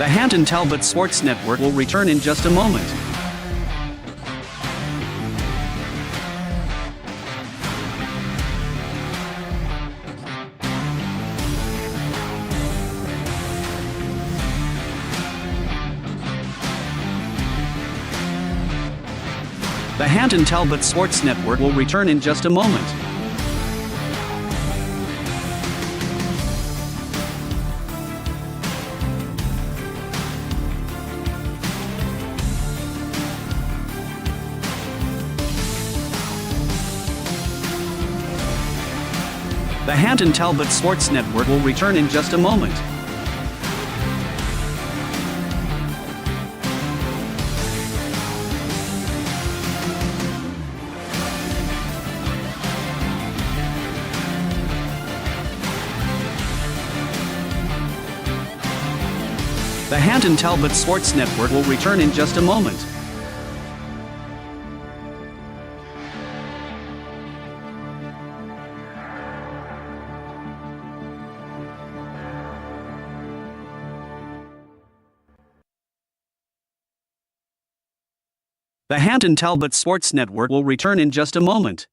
The Hampton Talbots Sports Network will return in just a moment. The Hampton Talbots Sports Network will return in just a moment. The Hampton Talbots Sports Network will return in just a moment. The Hampton Talbots Sports Network will return in just a moment. The Hampton Talbots Sports Network will return in just a moment.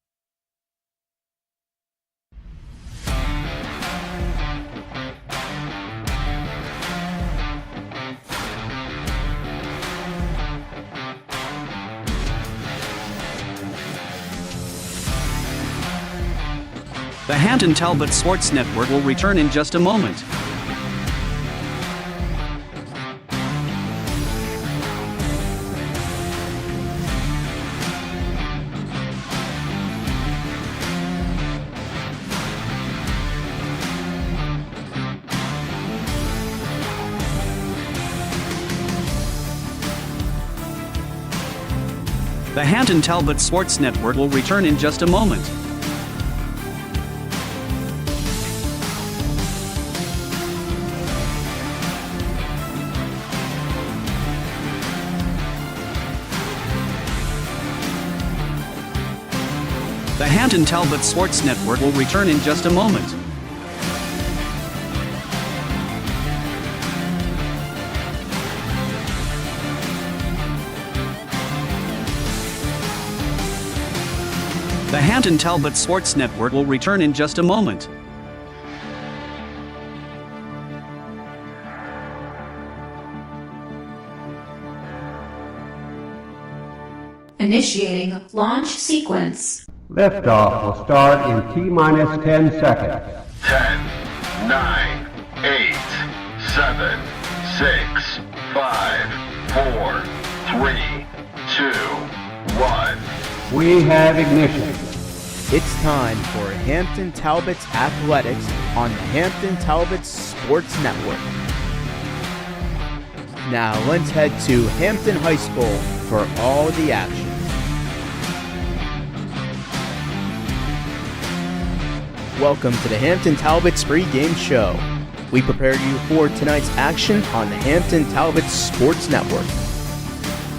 The Hampton Talbots Sports Network will return in just a moment. The Hampton Talbots Sports Network will return in just a moment. The Hampton Talbots Sports Network will return in just a moment. The Hampton Talbots Sports Network will return in just a moment. Initiating launch sequence. Liftoff will start in T-minus 10 seconds. 10, 9, 8, 7, 6, 5, 4, 3, 2, 1. We have ignition. It's time for Hampton Talbots Athletics on the Hampton Talbots Sports Network. Now let's head to Hampton High School for all the action. Welcome to the Hampton Talbots pregame show. We prepared you for tonight's action on the Hampton Talbots Sports Network.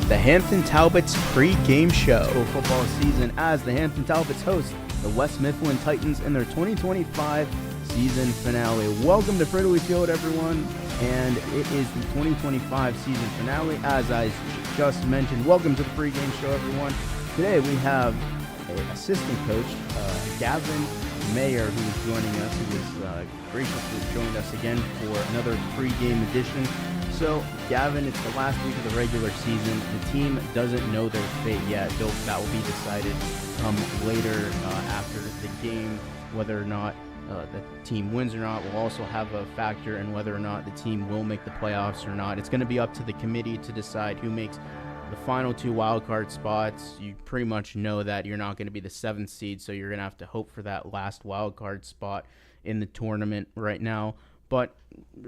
The Hampton Talbots pregame show. Football season as the Hampton Talbots host the West Mifflin Titans in their 2025 season finale. Welcome to Friendly Field, everyone, and it is the 2025 season finale. As I just mentioned, welcome to the pregame show, everyone. Today we have an assistant coach, Gavin Mayer, who is joining us, who has graciously joined us again for another pregame edition. So, Gavin, it's the last week of the regular season. The team doesn't know their fate yet. That will be decided later after the game. Whether or not the team wins or not will also have a factor in whether or not the team will make the playoffs or not. It's going to be up to the committee to decide who makes the final two wildcard spots. You pretty much know that you're not going to be the 7th seed, so you're going to have to hope for that last wildcard spot in the tournament right now. But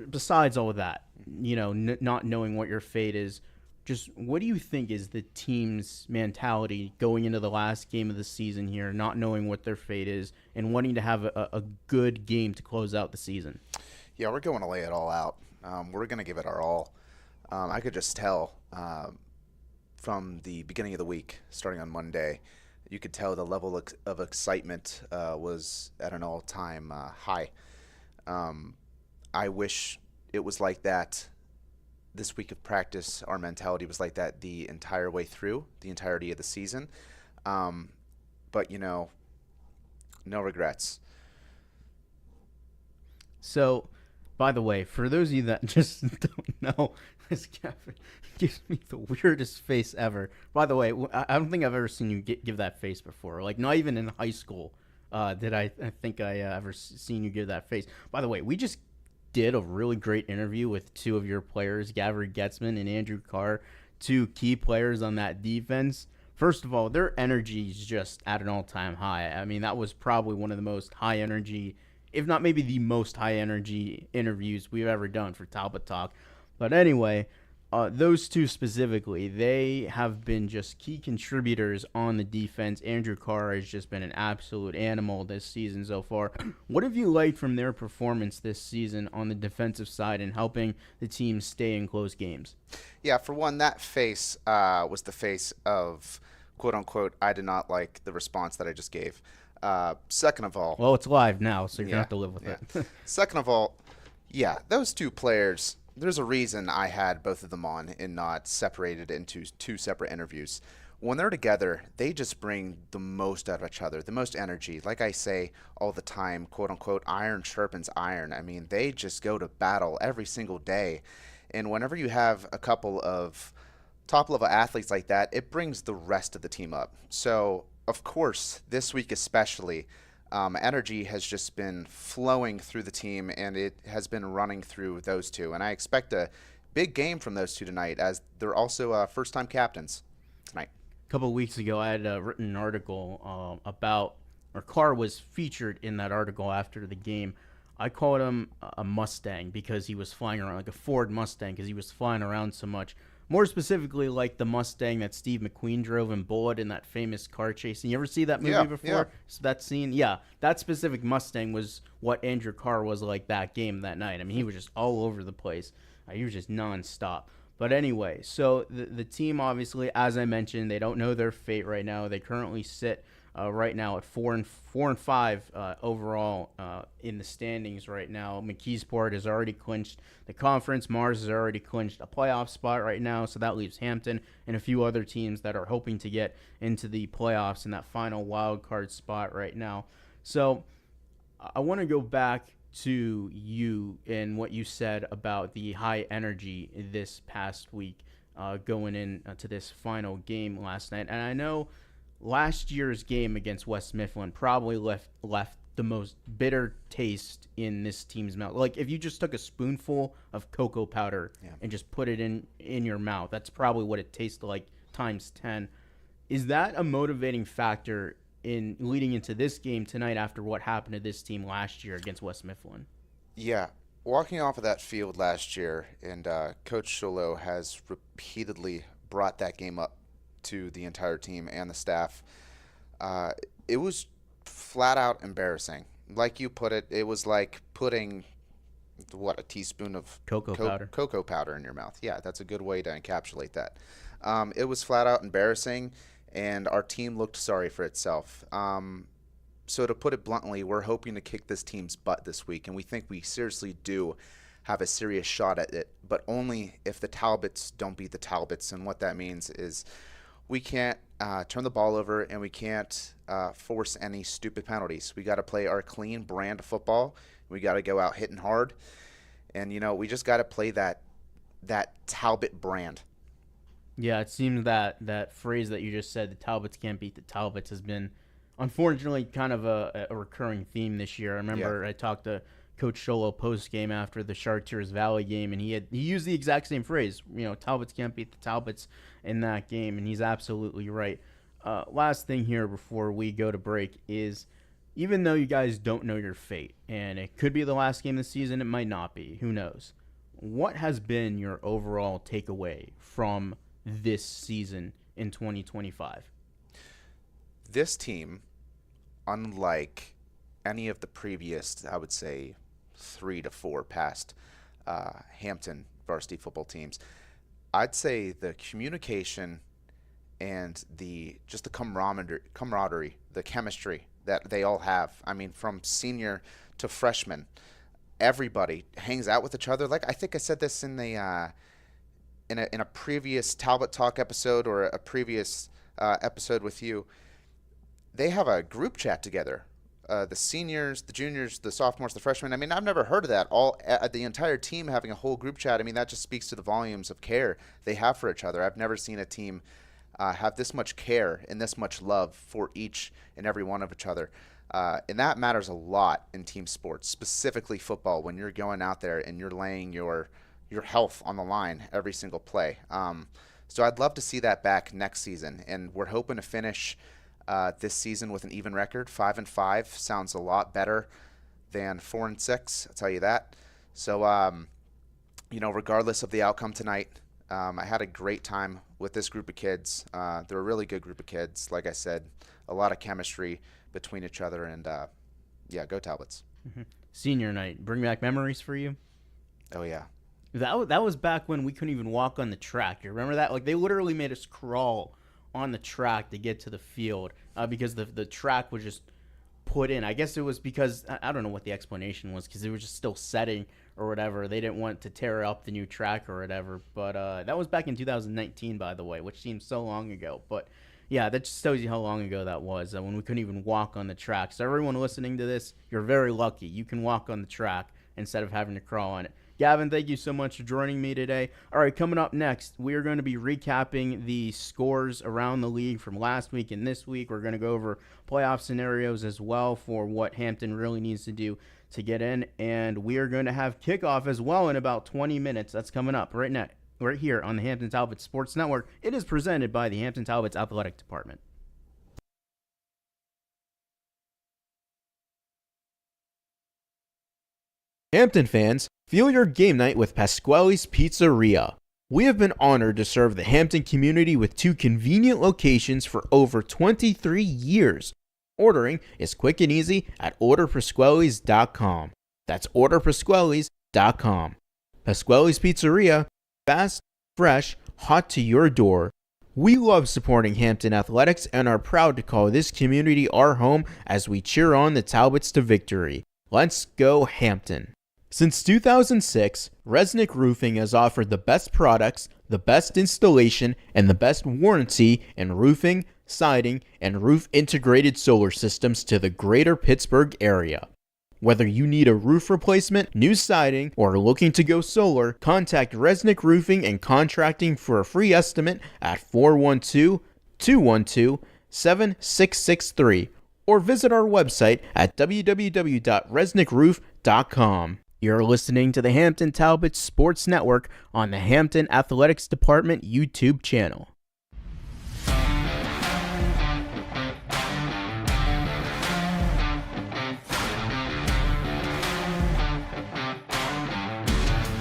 besides all of that, you know, not knowing what your fate is, just what do you think is the team's mentality going into the last game of the season here, not knowing what their fate is and wanting to have a good game to close out the season? Yeah, we're going to lay it all out. We're going to give it our all. I could just tell from the beginning of the week, starting on Monday, you could tell the level of excitement was at an all-time high. I wish it was like that this week of practice, our mentality was like that the entire way through, the entirety of the season. But, no regrets. So, by the way, for those of you that just don't know, this Gavin gives me the weirdest face ever. By the way, I don't think I've ever seen you give that face before. Like, not even in high school did I think I ever seen you give that face. By the way, we just did a really great interview with two of your players, Gavin Getzman and Andrew Carr, two key players on that defense. First of all, their energy is just at an all-time high. I mean, that was probably one of the most high-energy, if not maybe the most high-energy interviews we've ever done for Talbot Talk. But anyway, those two specifically, they have been just key contributors on the defense. Andrew Carr has just been an absolute animal this season so far. What have you liked from their performance this season on the defensive side and helping the team stay in close games? Yeah, for one, that face was the face of, quote-unquote, I did not like the response that I just gave. Second of all... Well, it's live now, so you're going to have to live with it. Second of all, yeah, those two players, there's a reason I had both of them on and not separated into two separate interviews. When they're together, they just bring the most out of each other, the most energy. Like I say all the time, quote-unquote, iron sharpens iron. I mean, they just go to battle every single day. And whenever you have a couple of top-level athletes like that, it brings the rest of the team up. So, of course, this week especially, energy has just been flowing through the team, and it has been running through those two. And I expect a big game from those two tonight, as they're also first-time captains tonight. A couple of weeks ago, I had written an article Carr was featured in that article after the game. I called him a Mustang because he was flying around, like a Ford Mustang, because he was flying around so much. More specifically, like the Mustang that Steve McQueen drove in Bullet in that famous car chase. You ever see that movie before? Yeah. So that scene? Yeah. That specific Mustang was what Andrew Carr was like that game that night. I mean, he was just all over the place. He was just nonstop. But anyway, so the team, obviously, as I mentioned, they don't know their fate right now. They currently sit right now at 4 and 5 overall in the standings right now. McKeesport has already clinched the conference. Mars has already clinched a playoff spot right now, so that leaves Hampton and a few other teams that are hoping to get into the playoffs in that final wild card spot right now. So I want to go back to you and what you said about the high energy this past week going into this final game last night. And I know last year's game against West Mifflin probably left the most bitter taste in this team's mouth. Like, if you just took a spoonful of cocoa powder and just put it in your mouth, that's probably what it tasted like times 10. Is that a motivating factor in leading into this game tonight after what happened to this team last year against West Mifflin? Yeah. Walking off of that field last year, and Coach Sholo has repeatedly brought that game up to the entire team and the staff. It was flat out embarrassing. Like you put it, it was like putting, a teaspoon of cocoa powder in your mouth. Yeah, that's a good way to encapsulate that. It was flat out embarrassing, and our team looked sorry for itself. So to put it bluntly, we're hoping to kick this team's butt this week, and we think we seriously do have a serious shot at it, but only if the Talbots don't beat the Talbots. And what that means is we can't turn the ball over, and we can't force any stupid penalties. We got to play our clean brand of football. We got to go out hitting hard, and we just got to play that Talbot brand. Yeah, it seems that phrase that you just said, the Talbots can't beat the Talbots, has been unfortunately kind of a recurring theme this year. I remember I talked to Coach Sholo post-game after the Chartiers Valley game, and he used the exact same phrase, Talbots can't beat the Talbots in that game, and he's absolutely right. Last thing here before we go to break is, even though you guys don't know your fate, and it could be the last game of the season, it might not be, who knows, what has been your overall takeaway from this season in 2025? This team, unlike any of the previous, I would say, 3 to 4 past Hampton varsity football teams, I'd say the communication and the camaraderie, the chemistry that they all have. I mean, from senior to freshman, everybody hangs out with each other. Like, I think I said this in the in a previous Talbot Talk episode or a previous episode with you, they have a group chat together. The seniors, the juniors, the sophomores, the freshmen. I mean, I've never heard of that. The entire team having a whole group chat. I mean, that just speaks to the volumes of care they have for each other. I've never seen a team have this much care and this much love for each and every one of each other. And that matters a lot in team sports, specifically football, when you're going out there and you're laying your health on the line every single play. So I'd love to see that back next season, and we're hoping to finish this season with an even record. 5-5 sounds a lot better than 4-6. I'll tell you that. So, regardless of the outcome tonight, I had a great time with this group of kids. They're a really good group of kids. Like I said, a lot of chemistry between each other, and go Talbots. Mm-hmm. Senior night, bring back memories for you? Oh yeah. That was back when we couldn't even walk on the track. You remember that? Like, they literally made us crawl on the track to get to the field because the track was just put in. I guess it was because, I don't know what the explanation was, because it was just still setting or whatever. They didn't want to tear up the new track or whatever. But that was back in 2019, by the way, which seems so long ago. But yeah, that just tells you how long ago that was, when we couldn't even walk on the track. So everyone listening to this, you're very lucky. You can walk on the track instead of having to crawl on it. Gavin, thank you so much for joining me today. All right, coming up next, we are going to be recapping the scores around the league from last week and this week. We're going to go over playoff scenarios as well for what Hampton really needs to do to get in. And we are going to have kickoff as well in about 20 minutes. That's coming up right now, right here on the Hampton Talbots Sports Network. It is presented by the Hampton Talbots Athletic Department. Hampton fans, feel your game night with Pasquale's Pizzeria. We have been honored to serve the Hampton community with 2 convenient locations for over 23 years. Ordering is quick and easy at orderpasquales.com. That's orderpasquales.com. Pasquale's Pizzeria, fast, fresh, hot to your door. We love supporting Hampton athletics and are proud to call this community our home as we cheer on the Talbots to victory. Let's go Hampton. Since 2006, Resnick Roofing has offered the best products, the best installation, and the best warranty in roofing, siding, and roof integrated solar systems to the greater Pittsburgh area. Whether you need a roof replacement, new siding, or are looking to go solar, contact Resnick Roofing and Contracting for a free estimate at 412-212-7663 or visit our website at www.resnickroof.com. You're listening to the Hampton Talbots Sports Network on the Hampton Athletics Department YouTube channel.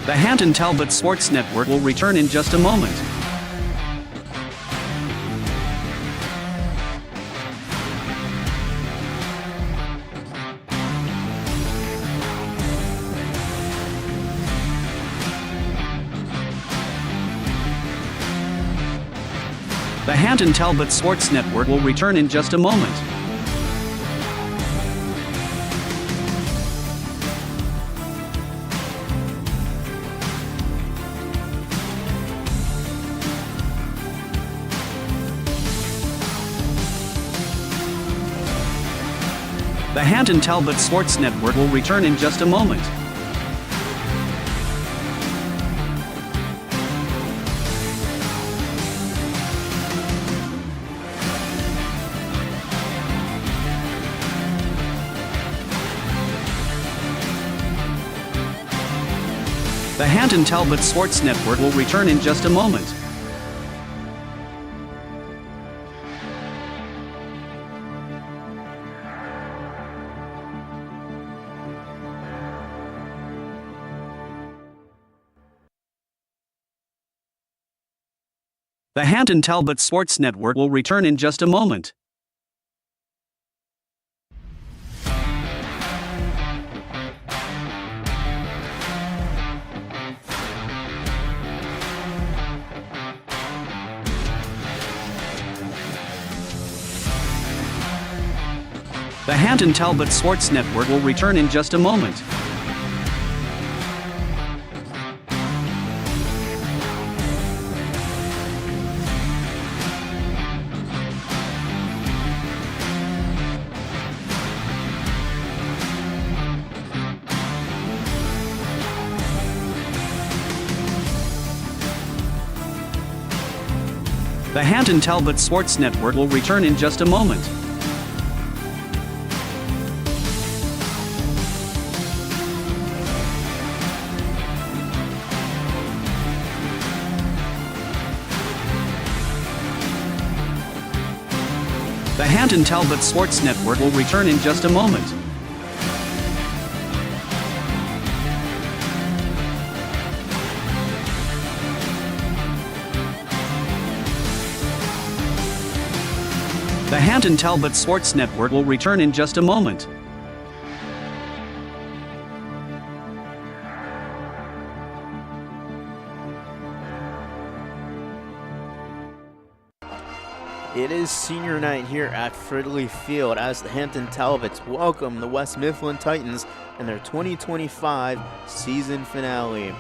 The Hampton Talbots Sports Network will return in just a moment. The Hampton Talbots Sports Network will return in just a moment. The Hampton Talbots Sports Network will return in just a moment. The Hampton Talbots Sports Network will return in just a moment. The Hampton Talbots Sports Network will return in just a moment. The Hampton Talbots Sports Network will return in just a moment. The Hampton Talbots Sports Network will return in just a moment. The Hampton Talbots Sports Network will return in just a moment. The Hampton Talbots Sports Network will return in just a moment. It is senior night here at Fridley Field as the Hampton Talbots welcome the West Mifflin Titans in their 2025 season finale.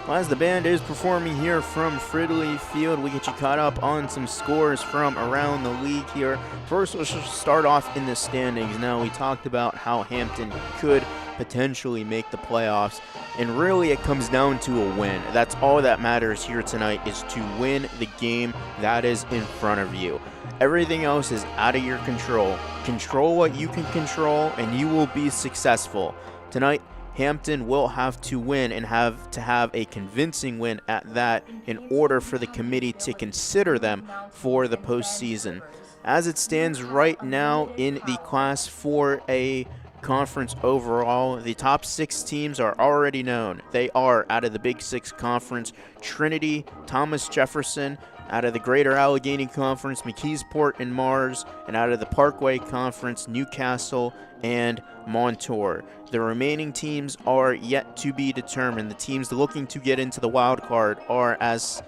As the band is performing here from Fridley Field, we get you caught up on some scores from around the league here. First, let's just start off in the standings. Now, we talked about how Hampton could potentially make the playoffs, and really it comes down to a win. That's all that matters here tonight, is to win the game that is in front of you. Everything else is out of your control. Control what you can control, and you will be successful. Tonight, Hampton will have to win, and have to have a convincing win at that, in order for the committee to consider them for the postseason. As it stands right now in the Class 4A conference overall, the top 6 teams are already known. They are, out of the Big 6 conference, Trinity, Thomas Jefferson; out of the Greater Allegheny Conference, McKeesport and Mars; and out of the Parkway Conference, Newcastle and Montour. The remaining teams are yet to be determined. The teams looking to get into the wild card are, as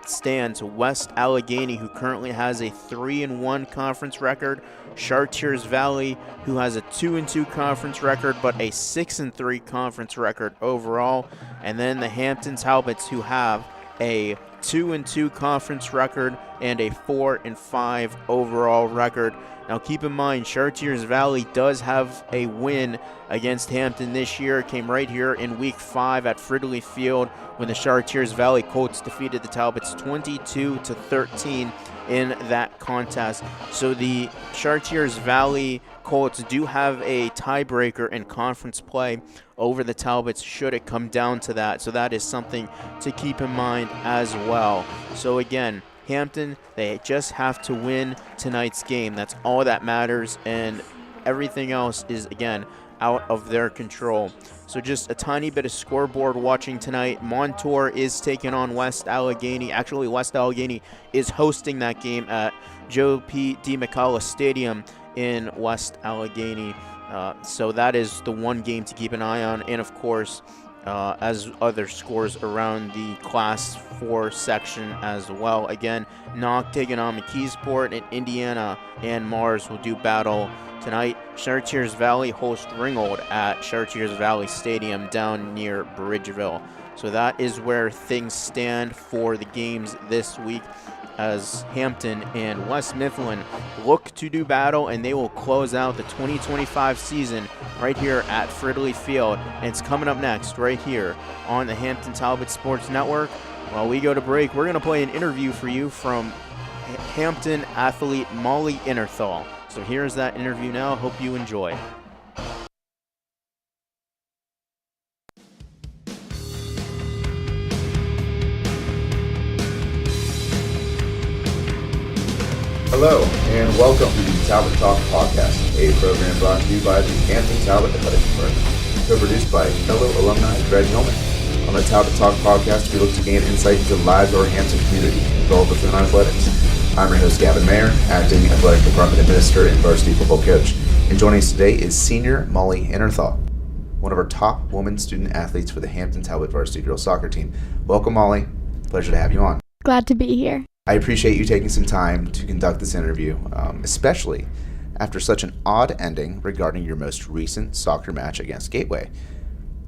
stands, West Allegheny, who currently has a 3-1 conference record; Chartiers Valley, who has a 2-2 conference record but a 6-3 conference record overall; and then the Hampton Talbots, who have a 2-2 conference record and a 4-5 overall record. Now keep in mind, Chartiers Valley does have a win against Hampton this year. It came right here in Week 5 at Fridley Field, when the Chartiers Valley Colts defeated the Talbots 22-13 in that contest. So the Chartiers Valley Colts do have a tiebreaker in conference play over the Talbots, should it come down to that. So that is something to keep in mind as well. So again, Hampton, they just have to win tonight's game. That's all that matters, and everything else is, again, out of their control. So just a tiny bit of scoreboard watching tonight. Montour is taking on West Allegheny. Actually, West Allegheny is hosting that game at Joe P. DeMcCullough Stadium in West Allegheny. So that is the one game to keep an eye on. And of course, as other scores around the Class 4 section as well. Again, Knock taking on McKeesport, and Indiana and Mars will do battle tonight. Chartiers Valley host Ringgold at Chartiers Valley Stadium down near Bridgeville. So that is where things stand for the games this week, as Hampton and West Mifflin look to do battle, and they will close out the 2025 season right here at Fridley Field. And it's coming up next right here on the Hampton Talbot Sports Network. While we go to break, we're going to play an interview for you from Hampton athlete Molly Innerthal. So here's that interview now. Hope you enjoy. Hello, and welcome to the Talbot Talk Podcast, a program brought to you by the Hampton Talbot Athletic Department, co-produced by fellow alumni Greg Hillman. On the Talbot Talk Podcast, we look to gain insight into the lives of our Hampton community involved within athletics. I'm your host, Gavin Mayer, acting athletic department administrator and varsity football coach. And joining us today is senior Molly Innerthal, one of our top women student athletes for the Hampton Talbot varsity girls soccer team. Welcome, Molly. Pleasure to have you on. Glad to be here. I appreciate you taking some time to conduct this interview, especially after such an odd ending regarding your most recent soccer match against Gateway.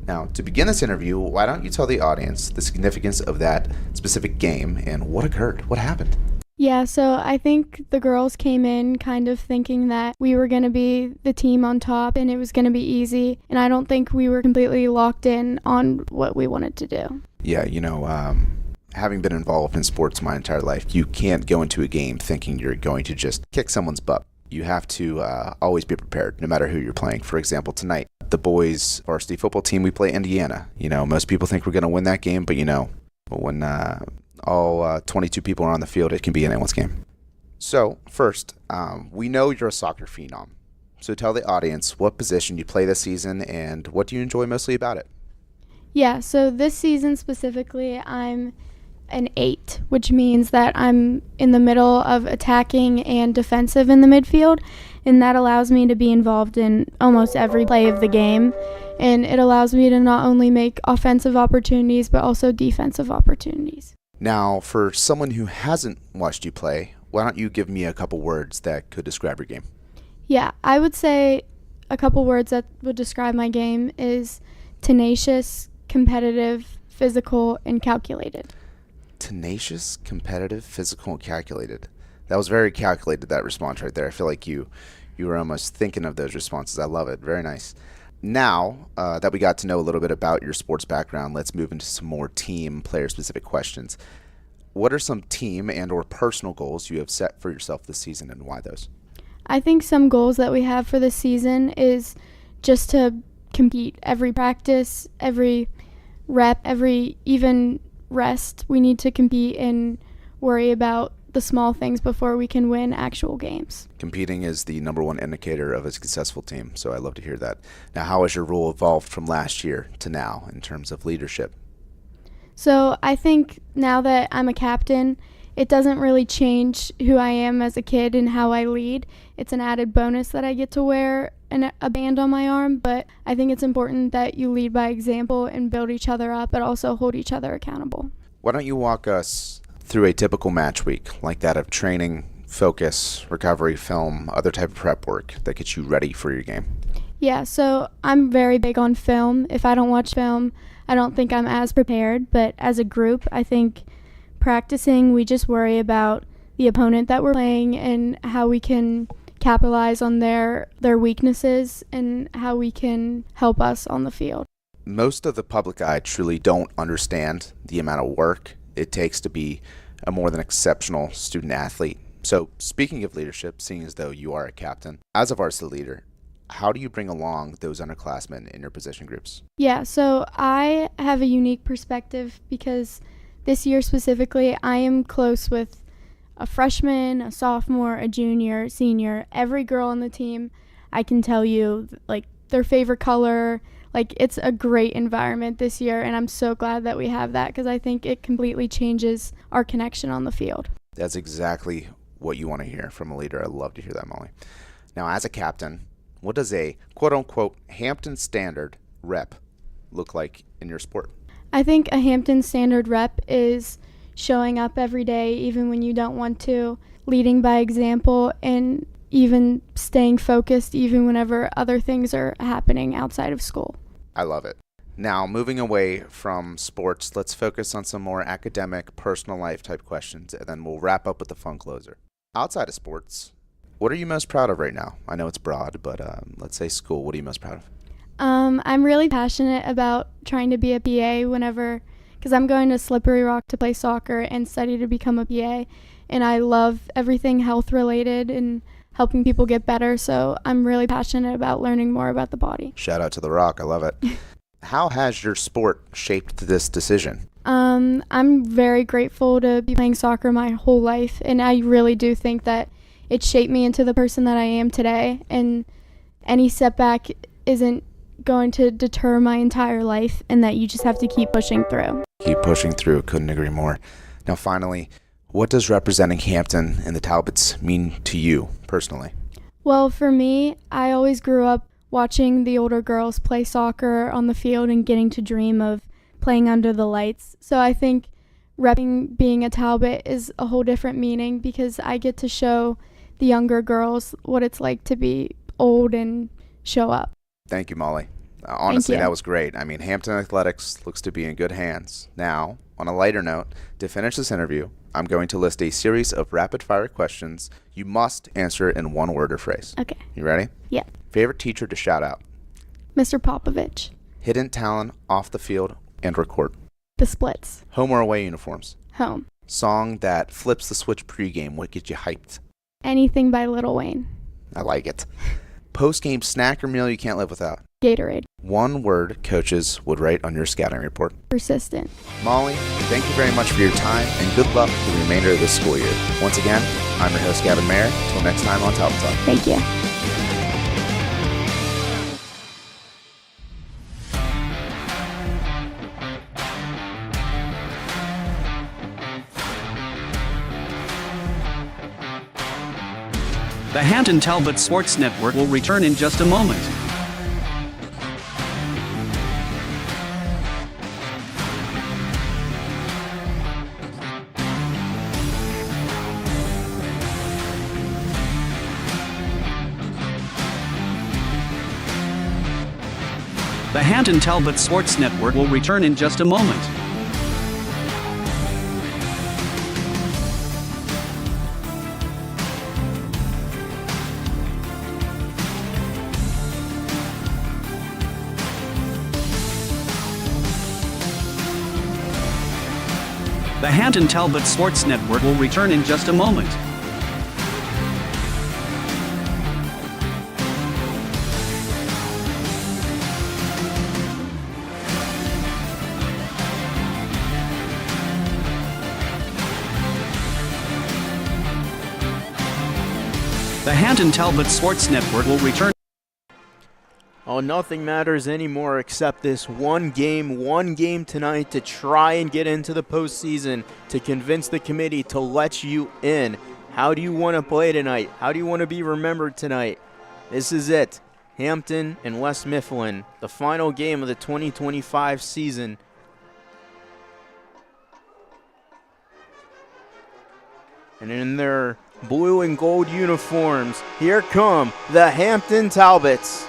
Now, to begin this interview, why don't you tell the audience the significance of that specific game and what occurred? What happened? Yeah, so I think the girls came in kind of thinking that we were going to be the team on top and it was going to be easy. And I don't think we were completely locked in on what we wanted to do. Yeah, Having been involved in sports my entire life, you can't go into a game thinking you're going to just kick someone's butt. You have to always be prepared, no matter who you're playing. For example, tonight, the boys' varsity football team, we play Indiana. Most people think we're going to win that game, but when all 22 people are on the field, it can be anyone's game. So, first, we know you're a soccer phenom. So tell the audience what position you play this season and what do you enjoy mostly about it? Yeah, so this season specifically, I'm an 8, which means that I'm in the middle of attacking and defensive in the midfield, and that allows me to be involved in almost every play of the game, and it allows me to not only make offensive opportunities but also defensive opportunities. Now, for someone who hasn't watched you play, why don't you give me a couple words that could describe your game? Yeah, I would say a couple words that would describe my game is tenacious, competitive, physical, and calculated. Tenacious, competitive, physical, and calculated. That was very calculated, that response right there. I feel like you were almost thinking of those responses. I love it. Very nice. Now that we got to know a little bit about your sports background, let's move into some more team player-specific questions. What are some team and or personal goals you have set for yourself this season, and why those? I think some goals that we have for this season is just to compete every practice, every rep, every even rest. We need to compete and worry about the small things before we can win actual games. Competing is the number one indicator of a successful team, so I love to hear that. Now, how has your role evolved from last year to now in terms of leadership? So I think now that I'm a captain, it doesn't really change who I am as a kid and how I lead. It's an added bonus that I get to wear a band on my arm, but I think it's important that you lead by example and build each other up, but also hold each other accountable. Why don't you walk us through a typical match week, like that of training, focus, recovery, film, other type of prep work that gets you ready for your game? Yeah, so I'm very big on film. If I don't watch film, I don't think I'm as prepared, but as a group, I think practicing, we just worry about the opponent that we're playing and how we can capitalize on their weaknesses and how we can help us on the field. Most of the public eye truly don't understand the amount of work it takes to be a more than exceptional student athlete. So speaking of leadership, seeing as though you are a captain, as a varsity leader, how do you bring along those underclassmen in your position groups? Yeah, so I have a unique perspective because this year specifically, I am close with a freshman, a sophomore, a junior, senior, every girl on the team. I can tell you, like, their favorite color. Like, it's a great environment this year, and I'm so glad that we have that because I think it completely changes our connection on the field. That's exactly what you want to hear from a leader. I love to hear that, Molly. Now, as a captain, what does a quote-unquote Hampton Standard rep look like in your sport? I think a Hampton Standard rep is showing up every day, even when you don't want to, leading by example, and even staying focused even whenever other things are happening outside of school. I love it. Now, moving away from sports, let's focus on some more academic, personal life type questions, and then we'll wrap up with the fun closer. Outside of sports, what are you most proud of right now? I know it's broad, but let's say school. What are you most proud of? I'm really passionate about trying to be a PA because I'm going to Slippery Rock to play soccer and study to become a PA, and I love everything health related and helping people get better, so I'm really passionate about learning more about the body. Shout out to the Rock. I love it. How has your sport shaped this decision? I'm very grateful to be playing soccer my whole life, and I really do think that it shaped me into the person that I am today, and any setback isn't going to deter my entire life, and that you just have to keep pushing through. Keep pushing through. Couldn't agree more. Now, finally, what does representing Hampton and the Talbots mean to you personally? Well, for me, I always grew up watching the older girls play soccer on the field and getting to dream of playing under the lights. So I think repping being a Talbot is a whole different meaning because I get to show the younger girls what it's like to be old and show up. Thank you, Molly. Honestly, that was great. I mean, Hampton Athletics looks to be in good hands. Now, on a lighter note, to finish this interview, I'm going to list a series of rapid-fire questions. You must answer in one word or phrase. Okay. You ready? Yeah. Favorite teacher to shout out? Mr. Popovich. Hidden talent off the field and or court? The splits. Home or away uniforms? Home. Song that flips the switch pregame. What gets you hyped? Anything by Lil Wayne. I like it. Post-game snack or meal you can't live without? Gatorade. One word coaches would write on your scouting report. Persistent. Molly, thank you very much for your time, and good luck for the remainder of this school year. Once again, I'm your host, Gavin Mayer. Until next time on Talbot Talk. Thank you. The Hampton Talbots Sports Network will return in just a moment. The Hampton Talbots Sports Network will return in just a moment. The Hampton Talbots Sports Network will return in just a moment. The Hampton Talbots Sports Network will return. Oh, nothing matters anymore except this one game tonight to try and get into the postseason, to convince the committee to let you in. How do you want to play tonight? How do you want to be remembered tonight? This is it. Hampton and West Mifflin, the final game of the 2025 season. And in their blue and gold uniforms, here come the Hampton Talbots.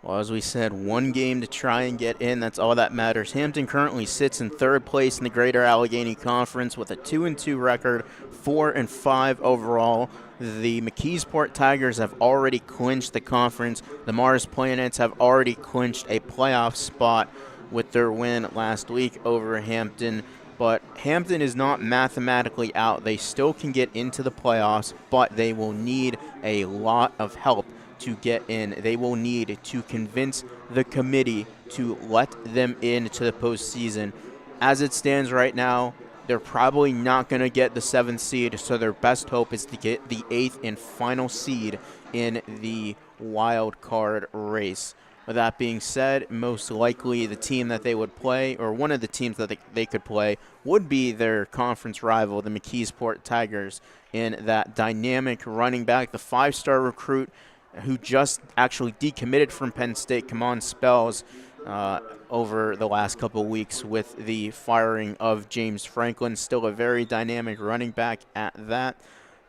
Well, as we said, one game to try and get in. That's all that matters. Hampton currently sits in third place in the Greater Allegheny Conference with a 2-2 record, 4-5 overall. The McKeesport Tigers have already clinched the conference. The Mars Planets have already clinched a playoff spot with their win last week over Hampton. But Hampton is not mathematically out. They still can get into the playoffs, but they will need a lot of help to get in. They will need to convince the committee to let them into the postseason. As it stands right now, they're probably not going to get the 7th seed, so their best hope is to get the 8th and final seed in the wild card race. With that being said, most likely the team that they would play, or one of the teams that they could play, would be their conference rival, the McKeesport Tigers, in that dynamic running back, the 5-star recruit who just actually decommitted from Penn State, Kamon Spells, over the last couple of weeks with the firing of James Franklin. Still a very dynamic running back at that.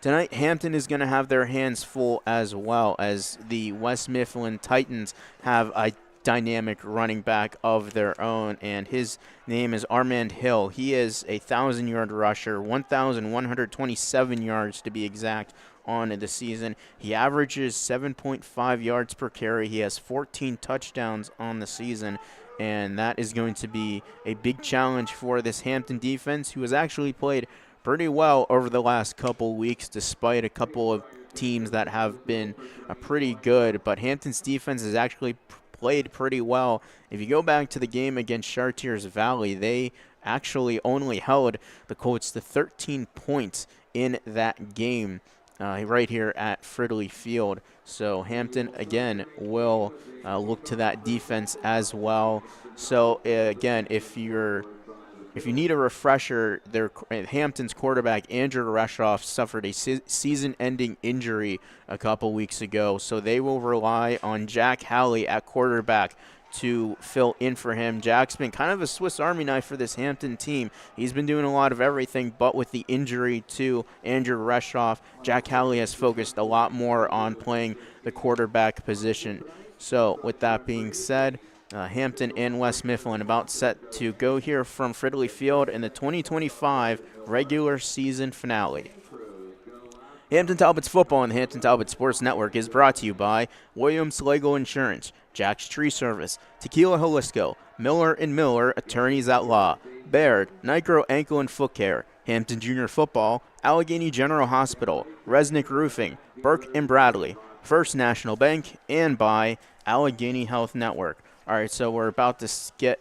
Tonight, Hampton is going to have their hands full as well, as the West Mifflin Titans have a dynamic running back of their own, and his name is Armand Hill. He is a 1,000-yard rusher, 1,127 yards to be exact on the season. He averages 7.5 yards per carry. He has 14 touchdowns on the season, and that is going to be a big challenge for this Hampton defense, who has actually played pretty well over the last couple weeks, despite a couple of teams that have been pretty good. But Hampton's defense has actually played pretty well. If you go back to the game against Chartiers Valley, they actually only held the Colts to 13 points in that game right here at Fridley Field. So Hampton, again, will look to that defense as well. So, again, if you need a refresher, Hampton's quarterback, Andrew Reshoff, suffered a season-ending injury a couple weeks ago, so they will rely on Jack Halley at quarterback to fill in for him. Jack's been kind of a Swiss Army knife for this Hampton team. He's been doing a lot of everything, but with the injury to Andrew Reshoff, Jack Halley has focused a lot more on playing the quarterback position. So with that being said, Hampton and West Mifflin about set to go here from Fridley Field in the 2025 regular season finale. Hampton Talbots football on the Hampton Talbots Sports Network is brought to you by Williams Legal Insurance, Jack's Tree Service, Tequila Jalisco, Miller & Miller, Attorneys at Law, Baird, Nitro Ankle and Foot Care, Hampton Junior Football, Allegheny General Hospital, Resnick Roofing, Burke & Bradley, First National Bank, and by Allegheny Health Network. All right, so we're about to get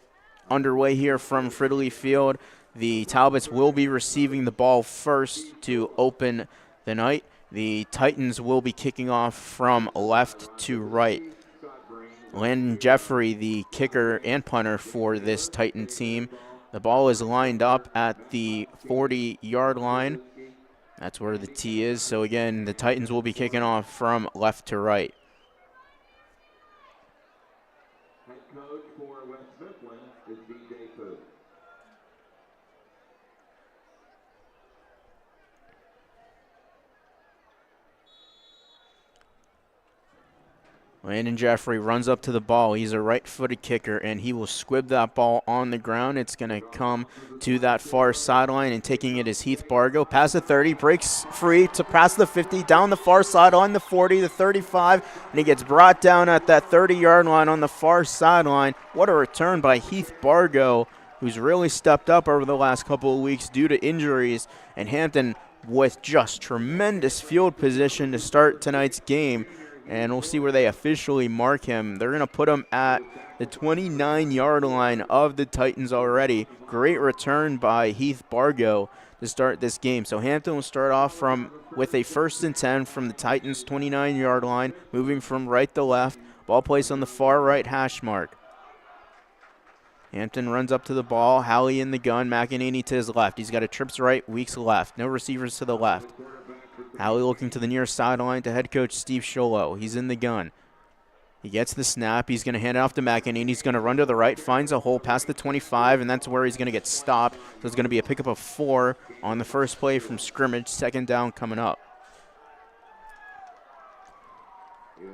underway here from Fridley Field. The Talbots will be receiving the ball first to open the night. The Titans will be kicking off from left to right. Landon Jeffrey, the kicker and punter for this Titan team. The ball is lined up at the 40-yard line. That's where the T is. So again, the Titans will be kicking off from left to right. Head coach for West Mifflin is DJ Fu. Landon Jeffrey runs up to the ball. He's a right-footed kicker, and he will squib that ball on the ground. It's going to come to that far sideline, and taking it is Heath Bargo. Past the 30, breaks free to pass the 50, down the far sideline, the 40, the 35, and he gets brought down at that 30-yard line on the far sideline. What a return by Heath Bargo, who's really stepped up over the last couple of weeks due to injuries, and Hampton with just tremendous field position to start tonight's game. And we'll see where they officially mark him. They're going to put him at the 29-yard line of the Titans already. Great return by Heath Bargo to start this game. So Hampton will start off with a 1st and 10 from the Titans' 29-yard line, moving from right to left. Ball placed on the far right hash mark. Hampton runs up to the ball. Halley in the gun. McEnany to his left. He's got a trips right, Weeks left. No receivers to the left. Halley looking to the near sideline to head coach Steve Sholo. He's in the gun. He gets the snap. He's going to hand it off to McEnany. He's going to run to the right, finds a hole past the 25, and that's where he's going to get stopped. So it's going to be a pickup of 4 on the first play from scrimmage. 2nd down coming up.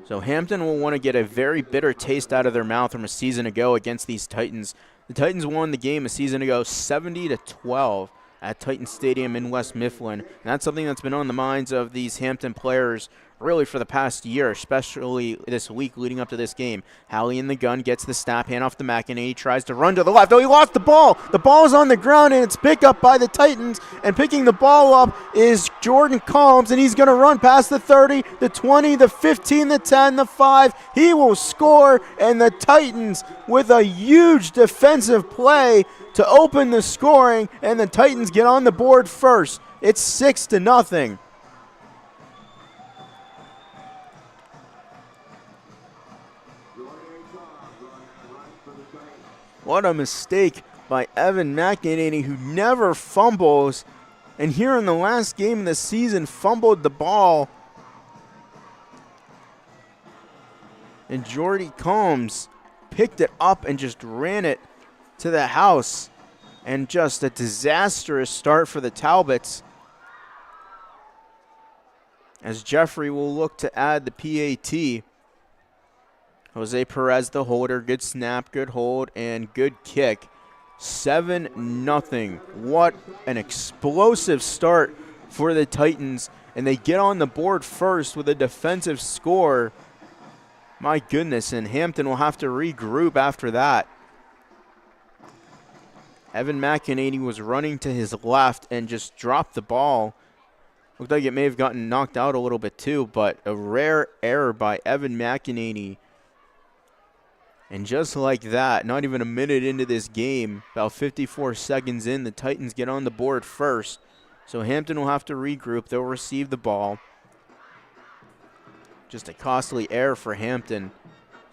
So Hampton will want to get a very bitter taste out of their mouth from a season ago against these Titans. The Titans won the game a season ago 70-12. At Titan Stadium in West Mifflin. And that's something that's been on the minds of these Hampton players really for the past year, especially this week leading up to this game. Halley in the gun, gets the snap, hand off to McEnany, tries to run to the left. Oh, he lost the ball. The ball is on the ground, and it's picked up by the Titans. And picking the ball up is Jordan Combs, and he's going to run past the 30, the 20, the 15, the 10, the 5. He will score, and the Titans with a huge defensive play to open the scoring, and the Titans get on the board first. It's 6-0. What a mistake by Evan McEnany, who never fumbles, and here in the last game of the season fumbled the ball. And Jordy Combs picked it up and just ran it to the house, and just a disastrous start for the Talbots, as Jeffrey will look to add the PAT. Jose Perez, the holder, good snap, good hold, and good kick. 7-0. What an explosive start for the Titans, and they get on the board first with a defensive score. My goodness, and Hampton will have to regroup after that. Evan McEnany was running to his left and just dropped the ball. Looked like it may have gotten knocked out a little bit too, but a rare error by Evan McEnany. And just like that, not even a minute into this game, about 54 seconds in, the Titans get on the board first. So Hampton will have to regroup. They'll receive the ball. Just a costly error for Hampton.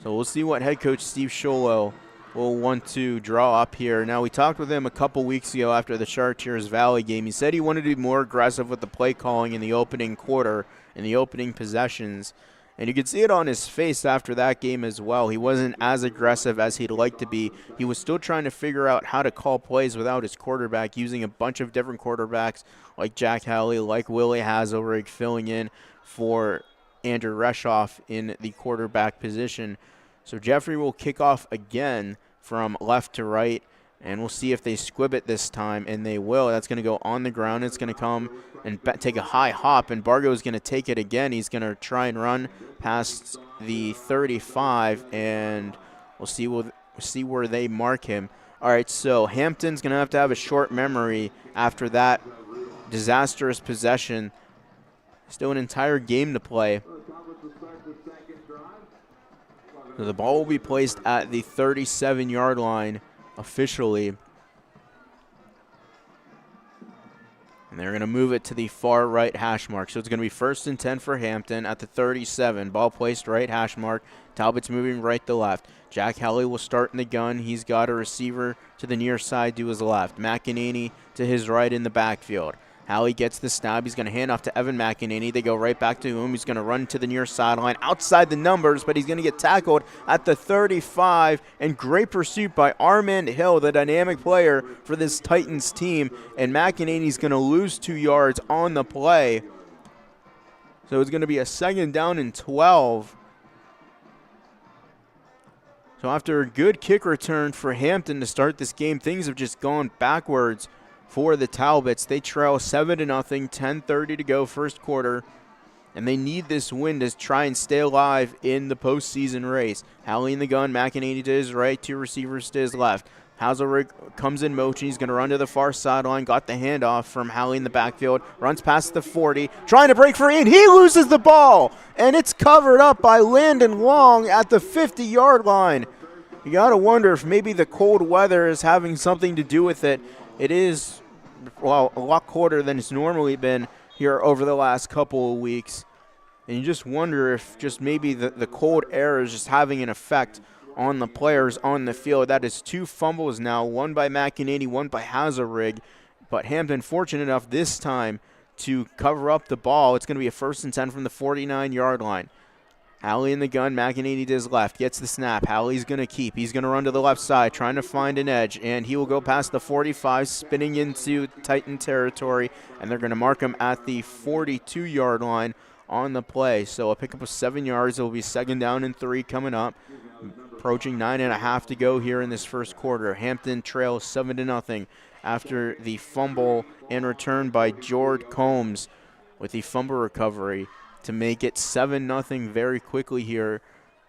So we'll see what head coach Steve Sholo will want to draw up here. Now, we talked with him a couple weeks ago after the Chartiers Valley game. He said he wanted to be more aggressive with the play calling in the opening quarter, in the opening possessions. And you could see it on his face after that game as well. He wasn't as aggressive as he'd like to be. He was still trying to figure out how to call plays without his quarterback, using a bunch of different quarterbacks like Jack Howley, like Willie Hazelrig, filling in for Andrew Reshoff in the quarterback position. So Jeffrey will kick off again from left to right, and we'll see if they squib it this time, and they will. That's going to go on the ground. It's going to come and take a high hop, and Bargo is going to take it again. He's going to try and run past the 35, and we'll see where they mark him. All right, so Hampton's going to have a short memory after that disastrous possession. Still an entire game to play. So the ball will be placed at the 37-yard line officially. And they're going to move it to the far right hash mark. So it's going to be 1st and 10 for Hampton at the 37. Ball placed right hash mark. Talbot's moving right to left. Jack Howley will start in the gun. He's got a receiver to the near side to his left. McEnany to his right in the backfield. Howley gets the snap. He's going to hand off to Evan McEnany. They go right back to him. He's going to run to the near sideline outside the numbers, but he's going to get tackled at the 35. And great pursuit by Armand Hill, the dynamic player for this Titans team. And McEnany's going to lose 2 yards on the play. So it's going to be a 2nd down and 12. So after a good kick return for Hampton to start this game, things have just gone backwards for the Talbots. They trail 7-0, 10:30 to go, first quarter, and they need this win to try and stay alive in the postseason race. Howley in the gun, McEnany to his right, 2 receivers to his left. Hazelrig comes in motion. He's going to run to the far sideline. Got the handoff from Howley in the backfield. Runs past the 40. Trying to break free, and he loses the ball. And it's covered up by Landon Long at the 50-yard line. You got to wonder if maybe the cold weather is having something to do with it. It is, well, a lot colder than it's normally been here over the last couple of weeks. And you just wonder if just maybe the cold air is just having an effect on the players on the field. That is 2 fumbles now, one by McEnany, one by Hazelrig. But Hampton fortunate enough this time to cover up the ball. It's going to be a 1st and 10 from the 49-yard line. Howley in the gun, McEnany to his left, gets the snap. Howley's going to keep. He's going to run to the left side, trying to find an edge, and he will go past the 45, spinning into Titan territory, and they're going to mark him at the 42-yard line on the play. So a pickup of 7 yards. It will be 2nd down and 3 coming up. Approaching 9.5 to go here in this first quarter. Hampton trails 7-0 after the fumble and return by Jord Combs with the fumble recovery to make it 7-0 very quickly here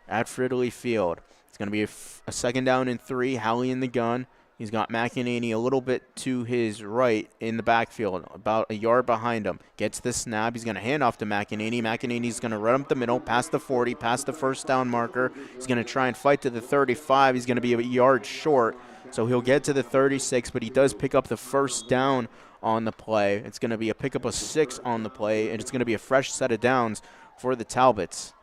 at Fridley Field. It's going to be a 2nd down and 3. Howley in the gun. He's got McEnany a little bit to his right in the backfield, about a yard behind him. Gets the snap. He's going to hand off to McEnany. McEnany's going to run up the middle, past the 40, past the 1st down marker. He's going to try and fight to the 35. He's going to be a yard short, so he'll get to the 36, but he does pick up the 1st down on the play. It's going to be a pickup of 6 on the play, and it's going to be a fresh set of downs for the Talbots.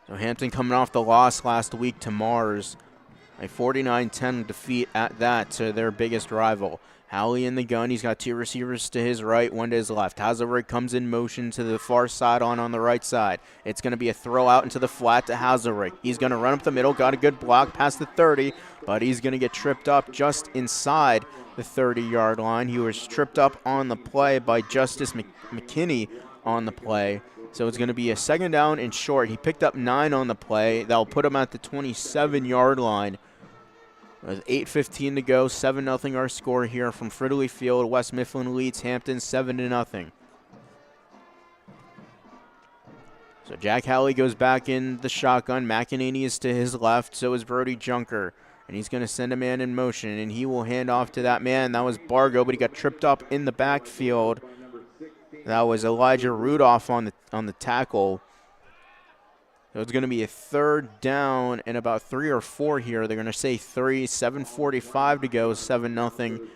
So Hampton coming off the loss last week to Mars, a 49-10 defeat at that to their biggest rival. Howley in the gun. He's got 2 receivers to his right, 1 to his left. Hazelrig comes in motion to the far sideline on the right side. It's going to be a throw out into the flat to Hazelrig. He's going to run up the middle, got a good block past the 30, but he's going to get tripped up just inside the 30-yard line. He was tripped up on the play by Justice McKinney on the play. So it's going to be a 2nd down and short. He picked up 9 on the play. That'll put him at the 27-yard line. With 8:15 to go, 7-0 our score here from Fridley Field. West Mifflin leads Hampton 7-0. So Jack Howley goes back in the shotgun. McEnany is to his left, so is Brody Junker. And he's going to send a man in motion, and he will hand off to that man. That was Bargo, but he got tripped up in the backfield. That was Elijah Rudolph on the tackle. So it's going to be a 3rd down and about 3 or 4 here. They're going to say 3, 7:45 to go, 7-0.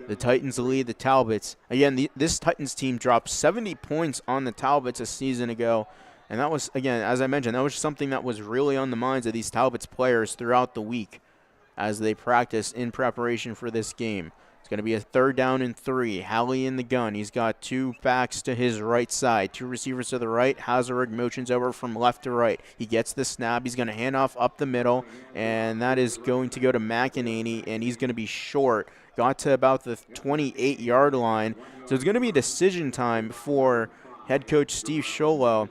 The Titans lead the Talbots. Again, this Titans team dropped 70 points on the Talbots a season ago. And that was, again, as I mentioned, that was something that was really on the minds of these Talbots players throughout the week as they practiced in preparation for this game. It's going to be a 3rd down and 3. Howley in the gun. He's got 2 backs to his right side, 2 receivers to the right. Hazarig motions over from left to right. He gets the snap. He's going to hand off up the middle, and that is going to go to McEnany, and he's going to be short. Got to about the 28-yard line. So it's going to be decision time for head coach Steve Sholo.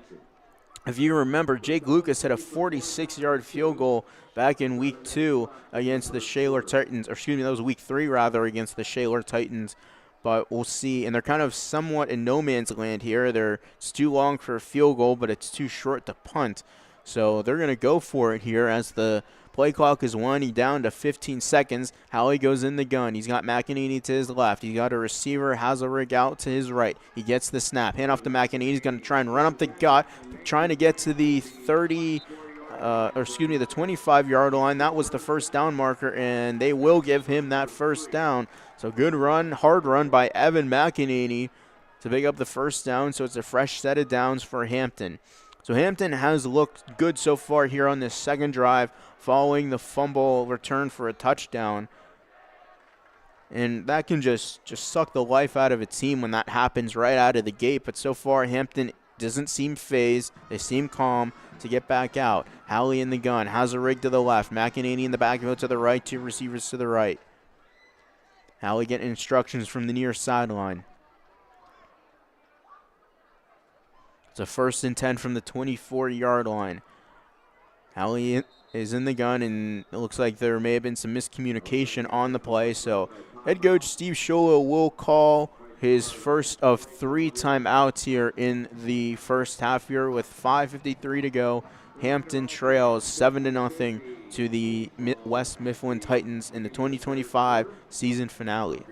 If you remember, Jake Lucas had a 46-yard field goal back in week 2 against the Shaler Titans, or excuse me, that was week 3 rather, against the Shaler Titans. But we'll see, and they're kind of somewhat in no man's land here. It's too long for a field goal, but it's too short to punt. So they're going to go for it here as the play clock is winding down to 15 seconds. Howley goes in the gun. He's got McEnany to his left. He's got a receiver, Hazarig, out to his right. He gets the snap. Hand off to McEnany. He's going to try and run up the gut, trying to get to the 25-yard line. That was the first down marker, and they will give him that first down. So good run, hard run by Evan McEnany to pick up the first down. So it's a fresh set of downs for Hampton. So Hampton has looked good so far here on this second drive, following the fumble return for a touchdown. And that can just suck the life out of a team when that happens right out of the gate. But so far, Hampton doesn't seem phased. They seem calm to get back out. Howley in the gun, has a rig to the left. McEnany in the backfield to the right, 2 receivers to the right. Howley getting instructions from the near sideline. It's a 1st and 10 from the 24-yard line. Howley is in the gun, and it looks like there may have been some miscommunication on the play. So head coach Steve Sholo will call his first of 3 timeouts here in the first half here with 5:53 to go. Hampton trails 7-0 to the West Mifflin Titans in the 2025 season finale.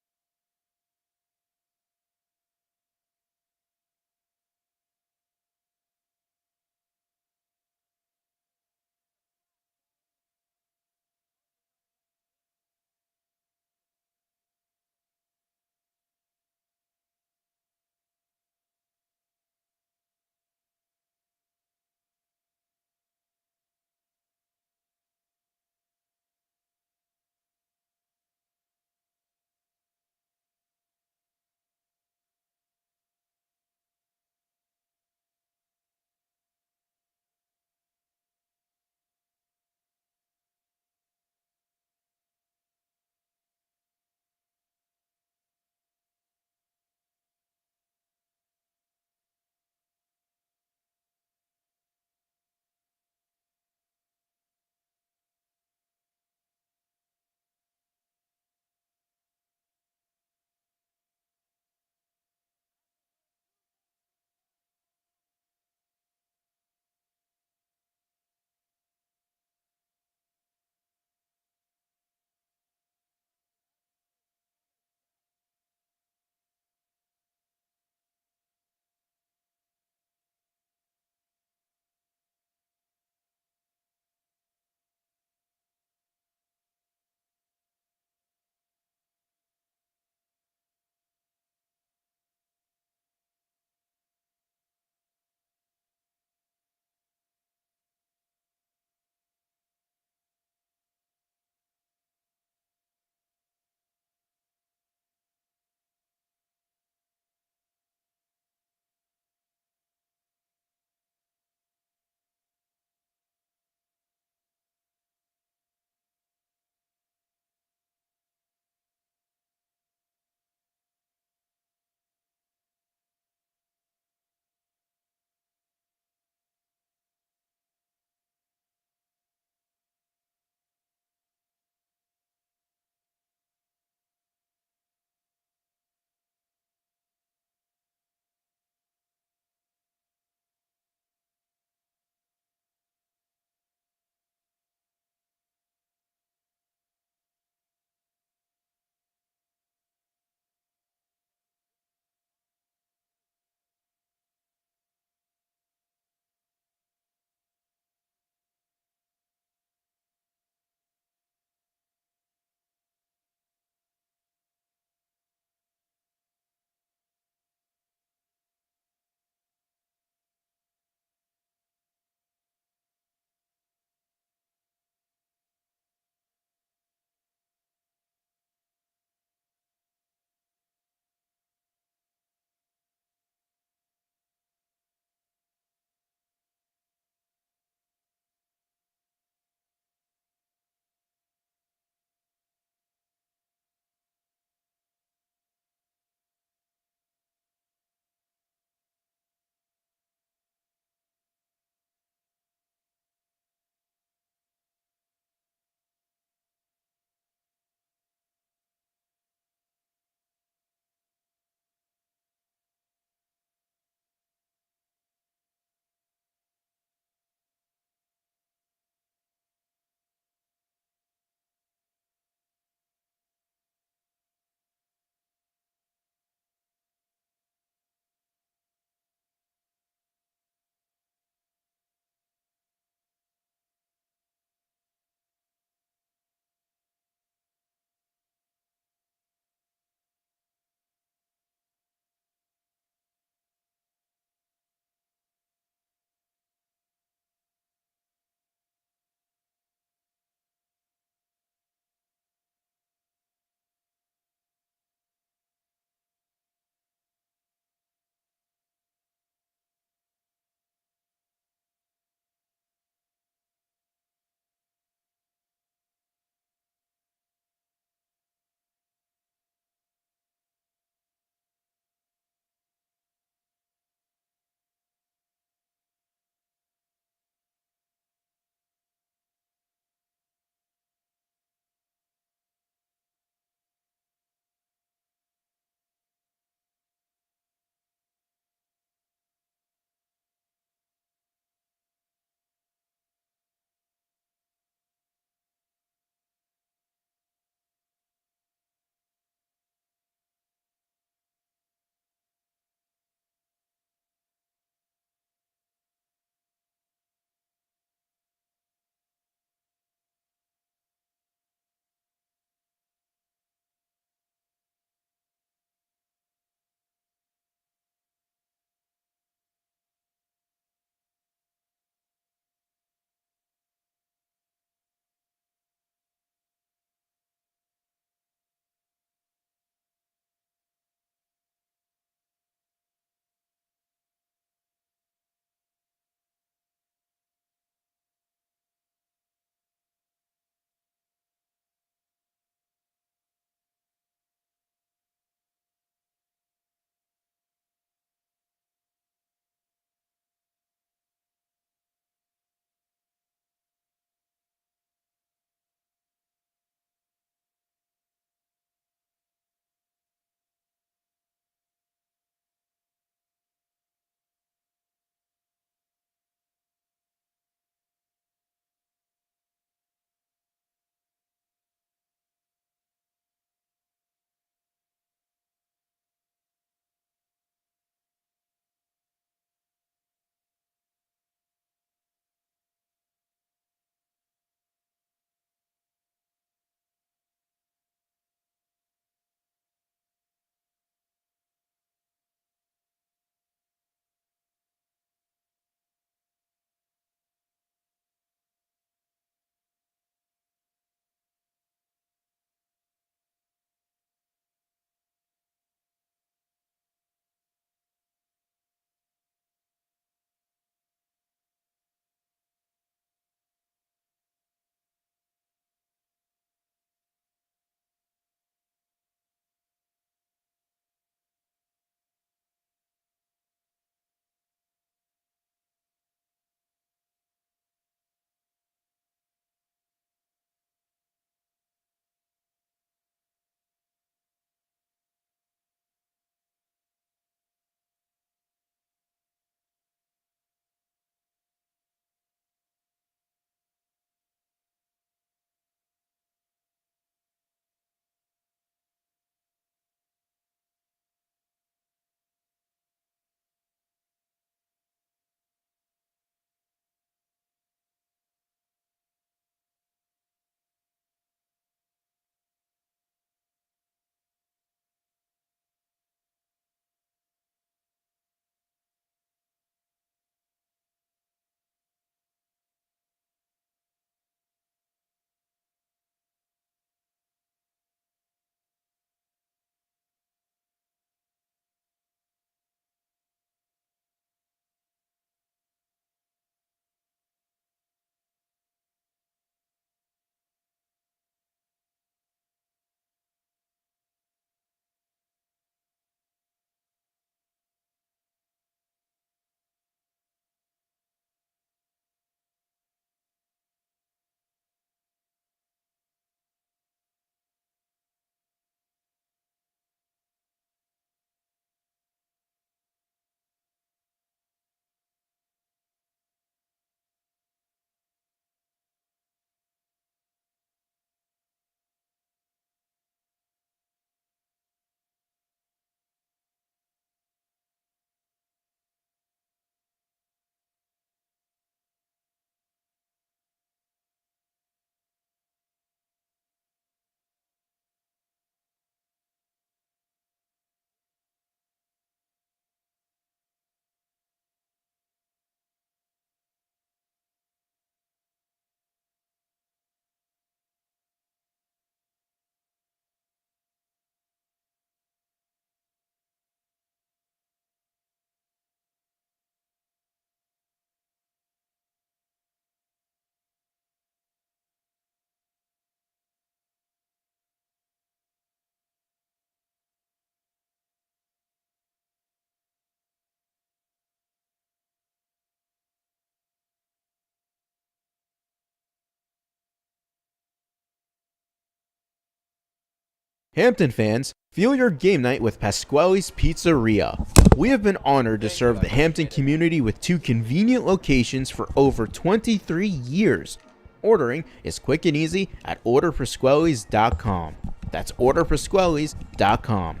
Hampton fans, feel your game night with Pasquale's Pizzeria. We have been honored to serve the Hampton community with 2 convenient locations for over 23 years. Ordering is quick and easy at orderpasquales.com. That's orderpasquales.com.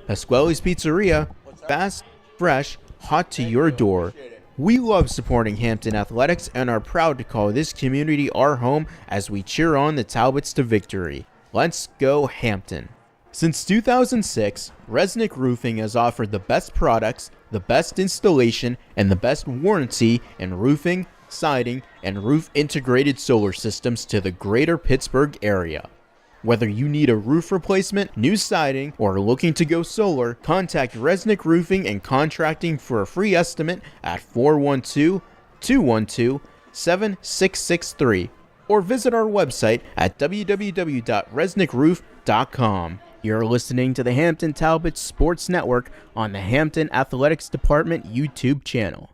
Pasquale's Pizzeria, fast, fresh, hot to your door. We love supporting Hampton athletics and are proud to call this community our home as we cheer on the Talbots to victory. Let's go Hampton. Since 2006, Resnick Roofing has offered the best products, the best installation, and the best warranty in roofing, siding, and roof integrated solar systems to the greater Pittsburgh area. Whether you need a roof replacement, new siding, or are looking to go solar, contact Resnick Roofing and Contracting for a free estimate at 412-212-7663 or visit our website at www.resnickroof.com. You're listening to the Hampton Talbots Sports Network on the Hampton Athletics Department YouTube channel.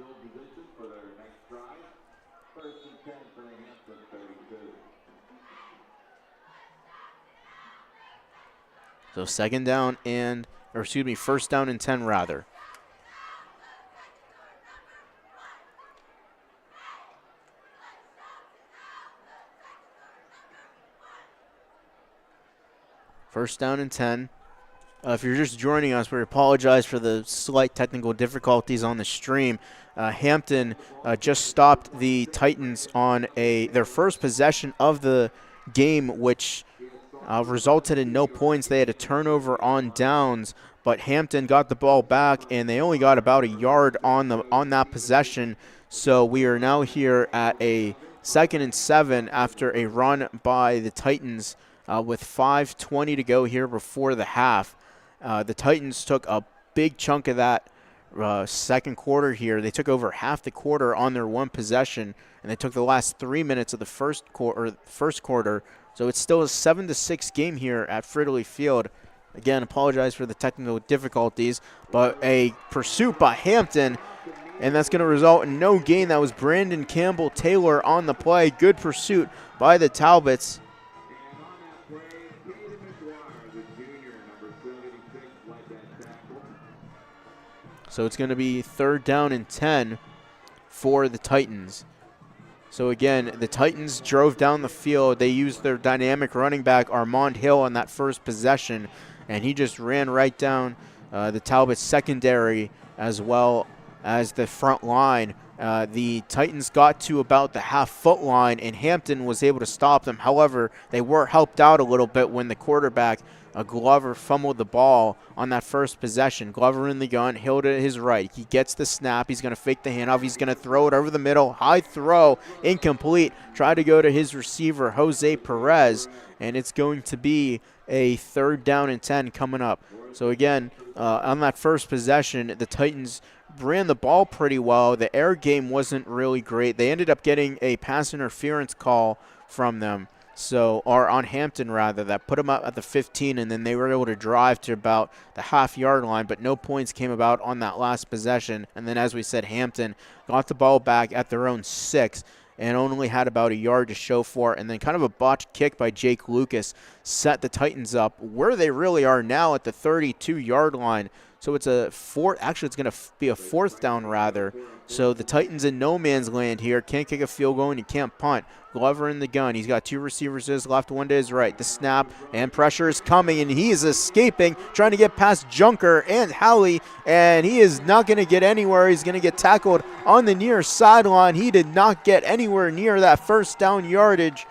field position for their next drive. First and 10 for the Hampton 32. So first down and 10 rather. First down and 10. If you're just joining us, we apologize for the slight technical difficulties on the stream. Hampton just stopped the Titans on their first possession of the game, which resulted in no points. They had a turnover on downs, but Hampton got the ball back, and they only got about a yard on that possession. So we are now here at a 2nd and 7 after a run by the Titans with 5:20 to go here before the half. The Titans took a big chunk of that second quarter here. They took over half the quarter on their one possession, and they took the last 3 minutes of the first quarter. So it's still a 7-6 game here at Fridley Field. Again, apologize for the technical difficulties, but a pursuit by Hampton, and that's going to result in no gain. That was Brandon Campbell-Taylor on the play. Good pursuit by the Talbots. So it's going to be 3rd down and 10 for the Titans. So again, the Titans drove down the field. They used their dynamic running back, Armand Hill, on that first possession, and he just ran right down the Talbots secondary as well as the front line. The Titans got to about the half-foot line, and Hampton was able to stop them. However, they were helped out a little bit when the quarterback, Glover, fumbled the ball on that first possession. Glover in the gun, Hill to his right. He gets the snap. He's going to fake the handoff. He's going to throw it over the middle. High throw, incomplete. Try to go to his receiver, Jose Perez, and it's going to be a 3rd down and 10 coming up. So again, on that first possession, the Titans ran the ball pretty well. The air game wasn't really great. They ended up getting a pass interference call from them. Or on Hampton rather, that put them up at the 15, and then they were able to drive to about the half-yard line, but no points came about on that last possession. And then, as we said, Hampton got the ball back at their own 6 and only had about a yard to show for it. And then kind of a botched kick by Jake Lucas set the Titans up where they really are now at the 32-yard line. So it's it's going to be a 4th down rather. So the Titans in no man's land here. Can't kick a field goal and he can't punt. Glover in the gun. He's got 2 receivers to his left, 1 to his right. The snap and pressure is coming, and he is escaping, trying to get past Junker and Howley, and he is not going to get anywhere. He's going to get tackled on the near sideline. He did not get anywhere near that 1st down yardage.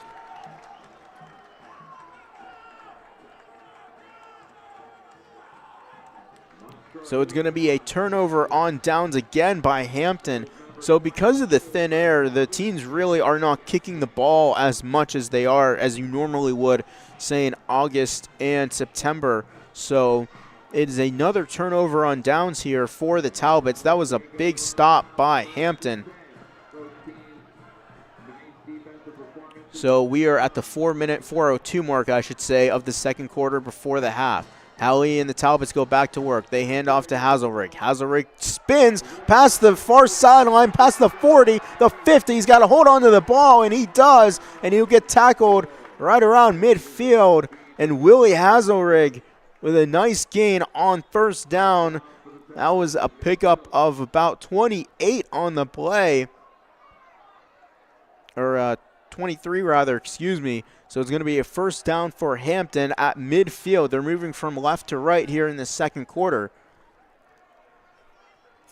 So it's going to be a turnover on downs again by Hampton. So because of the thin air, the teams really are not kicking the ball as much as they are, as you normally would, say, in August and September. So it is another turnover on downs here for the Talbots. That was a big stop by Hampton. So we are at the 4:02 mark, I should say, of the second quarter before the half. Howley and the Talbots go back to work. They hand off to Hazelrig. Hazelrig spins past the far sideline, past the 40, the 50. He's got to hold on to the ball, and he does, and he'll get tackled right around midfield. And Willie Hazelrig with a nice gain on 1st down. That was a pickup of about 28 on the play, or 23 rather, excuse me. So it's going to be a 1st down for Hampton at midfield. They're moving from left to right here in the second quarter.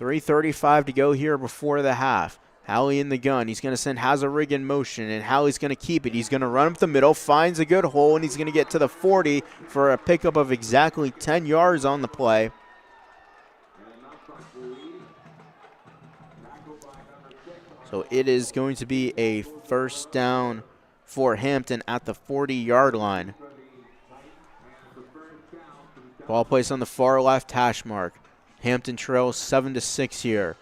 3:35 to go here before the half. Howley in the gun. He's going to send Hazelrig in motion, and Howley's going to keep it. He's going to run up the middle, finds a good hole, and he's going to get to the 40 for a pickup of exactly 10 yards on the play. So it is going to be a 1st down for Hampton at the 40-yard line. Ball placed on the far left hash mark. Hampton trails 7-6 here.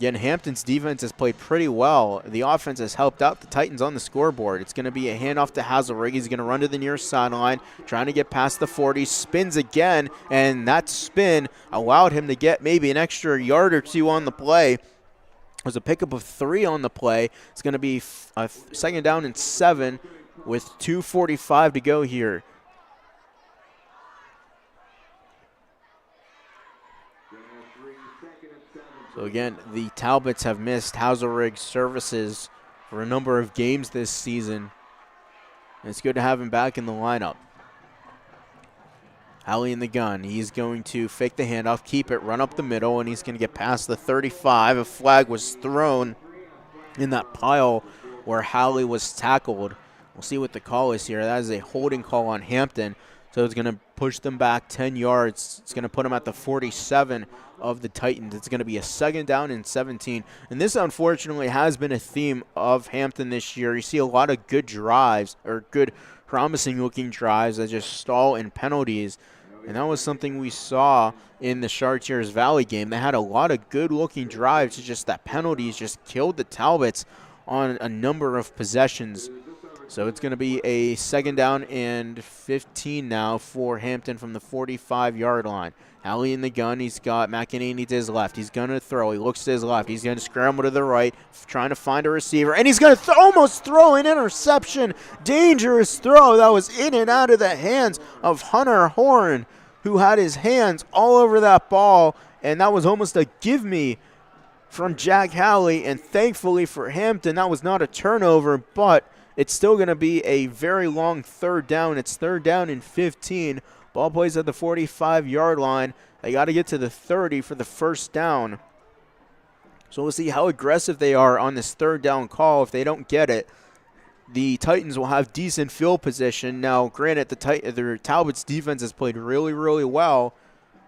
Again, Hampton's defense has played pretty well. The offense has helped out the Titans on the scoreboard. It's going to be a handoff to Hazelrig. He's going to run to the near sideline, trying to get past the 40. Spins again, and that spin allowed him to get maybe an extra yard or two on the play. There's a pickup of 3 on the play. It's going to be a second down and 7 with 2:45 to go here. So again, the Talbots have missed Hazelrig's services for a number of games this season. And it's good to have him back in the lineup. Halley in the gun. He's going to fake the handoff, keep it, run up the middle, and he's going to get past the 35. A flag was thrown in that pile where Halley was tackled. We'll see what the call is here. That is a holding call on Hampton. So it's going to push them back 10 yards. It's going to put them at the 47 of the Titans. It's going to be a second down and 17. And this, unfortunately, has been a theme of Hampton this year. You see a lot of good drives, or good promising-looking drives that just stall in penalties. And that was something we saw in the Chartiers Valley game. They had a lot of good-looking drives. It's just that penalties just killed the Talbots on a number of possessions. So it's going to be a second down and 15 now for Hampton from the 45-yard line. Halley in the gun. He's got McEnany to his left. He's going to throw. He looks to his left. He's going to scramble to the right, trying to find a receiver. And he's going to almost throw an interception. Dangerous throw that was in and out of the hands of Hunter Horn, who had his hands all over that ball. And that was almost a give me from Jack Halley. And thankfully for Hampton, that was not a turnover, but it's still going to be a very long third down. It's third down and 15. Ball plays at the 45-yard line. They got to get to the 30 for the first down. So we'll see how aggressive they are on this third down call. If they don't get it, the Titans will have decent field position. Now, granted, the Talbots defense has played really, really well,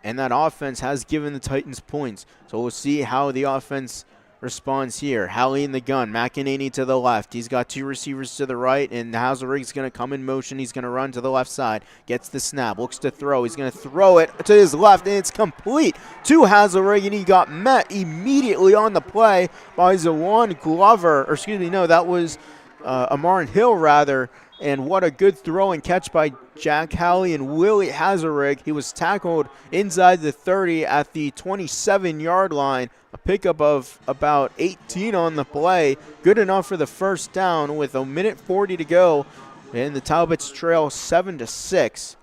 and that offense has given the Titans points. So we'll see how the offense responds here. Halley in the gun. McEnany to the left. He's got 2 receivers to the right, and Hazelrig's going to come in motion. He's going to run to the left side. Gets the snap. Looks to throw. He's going to throw it to his left, and it's complete to Hazelrig, and he got met immediately on the play by Zawan Glover. Or excuse me, no, that was Amarin Hill, rather. And what a good throw and catch by Jack Halley and Willie Hazelrig. He was tackled inside the 30 at the 27-yard line. A pickup of about 18 on the play. Good enough for the first down with a minute 40 to go. And the Talbots trail 7-6.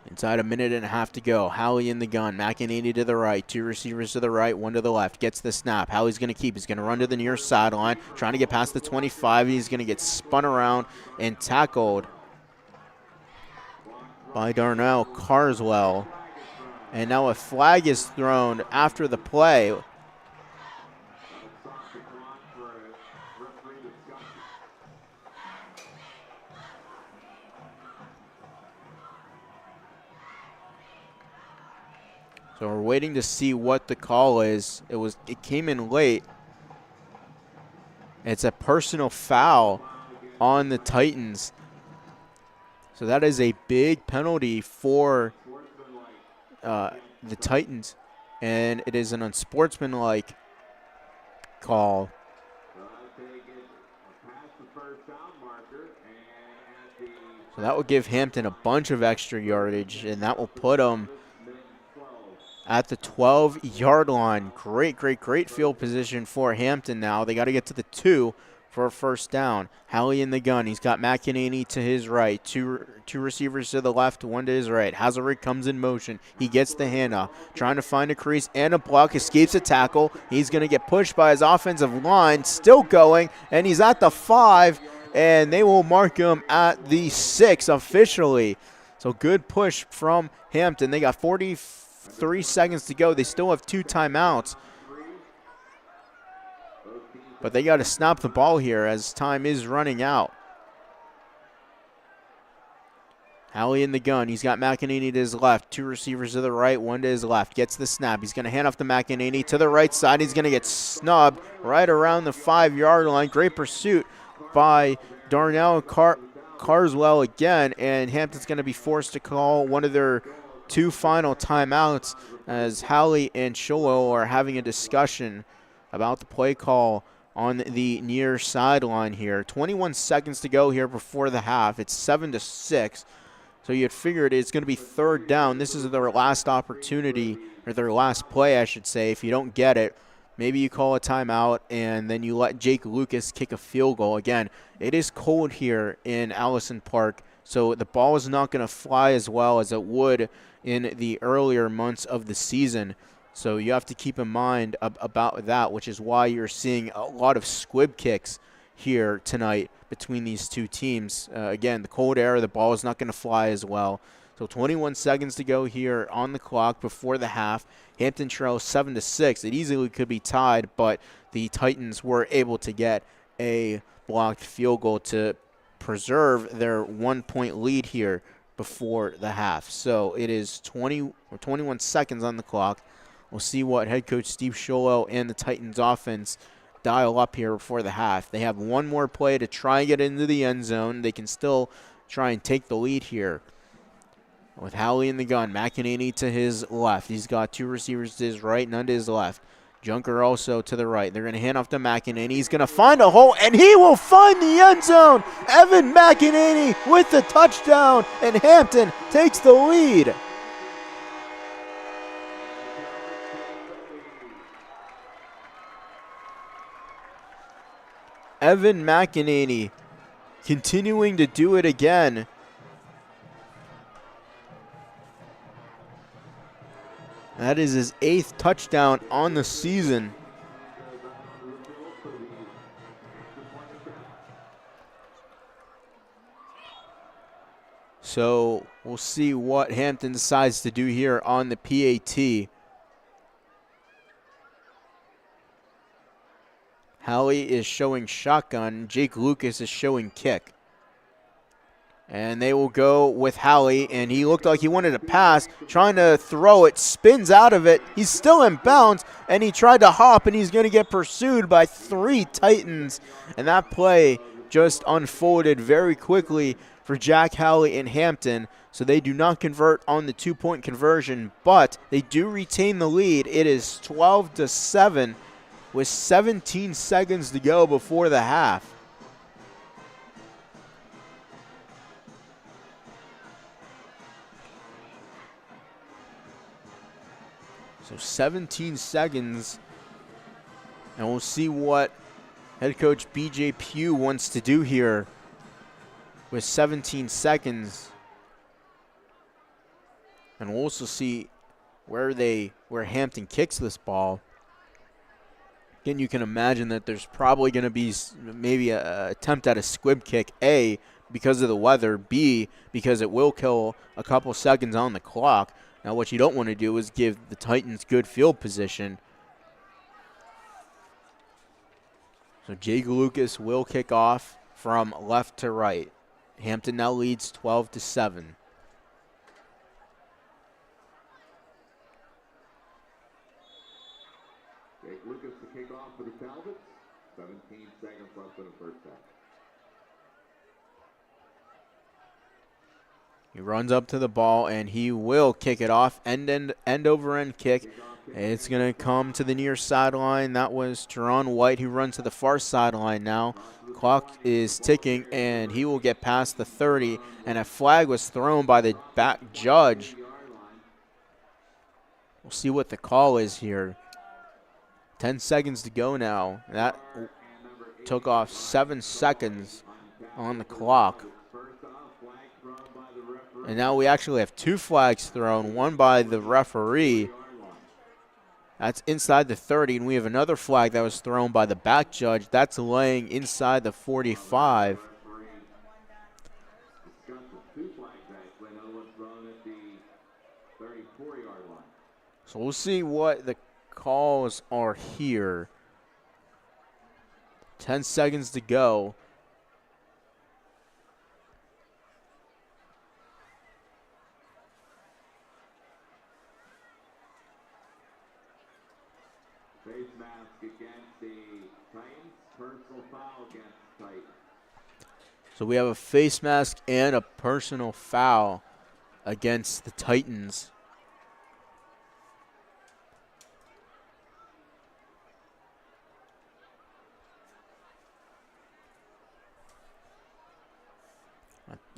Inside a minute and a half to go. Halley in the gun. McEnany to the right. 2 receivers to the right, 1 to the left. Gets the snap. Halley's going to keep. He's going to run to the near sideline. Trying to get past the 25. He's going to get spun around and tackled by Darnell Carswell. And now a flag is thrown after the play. So we're waiting to see what the call is. It came in late. It's a personal foul on the Titans. So that is a big penalty for the Titans, and it is an unsportsmanlike call. So that will give Hampton a bunch of extra yardage, and that will put them at the 12-yard line. Great field position for Hampton now. They got to get to the 2 for a first down. Halley in the gun. He's got McEnany to his right. Two receivers to the left, 1 to his right. Hazelrig comes in motion. He gets the handoff. Trying to find a crease and a block. Escapes a tackle. He's going to get pushed by his offensive line. Still going, and he's at the 5, and they will mark him at the 6 officially. So good push from Hampton. They got 43 seconds to go. They still have 2 timeouts. But they got to snap the ball here as time is running out. Halley in the gun. He's got McEnany to his left. 2 receivers to the right, 1 to his left. Gets the snap. He's going to hand off to McEnany to the right side. He's going to get snubbed right around the 5-yard line. Great pursuit by Darnell Carswell again, and Hampton's going to be forced to call one of their 2 final timeouts as Halley and Sholo are having a discussion about the play call on the near sideline here. 21 seconds to go here before the half. It's 7-6. So you'd figured it's going to be 3rd down. This is their last opportunity, or their last play, I should say. If you don't get it, maybe you call a timeout and then you let Jake Lucas kick a field goal. Again, it is cold here in Allison Park, so the ball is not going to fly as well as it would in the earlier months of the season. So you have to keep in mind about that, which is why you're seeing a lot of squib kicks here tonight between these two teams. Again, the cold air, the ball is not going to fly as well. So 21 seconds to go here on the clock before the half. Hampton trails 7-6. It easily could be tied, but the Titans were able to get a blocked field goal to preserve their 1-point lead here before the half. So it is 21 seconds on the clock. We'll see what head coach Steve Sholo and the Titans offense dial up here before the half. They have one more play to try and get into the end zone. They can still try and take the lead here. With Howley in the gun, McEnany to his left. He's got 2 receivers to his right, none to his left. Junker also to the right. They're going to hand off to McEnany. He's going to find a hole, and he will find the end zone. Evan McEnany with the touchdown, and Hampton takes the lead. Evan McEnany continuing to do it again. That is his 8th touchdown on the season. So we'll see what Hampton decides to do here on the PAT. Halley is showing shotgun. Jake Lucas is showing kick. And they will go with Halley, and he looked like he wanted to pass, trying to throw it, spins out of it. He's still in bounds, and he tried to hop, and he's going to get pursued by 3 Titans. And that play just unfolded very quickly for Jack Halley and Hampton. So they do not convert on the 2-point conversion, but they do retain the lead. It is 12-7 with 17 seconds to go before the half. So 17 seconds, and we'll see what head coach BJ Pugh wants to do here with 17 seconds. And we'll also see where Hampton kicks this ball. Again, you can imagine that there's probably going to be maybe an attempt at a squib kick, A, because of the weather, B, because it will kill a couple seconds on the clock. Now, what you don't want to do is give the Titans good field position. So Jake Lucas will kick off from left to right. Hampton now leads 12-7. Jake Lucas to kick off for the Talbots. 17 seconds left in the first half. He runs up to the ball, and he will kick it off. End over end kick. It's going to come to the near sideline. That was Teron White, who runs to the far sideline now. Clock is ticking, and he will get past the 30, and a flag was thrown by the back judge. We'll see what the call is here. 10 seconds to go now. That took off 7 seconds on the clock. And now we actually have 2 flags thrown, one by the referee. That's inside the 30, and we have another flag that was thrown by the back judge. That's laying inside the 45. So we'll see what the calls are here. 10 seconds to go. Face mask against the Titans. Personal foul against the Titans. So we have a face mask and a personal foul against the Titans.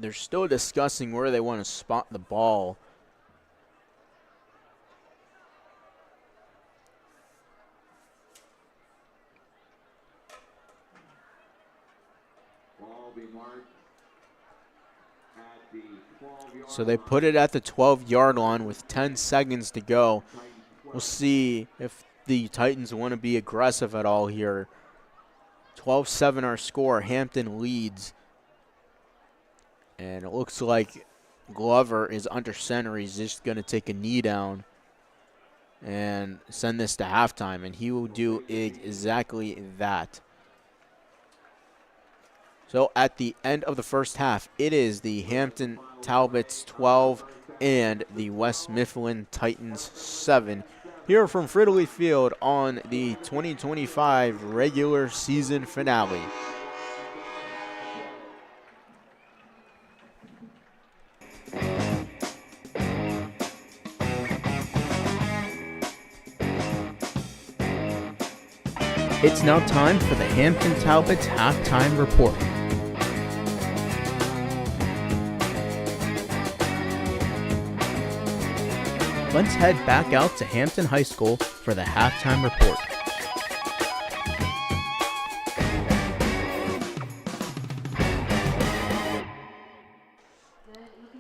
They're still discussing where they want to spot the ball. Ball be marked at the 12-yard So they put it at the 12-yard line with 10 seconds to go. We'll see if the Titans want to be aggressive at all here. 12-7 our score. Hampton leads. And it looks like Glover is under center. He's just going to take a knee down and send this to halftime. And he will do exactly that. So at the end of the first half, it is the Hampton Talbots 12 and the West Mifflin Titans 7. Here from Fridley Field on the 2025 regular season finale. It's now time for the Hampton Talbots halftime report. Let's head back out to Hampton High School for the halftime report.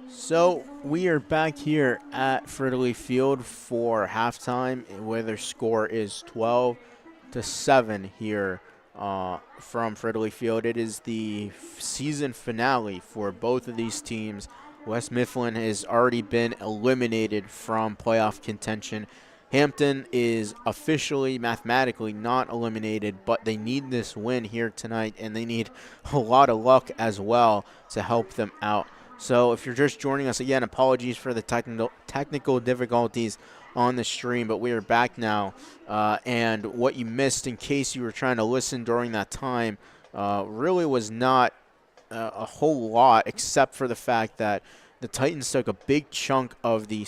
So we are back here at Fridley Field for halftime, where their score is 12-7 here from Fridley Field. It is the season finale for both of these teams. West Mifflin has already been eliminated from playoff contention. Hampton is officially, mathematically not eliminated, but they need this win here tonight, and they need a lot of luck as well to help them out. So if you're just joining us, again, apologies for the technical difficulties on the stream, but we are back now. And what you missed, in case you were trying to listen during that time, really was not a whole lot, except for the fact that the Titans took a big chunk of the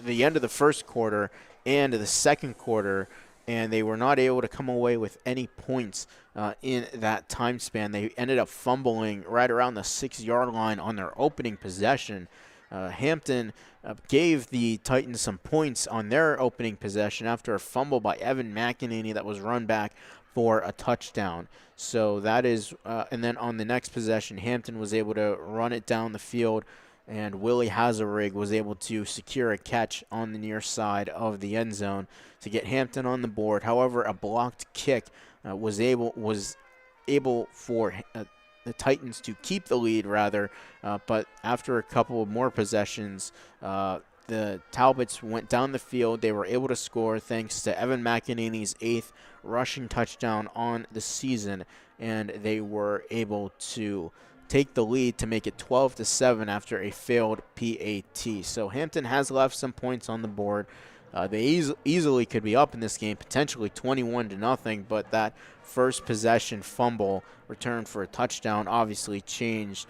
end of the first quarter and the second quarter, and they were not able to come away with any points in that time span. They ended up fumbling right around the 6-yard line on their opening possession. Hampton gave the Titans some points on their opening possession after a fumble by Evan McEnany that was run back for a touchdown. So that is, and then on the next possession, Hampton was able to run it down the field, and Willie Hazarig was able to secure a catch on the near side of the end zone to get Hampton on the board. However, a blocked kick was able for the Titans to keep the lead, but after a couple of more possessions, the Talbots went down the field. They were able to score thanks to Evan McEnany's 8th rushing touchdown on the season, and they were able to take the lead to make it 12-7 after a failed PAT. So Hampton has left some points on the board. They easily could be up in this game, potentially 21-0, but that first possession fumble returned for a touchdown obviously changed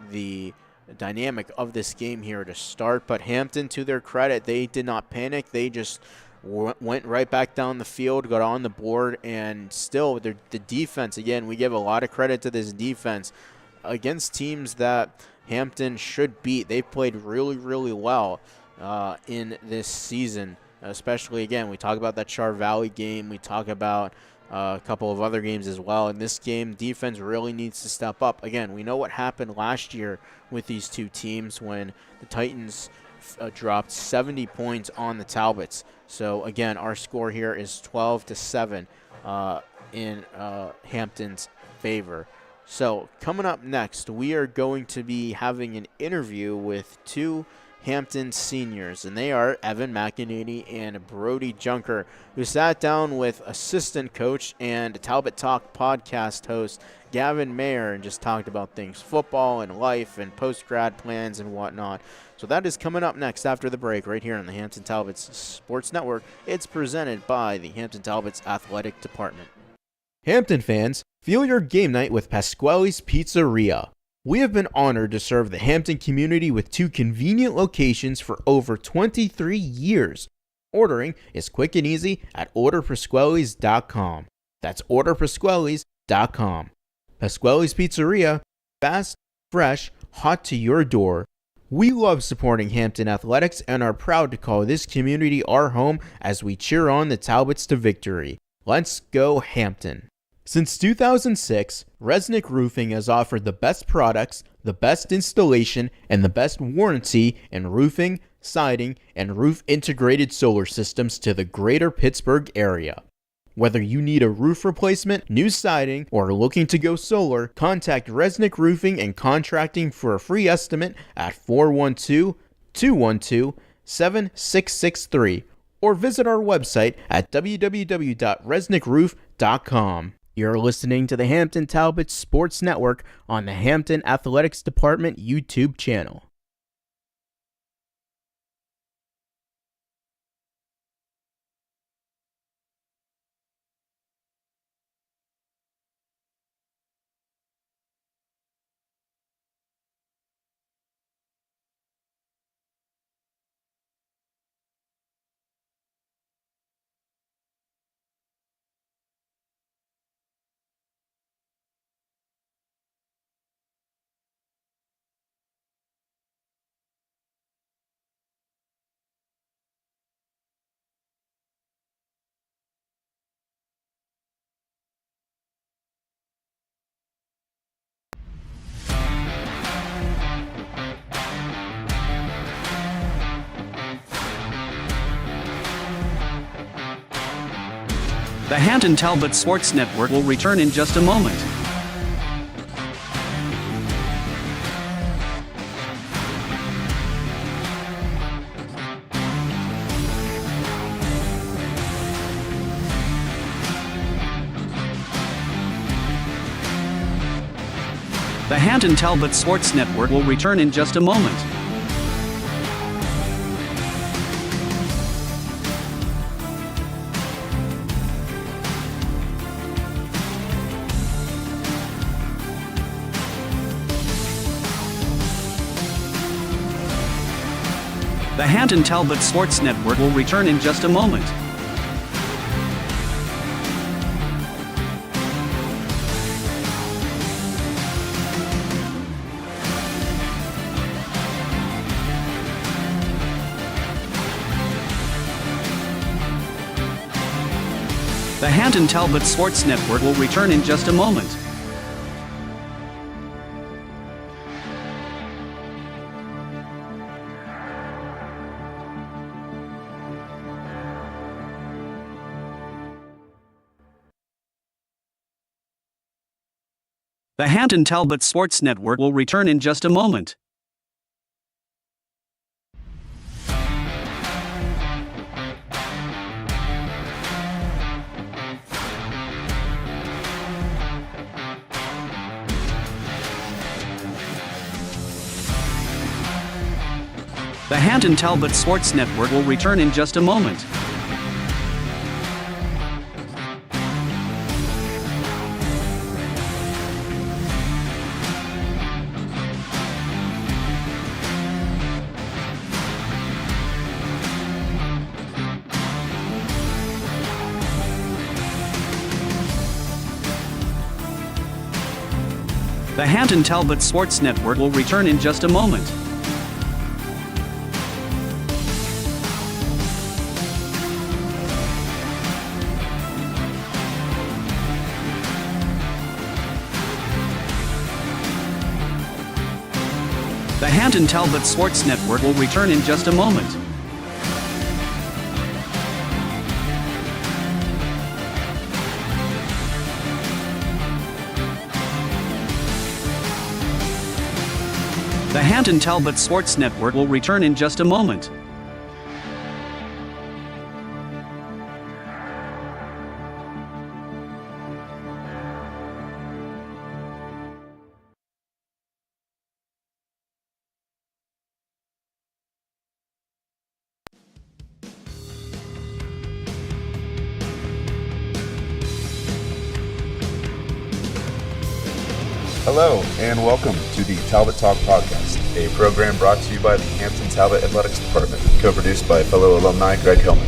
the dynamic of this game here to start. But Hampton, to their credit, they did not panic. They just went right back down the field, got on the board, and still the defense, again, we give a lot of credit to this defense against teams that Hampton should beat. They played really, really well in this season, especially, again, we talk about that Char Valley game. We talk about a couple of other games as well. In this game, defense really needs to step up. Again, we know what happened last year with these two teams when the Titans dropped 70 points on the Talbots. So, again, our score here is 12-7 in Hampton's favor. So, coming up next, we are going to be having an interview with two Hampton seniors, and they are Evan McEnany and Brody Junker, who sat down with assistant coach and Talbot Talk podcast host Gavin Mayer and just talked about things, football and life and post-grad plans and whatnot. So that is coming up next after the break right here on the Hampton Talbots Sports Network. It's presented by the Hampton Talbots Athletic Department. Hampton fans, feel your game night with Pasquale's Pizzeria. We have been honored to serve the Hampton community with 2 convenient locations for over 23 years. Ordering is quick and easy at orderpasquales.com. That's orderpasquales.com. Pasquale's Pizzeria, fast, fresh, hot to your door. We love supporting Hampton athletics and are proud to call this community our home as we cheer on the Talbots to victory. Let's go Hampton. Since 2006, Resnick Roofing has offered the best products, the best installation, and the best warranty in roofing, siding, and roof integrated solar systems to the greater Pittsburgh area. Whether you need a roof replacement, new siding, or are looking to go solar, contact Resnick Roofing and Contracting for a free estimate at 412-212-7663 or visit our website at www.resnickroof.com. You're listening to the Hampton Talbots Sports Network on the Hampton Athletics Department YouTube channel. The Hampton Talbots Sports Network will return in just a moment. The Hampton Talbots Sports Network will return in just a moment. The Hampton Talbots Sports Network will return in just a moment. The Hampton Talbots Sports Network will return in just a moment. The Hampton Talbots Sports Network will return in just a moment. The Hampton Talbots Sports Network will return in just a moment. The Hampton Talbots Sports Network will return in just a moment. The Hampton Talbots Sports Network will return in just a moment. The Hampton Talbots Sports Network will return in just a moment. Hello, and welcome to the Talbot Talk Podcast, a program brought to you by the Hampton Talbot Athletics Department, co-produced by fellow alumni Greg Hillman.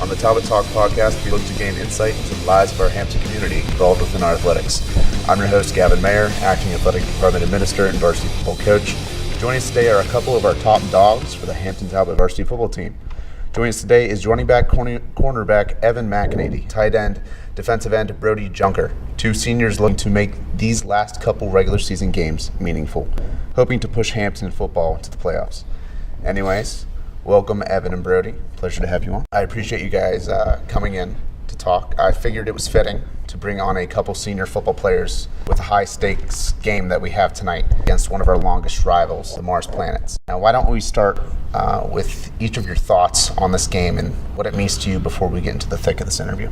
On the Talbot Talk Podcast, we look to gain insight into the lives of our Hampton community involved within our athletics. I'm your host, Gavin Mayer, Acting Athletic Department Administrator and Varsity Football Coach. Joining us today are a couple of our top dogs for the Hampton Talbot Varsity Football team. Joining us today is running back cornerback Evan McInady, tight end, defensive end Brody Junker, two seniors looking to make these last couple regular season games meaningful, hoping to push Hampton football into the playoffs. Anyways, welcome Evan and Brody. Pleasure to have you on. I appreciate you guys coming in to talk. I figured it was fitting to bring on a couple senior football players with a high stakes game that we have tonight against one of our longest rivals, the Mars Planets. Now, why don't we start with each of your thoughts on this game and what it means to you before we get into the thick of this interview.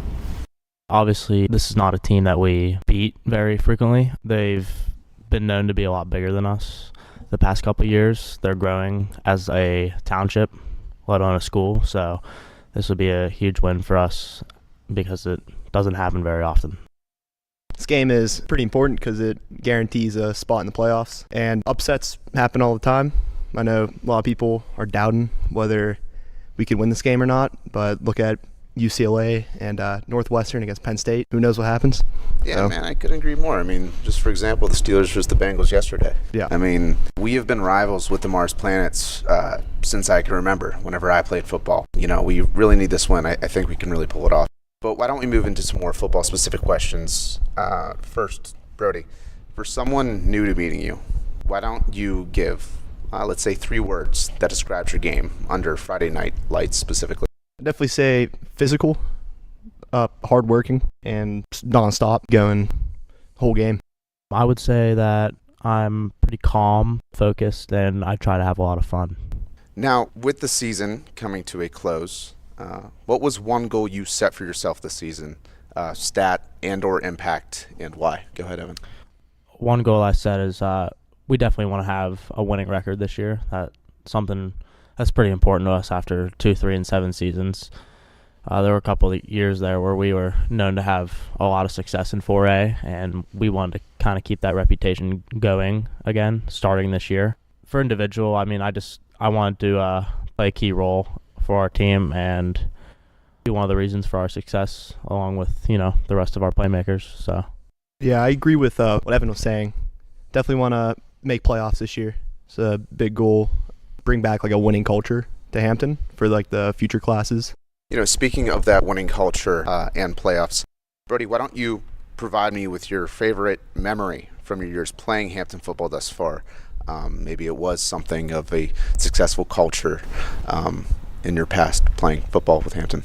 Obviously, this is not a team that we beat very frequently. They've been known to be a lot bigger than us the past couple of years. They're growing as a township, let alone a school, so this would be a huge win for us because it doesn't happen very often. This game is pretty important because it guarantees a spot in the playoffs, and upsets happen all the time. I know a lot of people are doubting whether we could win this game or not, but look at UCLA and Northwestern against Penn State. Who knows what happens? Yeah, man, I couldn't agree more. I mean, just for example, the Steelers versus the Bengals yesterday. Yeah. I mean, we have been rivals with the Mars Planets since I can remember, whenever I played football. You know, we really need this win. I think we can really pull it off. But why don't we move into some more football-specific questions? First, Brody, for someone new to meeting you, why don't you give, let's say, 3 words that describes your game under Friday Night Lights specifically? I'd definitely say physical, hardworking, and nonstop going the whole game. I would say that I'm pretty calm, focused, and I try to have a lot of fun. Now, with the season coming to a close, what was one goal you set for yourself this season, stat and or impact, and why? Go ahead, Evan. One goal I set is we definitely want to have a winning record this year. That's something that's pretty important to us after 2, 3, and 7 seasons. There were a couple of years there where we were known to have a lot of success in 4A, and we wanted to kind of keep that reputation going again, starting this year. For individual, I mean, I wanted to play a key role for our team and be one of the reasons for our success, along with, you know, the rest of our playmakers. So, yeah, I agree with what Evan was saying. Definitely want to make playoffs this year. It's a big goal. Bring back like a winning culture to Hampton for like the future classes. You know, speaking of that winning culture and playoffs, Brody, why don't you provide me with your favorite memory from your years playing Hampton football thus far? Maybe it was something of a successful culture in your past playing football with Hampton.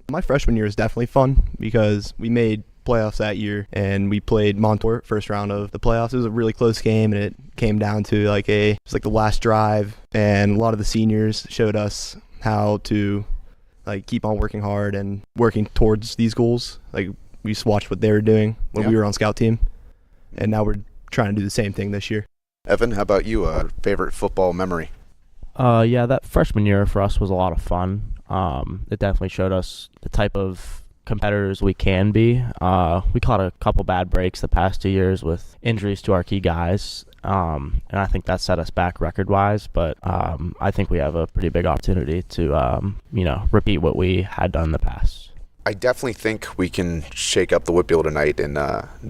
My freshman year was definitely fun because we made playoffs that year and we played Montour first round of the playoffs. It was a really close game and it came down to it was like the last drive, and a lot of the seniors showed us how to like keep on working hard and working towards these goals. Like we just watched what they were doing when we were on scout team, and now we're trying to do the same thing this year. Evan, how about you? Favorite football memory? Yeah, that freshman year for us was a lot of fun. It definitely showed us the type of competitors we can be. We caught a couple bad breaks the past 2 years with injuries to our key guys, and I think that set us back record-wise, but I think we have a pretty big opportunity to, repeat what we had done in the past. I definitely think we can shake up the Whitfield tonight and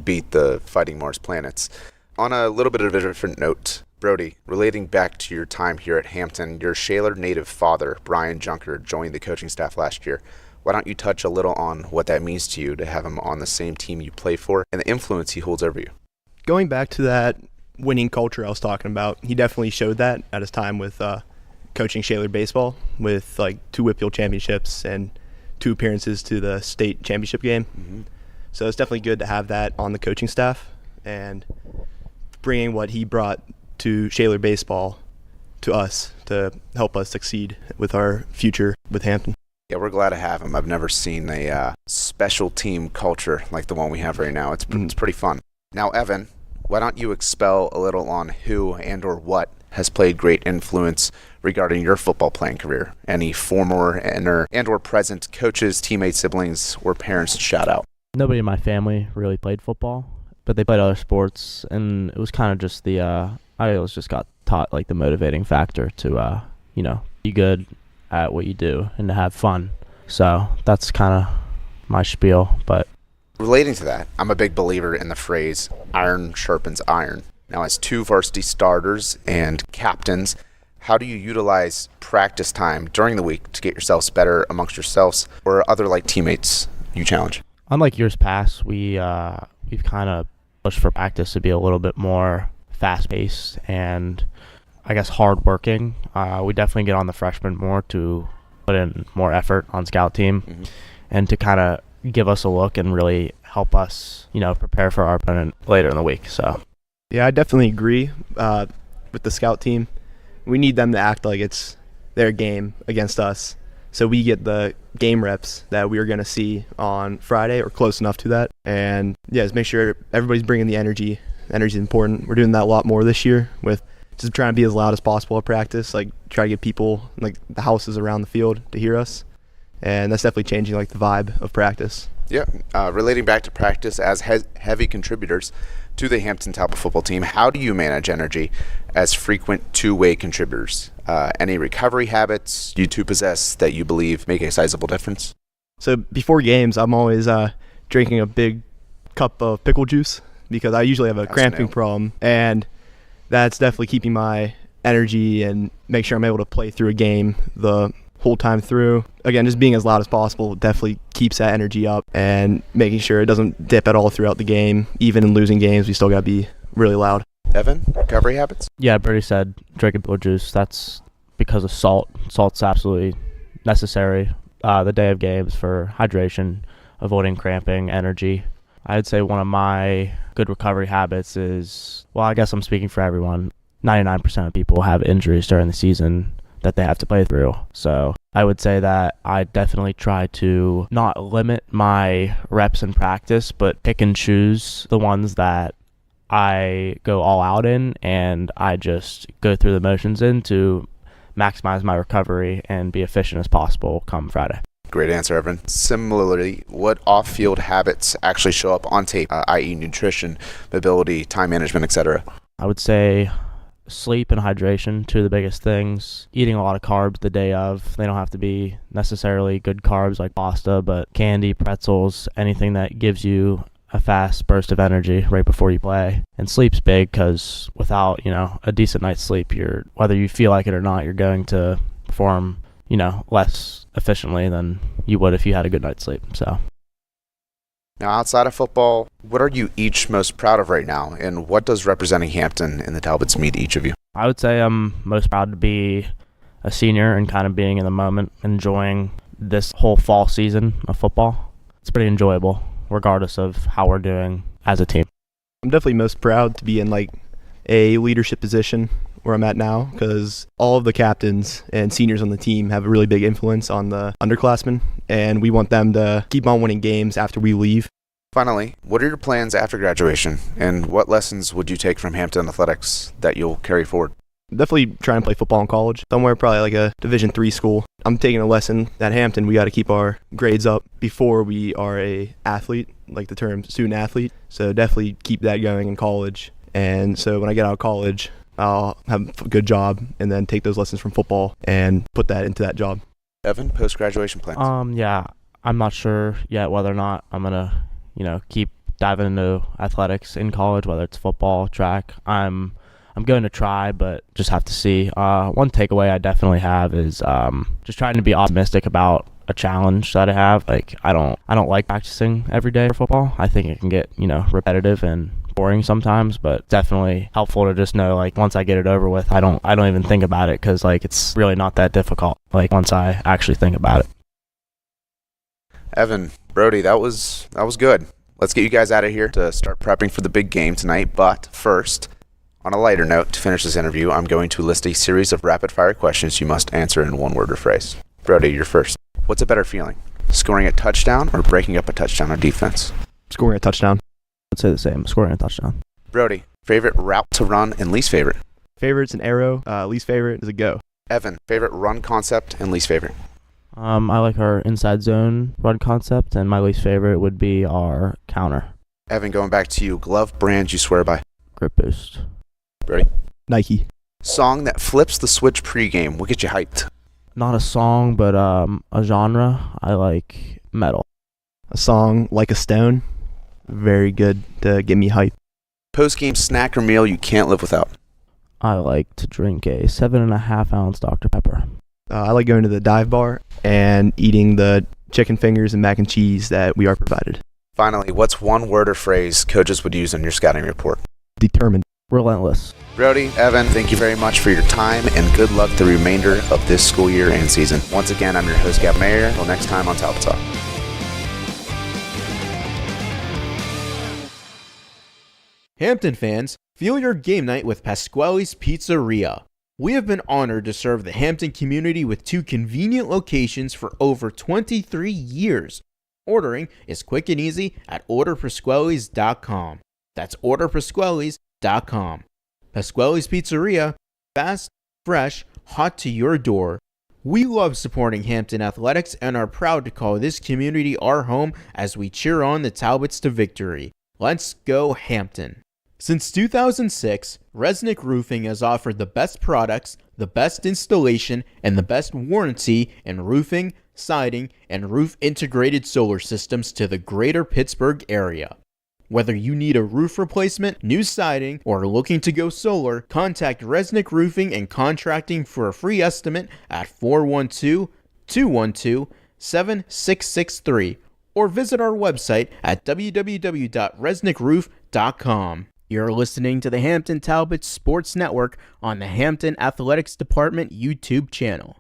beat the Fighting Mars Planets. On a little bit of a different note, Brody, relating back to your time here at Hampton, your Shaler native father, Brian Junker, joined the coaching staff last year. Why don't you touch a little on what that means to you to have him on the same team you play for and the influence he holds over you? Going back to that winning culture I was talking about, he definitely showed that at his time with coaching Shaler baseball with like 2 Whitfield championships and 2 appearances to the state championship game. Mm-hmm. So it's definitely good to have that on the coaching staff and bringing what he brought to Shaler baseball to us to help us succeed with our future with Hampton. Yeah, we're glad to have him. I've never seen a special team culture like the one we have right now. It's pretty fun. Now, Evan, why don't you expel a little on who and or what has played great influence regarding your football playing career? Any former and or present coaches, teammates, siblings, or parents to shout out? Nobody in my family really played football. but they played other sports, and it was kind of just I always just got taught like the motivating factor to be good at what you do and to have fun. So that's kind of my spiel. But relating to that, I'm a big believer in the phrase iron sharpens iron. Now, as 2 varsity starters and captains, how do you utilize practice time during the week to get yourselves better amongst yourselves or other like teammates you challenge? Unlike years past, we've kind of pushed for practice to be a little bit more fast-paced and I guess hard-working. We definitely get on the freshmen more to put in more effort on scout team and to kind of give us a look and really help us, prepare for our opponent later in the week. So, yeah, I definitely agree with the scout team. We need them to act like it's their game against us, so we get the game reps that we are going to see on Friday or close enough to that. And yeah, just make sure everybody's bringing the energy. Energy is important. We're doing that a lot more this year with just trying to be as loud as possible at practice, like try to get people, like the houses around the field, to hear us. And that's definitely changing like the vibe of practice. Yeah, relating back to practice, as heavy contributors to the Hampton Talbot football team, how do you manage energy as frequent two-way contributors? Any recovery habits you two possess that you believe make a sizable difference? So before games, I'm always drinking a big cup of pickle juice because I usually have a cramping problem, and that's definitely keeping my energy and make sure I'm able to play through a game the whole time through. Again, just being as loud as possible definitely keeps that energy up and making sure it doesn't dip at all throughout the game. Even in losing games, we still got to be really loud. Evan, recovery habits? Yeah, Brady said drinking pickle juice. That's because of salt. Salt's absolutely necessary the day of games for hydration, avoiding cramping, energy. I'd say one of my good recovery habits is, well, I guess I'm speaking for everyone. 99% of people have injuries during the season that they have to play through. So I would say that I definitely try to not limit my reps in practice, but pick and choose the ones that I go all out in and I just go through the motions in to maximize my recovery and be efficient as possible come Friday. Great answer, Evan. Similarly, what off-field habits actually show up on tape, i.e. nutrition, mobility, time management, etc.? I would say sleep and hydration, 2 of the biggest things. Eating a lot of carbs the day of. They don't have to be necessarily good carbs like pasta, but candy, pretzels, anything that gives you a fast burst of energy right before you play. And sleep's big because without, a decent night's sleep, whether you feel like it or not, you're going to perform, less efficiently than you would if you had a good night's sleep. So now, outside of football, what are you each most proud of right now, and what does representing Hampton in the Talbots mean to each of you? I would say I'm most proud to be a senior and kind of being in the moment, enjoying this whole fall season of football. It's pretty enjoyable, regardless of how we're doing as a team. I'm definitely most proud to be in like a leadership position where I'm at now because all of the captains and seniors on the team have a really big influence on the underclassmen, and we want them to keep on winning games after we leave. Finally, what are your plans after graduation, and what lessons would you take from Hampton Athletics that you'll carry forward? Definitely trying to play football in college, somewhere probably like a Division III school. I'm taking a lesson at Hampton. We got to keep our grades up before we are a athlete, like the term student athlete. So definitely keep that going in college. And so when I get out of college, I'll have a good job and then take those lessons from football and put that into that job. Evan, post-graduation plans? Yeah, I'm not sure yet whether or not I'm going to, keep diving into athletics in college, whether it's football, track. I'm going to try, but just have to see. One takeaway I definitely have is just trying to be optimistic about a challenge that I have. Like I don't like practicing every day for football. I think it can get repetitive and boring sometimes, but definitely helpful to just know like once I get it over with, I don't even think about it because like it's really not that difficult. Like once I actually think about it. Evan, Brody, that was good. Let's get you guys out of here to start prepping for the big game tonight. But first, on a lighter note, to finish this interview, I'm going to list a series of rapid-fire questions you must answer in one word or phrase. Brody, you're first. What's a better feeling, scoring a touchdown or breaking up a touchdown on defense? Scoring a touchdown. I'd say the same, scoring a touchdown. Brody, favorite route to run and least favorite? Favorite's an arrow. Least favorite is a go. Evan, favorite run concept and least favorite? I like our inside zone run concept, and my least favorite would be our counter. Evan, going back to you. Glove brand you swear by. Grip Boost. Ready? Nike. Song that flips the switch pregame. What gets you hyped? Not a song, but a genre. I like metal. A song like a stone. Very good to get me hyped. Post-game snack or meal you can't live without. I like to drink a 7.5 ounce Dr. Pepper. I like going to the dive bar and eating the chicken fingers and mac and cheese that we are provided. Finally, what's one word or phrase coaches would use on your scouting report? Determined. Relentless. Brody, Evan, thank you very much for your time and good luck the remainder of this school year and season. Once again, I'm your host, Gab Mayer. Until next time on Talbot Talk. Hampton fans, feel your game night with Pasquale's Pizzeria. We have been honored to serve the Hampton community with 2 convenient locations for over 23 years. Ordering is quick and easy at orderpasquales.com. That's orderpasquales.com. Pasquale's Pizzeria, fast, fresh, hot to your door. We love supporting Hampton athletics and are proud to call this community our home as we cheer on the Talbots to victory. Let's go Hampton. Since 2006, Resnick Roofing has offered the best products, the best installation, and the best warranty in roofing, siding, and roof integrated solar systems to the greater Pittsburgh area. Whether you need a roof replacement, new siding, or are looking to go solar, contact Resnick Roofing and Contracting for a free estimate at 412-212-7663 or visit our website at www.resnickroof.com. You're listening to the Hampton Talbots Sports Network on the Hampton Athletics Department YouTube channel.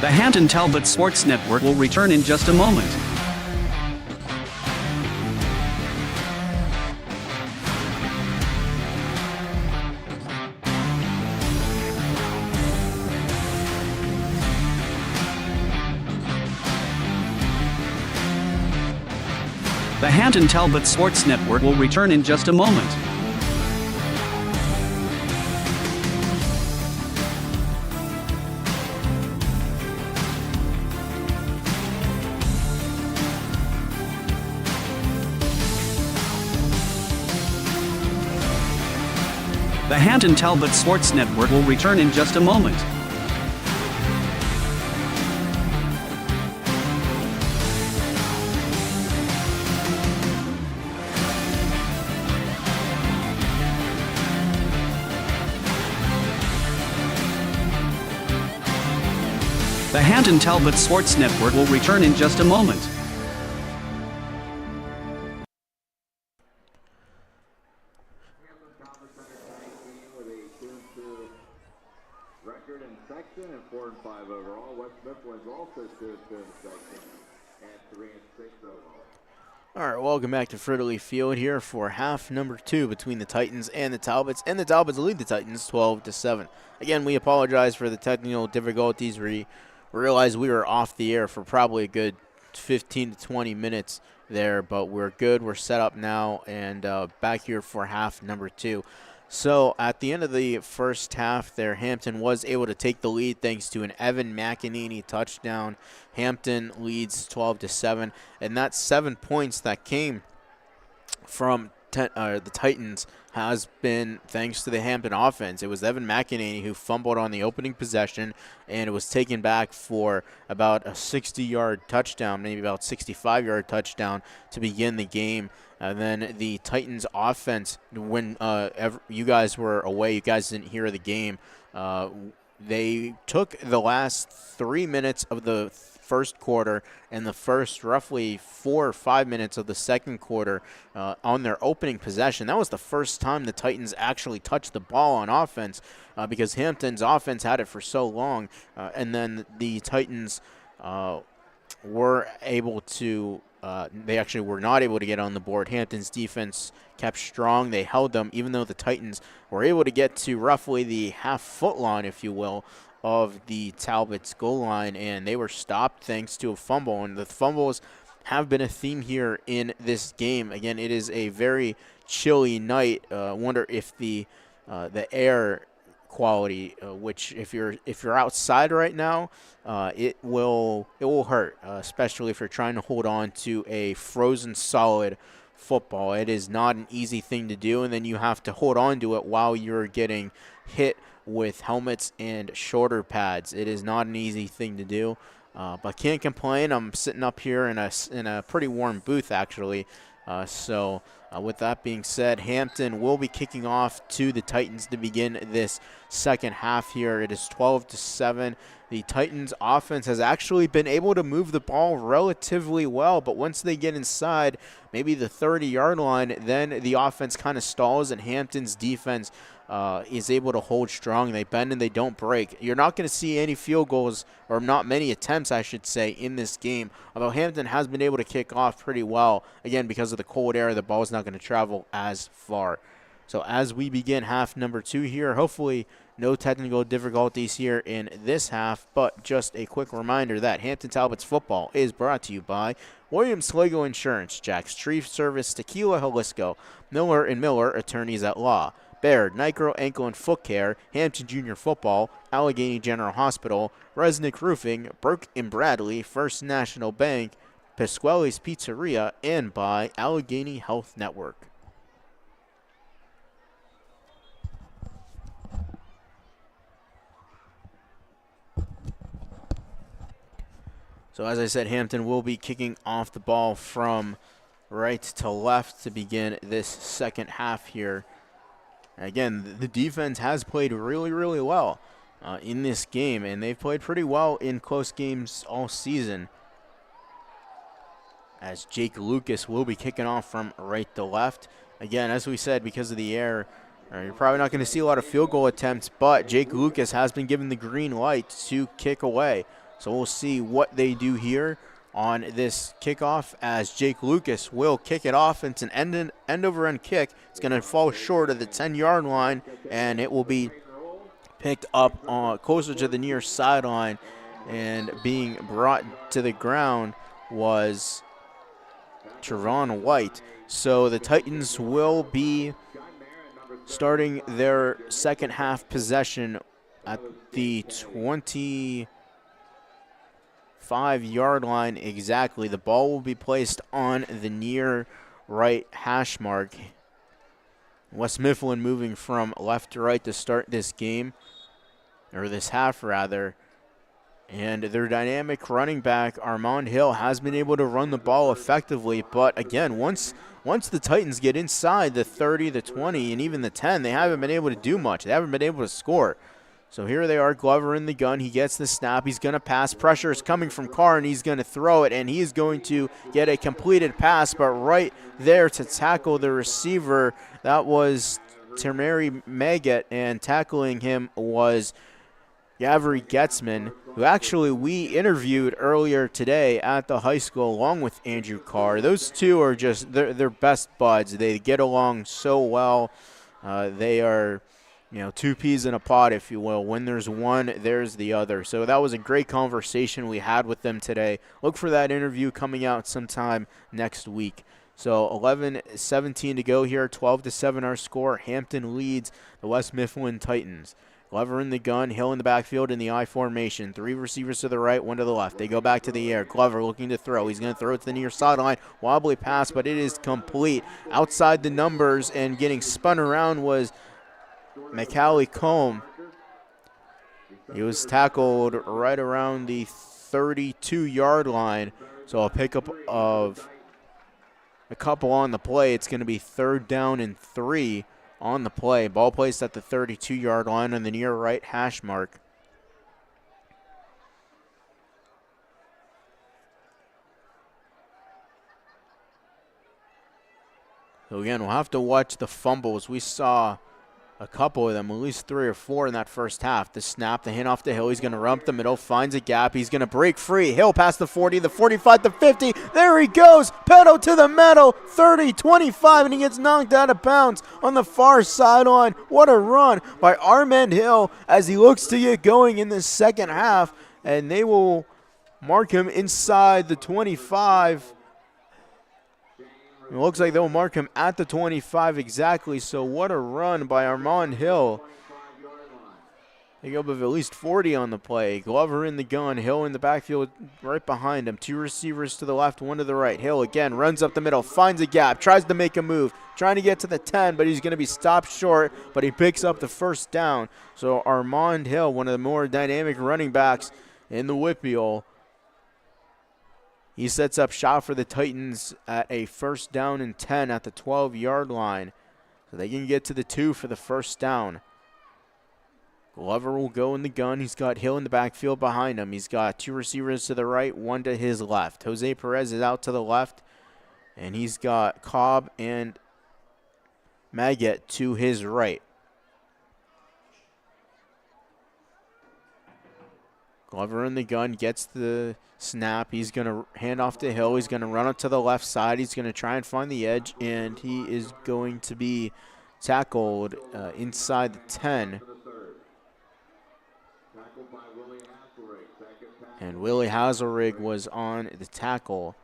The Hampton Talbots Sports Network will return in just a moment. The Hampton Talbots Sports Network will return in just a moment. The Hampton Talbots Sports Network will return in just a moment. The Hampton Talbots Sports Network will return in just a moment. Record in section and 4 and 5 overall. West Mifflin's also 2 and 2 in section and 3 and 6 overall. All right, welcome back to Frittily Field here for half number 2 between the Titans and the Talbots, and the Talbots lead the Titans 12-7. Again, we apologize for the technical difficulties. We realized we were off the air for probably a good 15 to 20 minutes there, but we're good. We're set up now and back here for half number 2. So at the end of the first half there, Hampton was able to take the lead thanks to an Evan McEnany touchdown. Hampton leads 12-7, and that's 7 points that came from the Titans has been thanks to the Hampton offense. It was Evan McEnany who fumbled on the opening possession, and it was taken back for about a 60-yard touchdown, maybe about 65-yard touchdown to begin the game. And then the Titans offense, when you guys were away, you guys didn't hear the game, they took the last 3 minutes of the first quarter and the first roughly 4 or 5 minutes of the second quarter on their opening possession. That was the first time the Titans actually touched the ball on offense because Hampton's offense had it for so long. And then the Titans were able to they actually were not able to get on the board. Hampton's defense kept strong. They held them, even though the Titans were able to get to roughly the half-foot line, if you will, of the Talbots goal line, and they were stopped thanks to a fumble. And the fumbles have been a theme here in this game. Again, it is a very chilly night. Wonder if the the air quality, which if you're outside right now, it will hurt, especially if you're trying to hold on to a frozen solid football. It is not an easy thing to do, and then you have to hold on to it while you're getting hit with helmets and shoulder pads. It is not an easy thing to do, but can't complain. I'm sitting up here in a pretty warm booth, actually. So with that being said, Hampton will be kicking off to the Titans to begin this second half here. It is 12-7. The Titans offense has actually been able to move the ball relatively well, but once they get inside maybe the 30-yard line, then the offense kind of stalls, and Hampton's defense is able to hold strong. They bend and they don't break. You're not going to see any field goals, or not many attempts, I should say, in this game, although Hampton has been able to kick off pretty well. Again, because of the cold air, the ball is not going to travel as far. So as we begin half number 2 here, hopefully no technical difficulties here in this half, but just a quick reminder that Hampton Talbots football is brought to you by Williams Slago Insurance, Jack's Tree Service, Tequila Jalisco, Miller & Miller, Attorneys at Law, Baird, Nitro, Ankle, and Foot Care, Hampton Junior Football, Allegheny General Hospital, Resnick Roofing, Burke & Bradley, First National Bank, Pasquale's Pizzeria, and by Allegheny Health Network. So as I said, Hampton will be kicking off the ball from right to left to begin this second half here. Again, the defense has played really, really well in this game, and they've played pretty well in close games all season. As Jake Lucas will be kicking off from right to left. Again, as we said, because of the air, you're probably not going to see a lot of field goal attempts, but Jake Lucas has been given the green light to kick away. So we'll see what they do here on this kickoff, as Jake Lucas will kick it off. It's an end-over-end kick. It's going to fall short of the 10-yard line, and it will be picked up closer to the near sideline, and being brought to the ground was Trevon White. So the Titans will be starting their second half possession at the 25-yard line exactly. The ball will be placed on the near right hash mark. West Mifflin moving from left to right to start this game, or this half rather. And their dynamic running back, Armand Hill, has been able to run the ball effectively. But again, once the Titans get inside the 30, the 20, and even the 10, they haven't been able to do much. They haven't been able to score. So here they are, Glover in the gun. He gets the snap. He's going to pass. Pressure is coming from Carr, and he's going to throw it, and he's going to get a completed pass. But right there to tackle the receiver, that was Tamari Maggett, and tackling him was Yavri Getzman, who actually we interviewed earlier today at the high school along with Andrew Carr. Those two are just, they're best buds. They get along so well. They are, two peas in a pod, if you will. When there's one, there's the other. So that was a great conversation we had with them today. Look for that interview coming out sometime next week. So 11-17 to go here, 12-7 our score. Hampton leads the West Mifflin Titans. Glover in the gun, Hill in the backfield in the I formation. 3 receivers to the right, 1 to the left. They go back to the air. Glover looking to throw. He's going to throw it to the near sideline. Wobbly pass, but it is complete. Outside the numbers and getting spun around was McCallie Combe. He was tackled right around the 32-yard line. So a pickup of a couple on the play. It's going to be 3rd down and 3. On the play. Ball placed at the 32-yard line on the near right hash mark. So again, we'll have to watch the fumbles. We saw a couple of them, at least 3 or 4 in that first half. The snap, the handoff to Hill. He's going to run up the middle, finds a gap. He's going to break free. Hill past the 40, the 45, the 50. There he goes. Pedal to the metal. 30, 25, and he gets knocked out of bounds on the far sideline. What a run by Armand Hill as he looks to get going in the second half. And they will mark him inside the 25. It looks like they'll mark him at the 25 exactly, so what a run by Armand Hill. They go up with at least 40 on the play. Glover in the gun, Hill in the backfield right behind him. 2 receivers to the left, 1 to the right. Hill again runs up the middle, finds a gap, tries to make a move, trying to get to the 10, but he's going to be stopped short, but he picks up the first down. So Armand Hill, one of the more dynamic running backs in the Whitfield, he sets up shop for the Titans at a first down and 10 at the 12-yard line. So they can get to the 2 for the first down. Glover will go in the gun. He's got Hill in the backfield behind him. He's got 2 receivers to the right, 1 to his left. Jose Perez is out to the left, and he's got Cobb and Maggett to his right. Glover in the gun, gets the snap. He's going to hand off to Hill. He's going to run up to the left side. He's going to try and find the edge, and he is going to be tackled inside the 10. And Willie Hazelrig was on the tackle.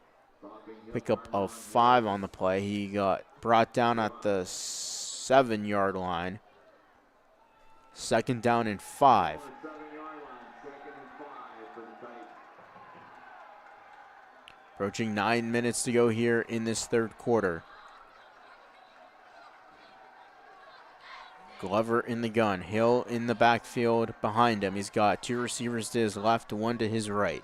Pickup of 5 on the play. He got brought down at the 7-yard line. Second down and 5. Approaching 9 minutes to go here in this third quarter. Glover in the gun. Hill in the backfield behind him. He's got 2 receivers to his left, 1 to his right.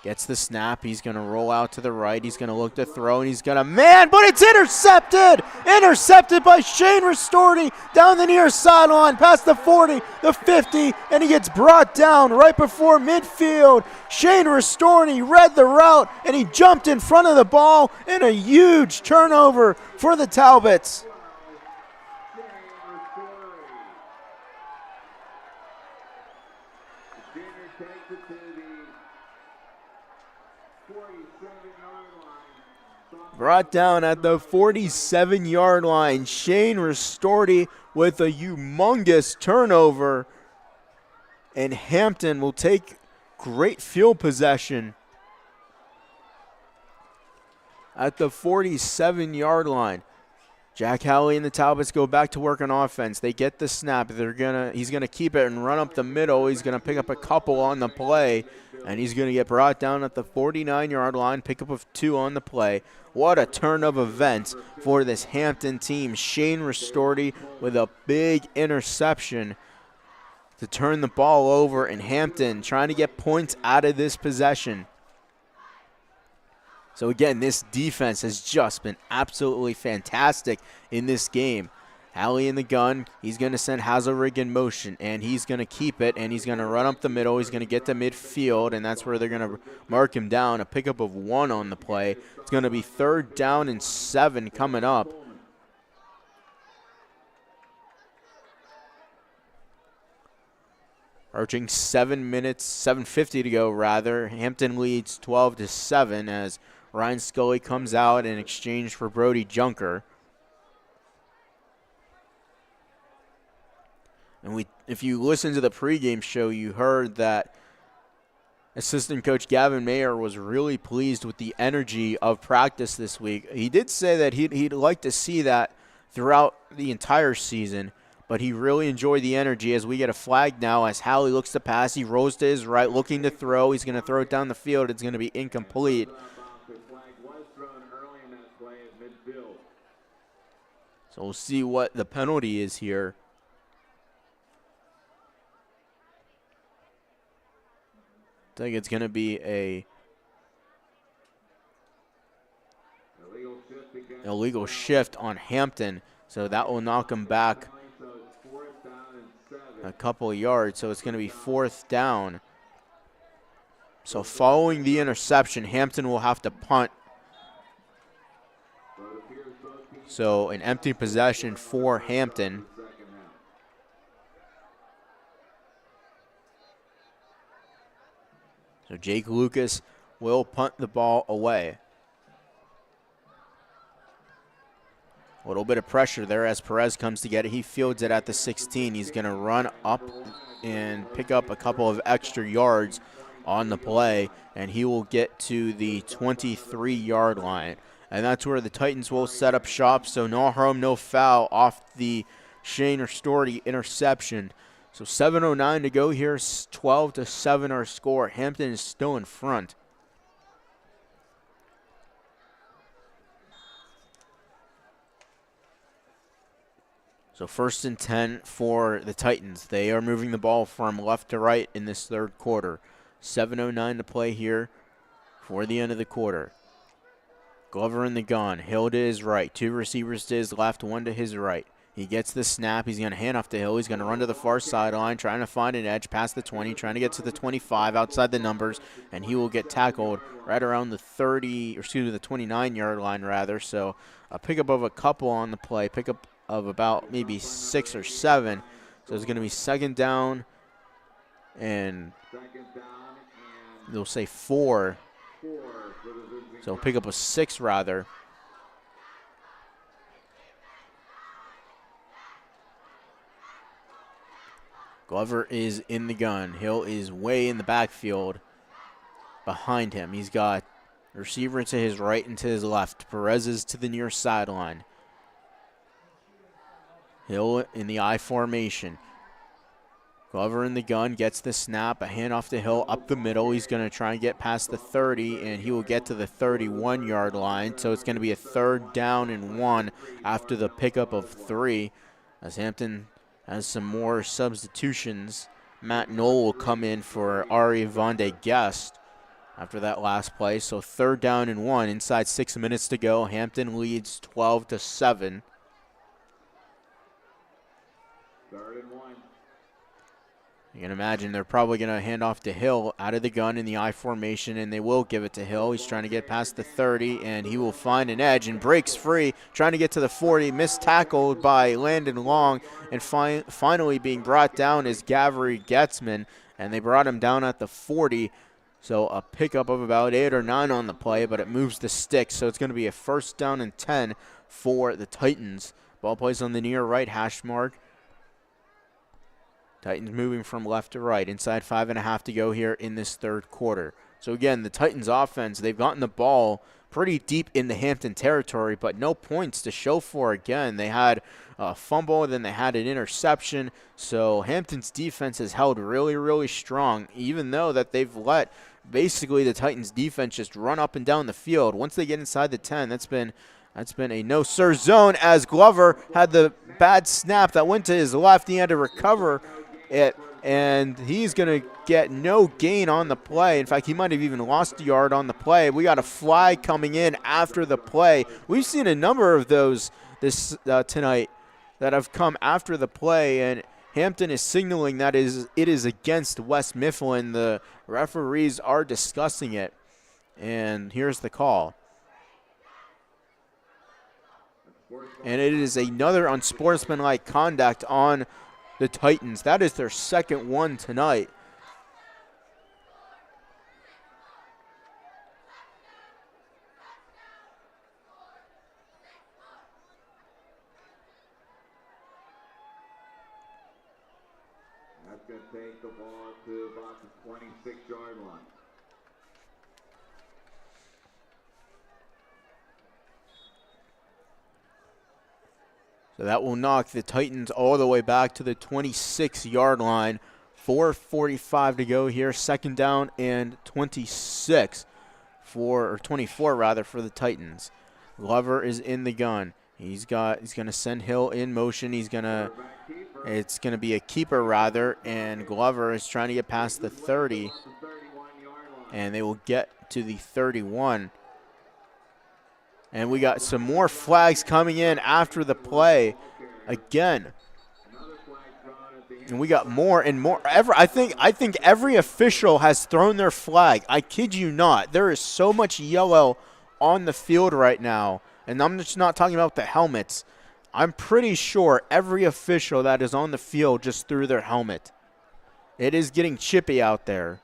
Gets the snap. He's going to roll out to the right. He's going to look to throw, and he's going to but it's intercepted! Intercepted by Shane Ristorti down the near sideline, past the 40, the 50, and he gets brought down right before midfield. Shane Ristorti read the route, and he jumped in front of the ball, and a huge turnover for the Talbots. Brought down at the 47-yard line. Shane Ristorti with a humongous turnover. And Hampton will take great field possession at the 47-yard line. Jack Howley and the Talbots go back to work on offense. They get the snap. He's gonna keep it and run up the middle. He's gonna pick up a couple on the play, and he's gonna get brought down at the 49-yard line. Pickup of 2 on the play. What a turn of events for this Hampton team. Shane Ristorti with a big interception to turn the ball over, and Hampton trying to get points out of this possession. So again, this defense has just been absolutely fantastic in this game. Halley in the gun. He's going to send Hazelrig in motion, and he's going to keep it, and he's going to run up the middle. He's going to get to midfield, and that's where they're going to mark him down. A pickup of 1 on the play. It's going to be 3rd down and 7 coming up. Approaching 7:50 to go rather. Hampton leads 12-7 as Ryan Scully comes out in exchange for Brody Junker. And if you listen to the pregame show, you heard that assistant coach Gavin Mayer was really pleased with the energy of practice this week. He did say that he'd like to see that throughout the entire season, but he really enjoyed the energy as we get a flag now as Halley looks to pass. He rolls to his right, looking to throw. He's going to throw it down the field. It's going to be incomplete. So we'll see what the penalty is here. I think it's going to be a illegal shift on Hampton, so that will knock him back a couple of yards. So it's going to be 4th down. So following the interception, Hampton will have to punt. So an empty possession for Hampton. So Jake Lucas will punt the ball away. A little bit of pressure there as Perez comes to get it. He fields it at the 16. He's going to run up and pick up a couple of extra yards on the play, and he will get to the 23-yard line. And that's where the Titans will set up shop. So no harm, no foul off the Shane Ristorti interception. So 7:09 to go here. 12-7 our score. Hampton is still in front. So 1st and 10 for the Titans. They are moving the ball from left to right in this third quarter. 7:09 to play here for the end of the quarter. Glover in the gun. Hill to his right. 2 receivers to his left, 1 to his right. He gets the snap. He's going to hand off to Hill. He's going to run to the far sideline, trying to find an edge past the 20, trying to get to the 25 outside the numbers, and he will get tackled right around the 29-yard line, rather. So a pickup of a couple on the play, pickup of about maybe 6 or 7. So it's going to be 2nd down, and they'll say 4. So pick up a 6, rather. Glover is in the gun. Hill is way in the backfield behind him. He's got a receiver to his right and to his left. Perez is to the near sideline. Hill in the I formation. Glover in the gun, gets the snap, a handoff to Hill up the middle. He's going to try and get past the 30, and he will get to the 31-yard line. So it's going to be a 3rd down and 1 after the pickup of 3. As Hampton has some more substitutions. Matt Knoll will come in for Ari Von de Guest after that last play. So 3rd down and 1, inside 6 minutes to go. Hampton leads 12-7. 3rd and 1. You can imagine they're probably going to hand off to Hill out of the gun in the I formation, and they will give it to Hill. He's trying to get past the 30, and he will find an edge and breaks free, trying to get to the 40. Missed tackled by Landon Long, and finally being brought down is Gavry Getzman, and they brought him down at the 40. So a pickup of about 8 or 9 on the play, but it moves the sticks. So it's going to be a 1st down and 10 for the Titans. Ball plays on the near right hash mark. Titans moving from left to right. Inside 5.5 to go here in this third quarter. So again, the Titans offense, they've gotten the ball pretty deep in the Hampton territory, but no points to show for. Again, they had a fumble, then they had an interception. So Hampton's defense has held really, really strong, even though that they've let basically the Titans defense just run up and down the field. Once they get inside the 10, that's been a no-sir zone, as Glover had the bad snap that went to his left. He had to recover it, and he's going to get no gain on the play. In fact, he might have even lost a yard on the play. We got a flag coming in after the play. We've seen a number of those tonight that have come after the play, and Hampton is signaling that it is against West Mifflin. The referees are discussing it, and here's the call. And it is another unsportsmanlike conduct on the Titans. That is their second one tonight. That's going to take the ball to about the 26-yard line. So that will knock the Titans all the way back to the 26-yard line. 4:45 to go here. Second down and 24 rather for the Titans. Glover is in the gun. He's going to send Hill in motion. It's going to be a keeper rather, and Glover is trying to get past the 30, and they will get to the 31. And we got some more flags coming in after the play again. And we got more and more. I think every official has thrown their flag. I kid you not. There is so much yellow on the field right now. And I'm just not talking about the helmets. I'm pretty sure every official that is on the field just threw their helmet. It is getting chippy out there.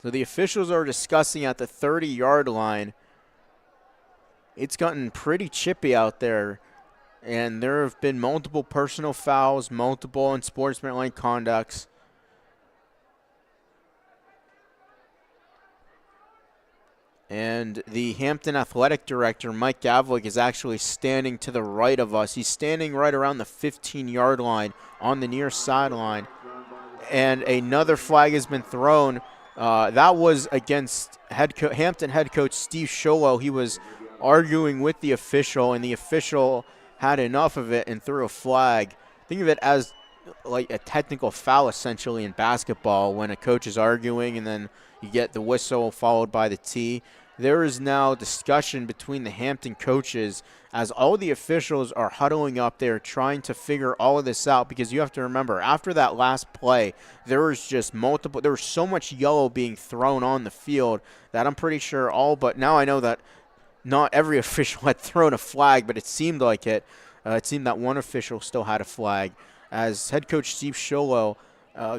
So the officials are discussing at the 30-yard line. It's gotten pretty chippy out there, and there have been multiple personal fouls, multiple unsportsmanlike conducts. And the Hampton Athletic Director, Mike Gavlik, is actually standing to the right of us. He's standing right around the 15-yard line on the near sideline. And another flag has been thrown. That was against Hampton head coach Steve Sholo. He was arguing with the official, and the official had enough of it and threw a flag. Think of it as like a technical foul, essentially, in basketball when a coach is arguing and then you get the whistle followed by the tee. There is now discussion between the Hampton coaches as all the officials are huddling up there trying to figure all of this out, because you have to remember, after that last play, there was so much yellow being thrown on the field that I'm pretty sure now I know that not every official had thrown a flag, but it seemed like it. It seemed that one official still had a flag, as head coach Steve Sholo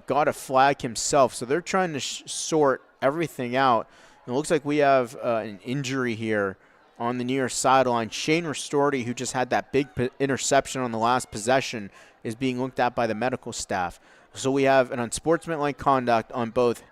got a flag himself. So they're trying to sort everything out. It looks like we have an injury here on the near sideline. Shane Ristorti, who just had that big interception on the last possession, is being looked at by the medical staff. So we have an unsportsmanlike conduct on both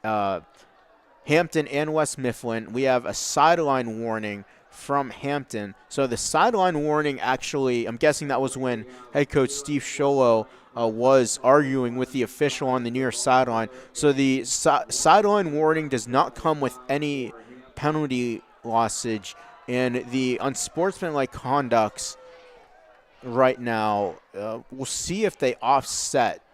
Hampton and West Mifflin. We have a sideline warning from Hampton. So the sideline warning, actually, I'm guessing that was when head coach Steve Sholo was arguing with the official on the near sideline. So the sideline warning does not come with any penalty lossage, and the unsportsmanlike conducts right now, we'll see if they offset.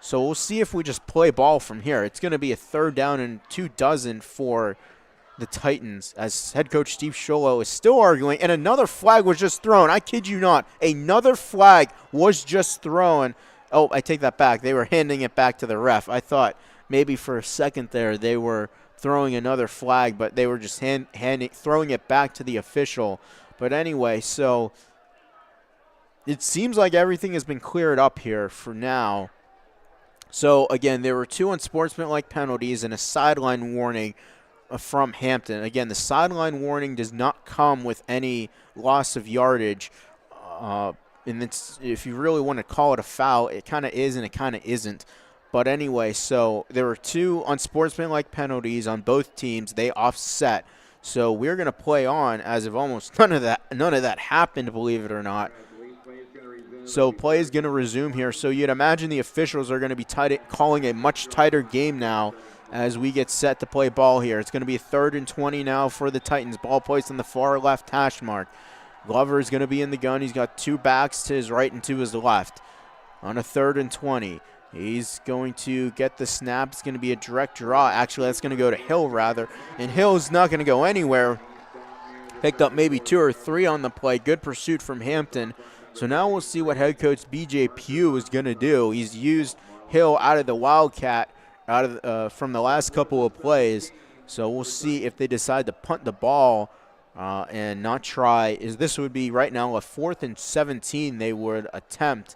So we'll see if we just play ball from here. It's going to be a 3rd down and 24 for the Titans, as head coach Steve Sholo is still arguing, and another flag was just thrown. I kid you not. Another flag was just thrown. Oh, I take that back. They were handing it back to the ref. I thought maybe for a second there they were throwing another flag, but they were just throwing it back to the official. But anyway, so it seems like everything has been cleared up here for now. So, again, there were 2 unsportsmanlike penalties and a sideline warning from Hampton. Again, the sideline warning does not come with any loss of yardage. And it's, if you really want to call it a foul, it kind of is and it kind of isn't. But anyway, so there were 2 unsportsmanlike penalties on both teams. They offset. So we're going to play on as if almost none of that happened, believe it or not. So play is going to resume here. So you'd imagine the officials are going to be calling a much tighter game now as we get set to play ball here. It's going to be a 3rd and 20 now for the Titans. Ball placed on the far left hash mark. Glover is going to be in the gun. He's got 2 backs to his right and to his left. On a 3rd and 20. He's going to get the snap. It's going to be a direct draw. Actually, that's going to go to Hill, rather. And Hill's not going to go anywhere. Picked up maybe 2 or 3 on the play. Good pursuit from Hampton. So now we'll see what head coach B.J. Pugh is going to do. He's used Hill out of the Wildcat from the last couple of plays. So we'll see if they decide to punt the ball and not try. This would be right now a 4th and 17 they would attempt.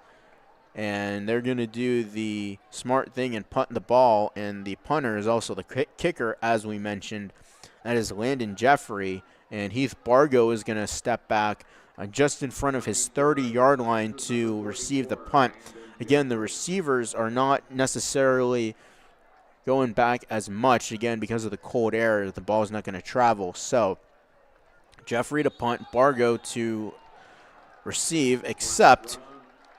And they're going to do the smart thing and punt the ball. And the punter is also the kicker, as we mentioned. That is Landon Jeffrey. And Heath Bargo is going to step back just in front of his 30-yard line to receive the punt. Again, the receivers are not necessarily going back as much, again, because of the cold air. The ball is not going to travel. So Jeffrey to punt, Bargo to receive, except,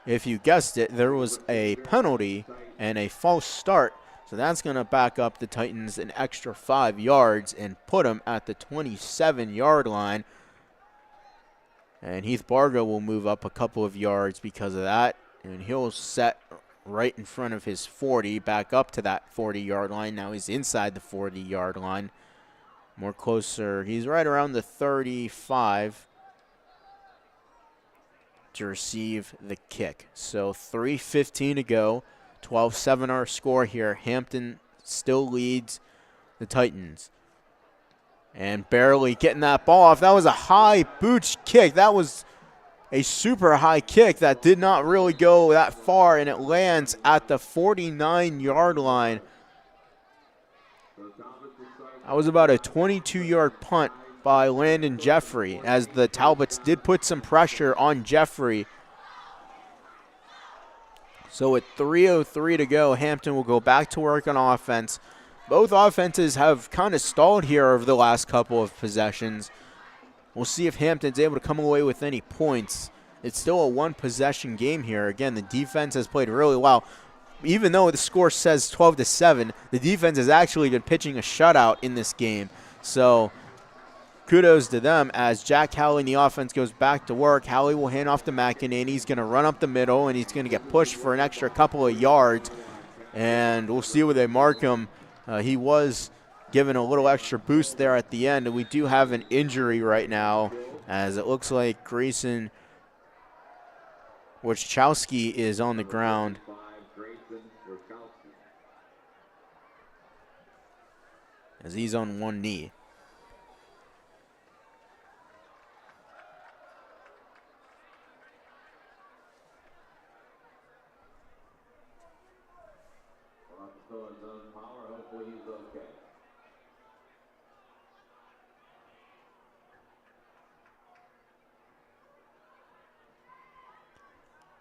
if you guessed it, there was a penalty and a false start. So that's going to back up the Titans an extra 5 yards and put them at the 27-yard line. And Heath Bargo will move up a couple of yards because of that. And he'll set right in front of his 40, back up to that 40-yard line. Now he's inside the 40-yard line. More closer. He's right around the 35 to receive the kick. So 3:15 to go. 12-7 our score here. Hampton still leads the Titans. And barely getting that ball off. That was a high booch kick. That was a super high kick that did not really go that far, and it lands at the 49-yard line. That was about a 22-yard punt by Landon Jeffrey, as the Talbots did put some pressure on Jeffrey. So with 3:03 to go, Hampton will go back to work on offense. Both offenses have kind of stalled here over the last couple of possessions. We'll see if Hampton's able to come away with any points. It's still a one-possession game here. Again, the defense has played really well. Even though the score says 12-7, the defense has actually been pitching a shutout in this game. So kudos to them as Jack Howley in the offense goes back to work. Howley will hand off to McEnany. He's going to run up the middle, and he's going to get pushed for an extra couple of yards. And we'll see where they mark him. He was given a little extra boost there at the end, and we do have an injury right now, as it looks like Grayson Wachowski is on the ground. As he's on one knee.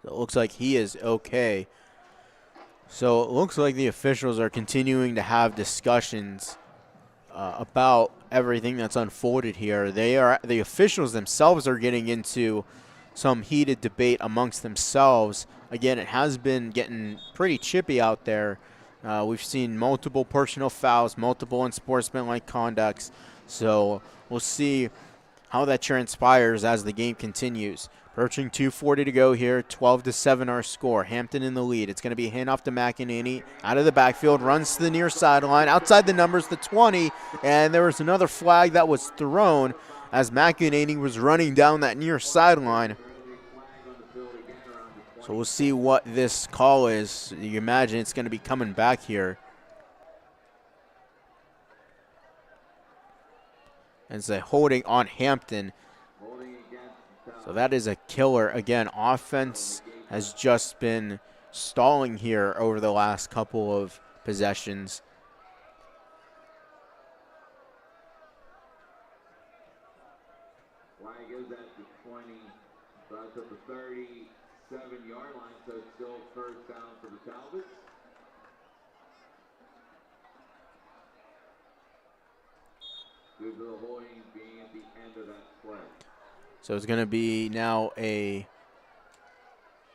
So it looks like he is okay. So it looks like the officials are continuing to have discussions about everything that's unfolded here. The officials themselves are getting into some heated debate amongst themselves. Again, it has been getting pretty chippy out there. We've seen multiple personal fouls, multiple unsportsmanlike conducts. So we'll see how that transpires as the game continues. Approaching 2:40 to go here, 12-7 our score. Hampton in the lead. It's going to be a handoff to McEnany. Out of the backfield, runs to the near sideline. Outside the numbers, the 20, and there was another flag that was thrown as McEnany was running down that near sideline. So we'll see what this call is. You imagine it's going to be coming back here. And it's a holding on Hampton. So that is a killer. Again, offense has just been stalling here over the last couple of possessions. Flag is at the 20, so that's at the 37-yard line, so it's still first down for the Talbots. Due to the holding being at the end of that play. So it's going to be now it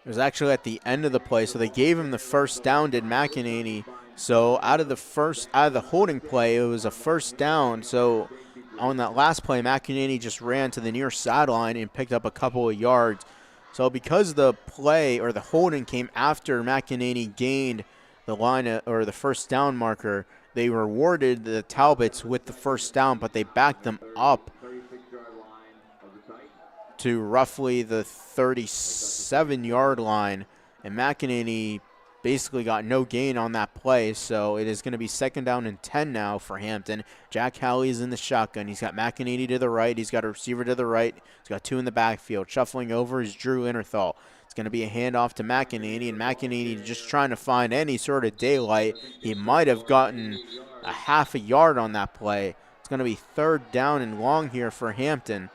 was actually at the end of the play. So they gave him the first down, did McEnany. So out of the holding play, it was a first down. So on that last play, McEnany just ran to the near sideline and picked up a couple of yards. So because the play or the holding came after McEnany gained the line or the first down marker, they rewarded the Talbots with the first down, but they backed them up to roughly the 37-yard line, and McEnany basically got no gain on that play, so it is going to be second down and 10 now for Hampton. Jack Howley is in the shotgun. He's got McEnany to the right. He's got a receiver to the right. He's got two in the backfield. Shuffling over is Drew Innerthal. It's going to be a handoff to McEnany, and McEnany just trying to find any sort of daylight. He might have gotten a half a yard on that play. It's going to be third down and long here for Hampton.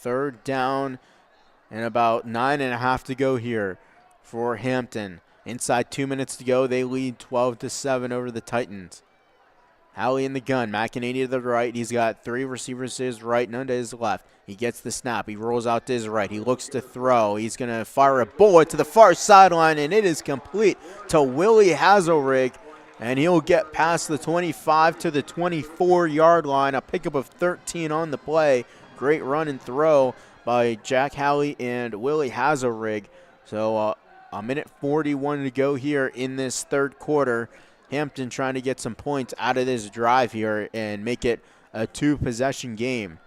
Third down and about 9.5 to go here for Hampton. Inside 2 minutes to go, they lead 12-7 over the Titans. Howley in the gun, McEnany to the right. He's got three receivers to his right, none to his left. He gets the snap. He rolls out to his right. He looks to throw. He's going to fire a bullet to the far sideline, and it is complete to Willie Hazelrig, and he'll get past the 25 to the 24-yard line. A pickup of 13 on the play. Great run and throw by Jack Howley and Willie Hazelrig. So a minute 41 to go here in this third quarter. Hampton trying to get some points out of this drive here and make it a two-possession game.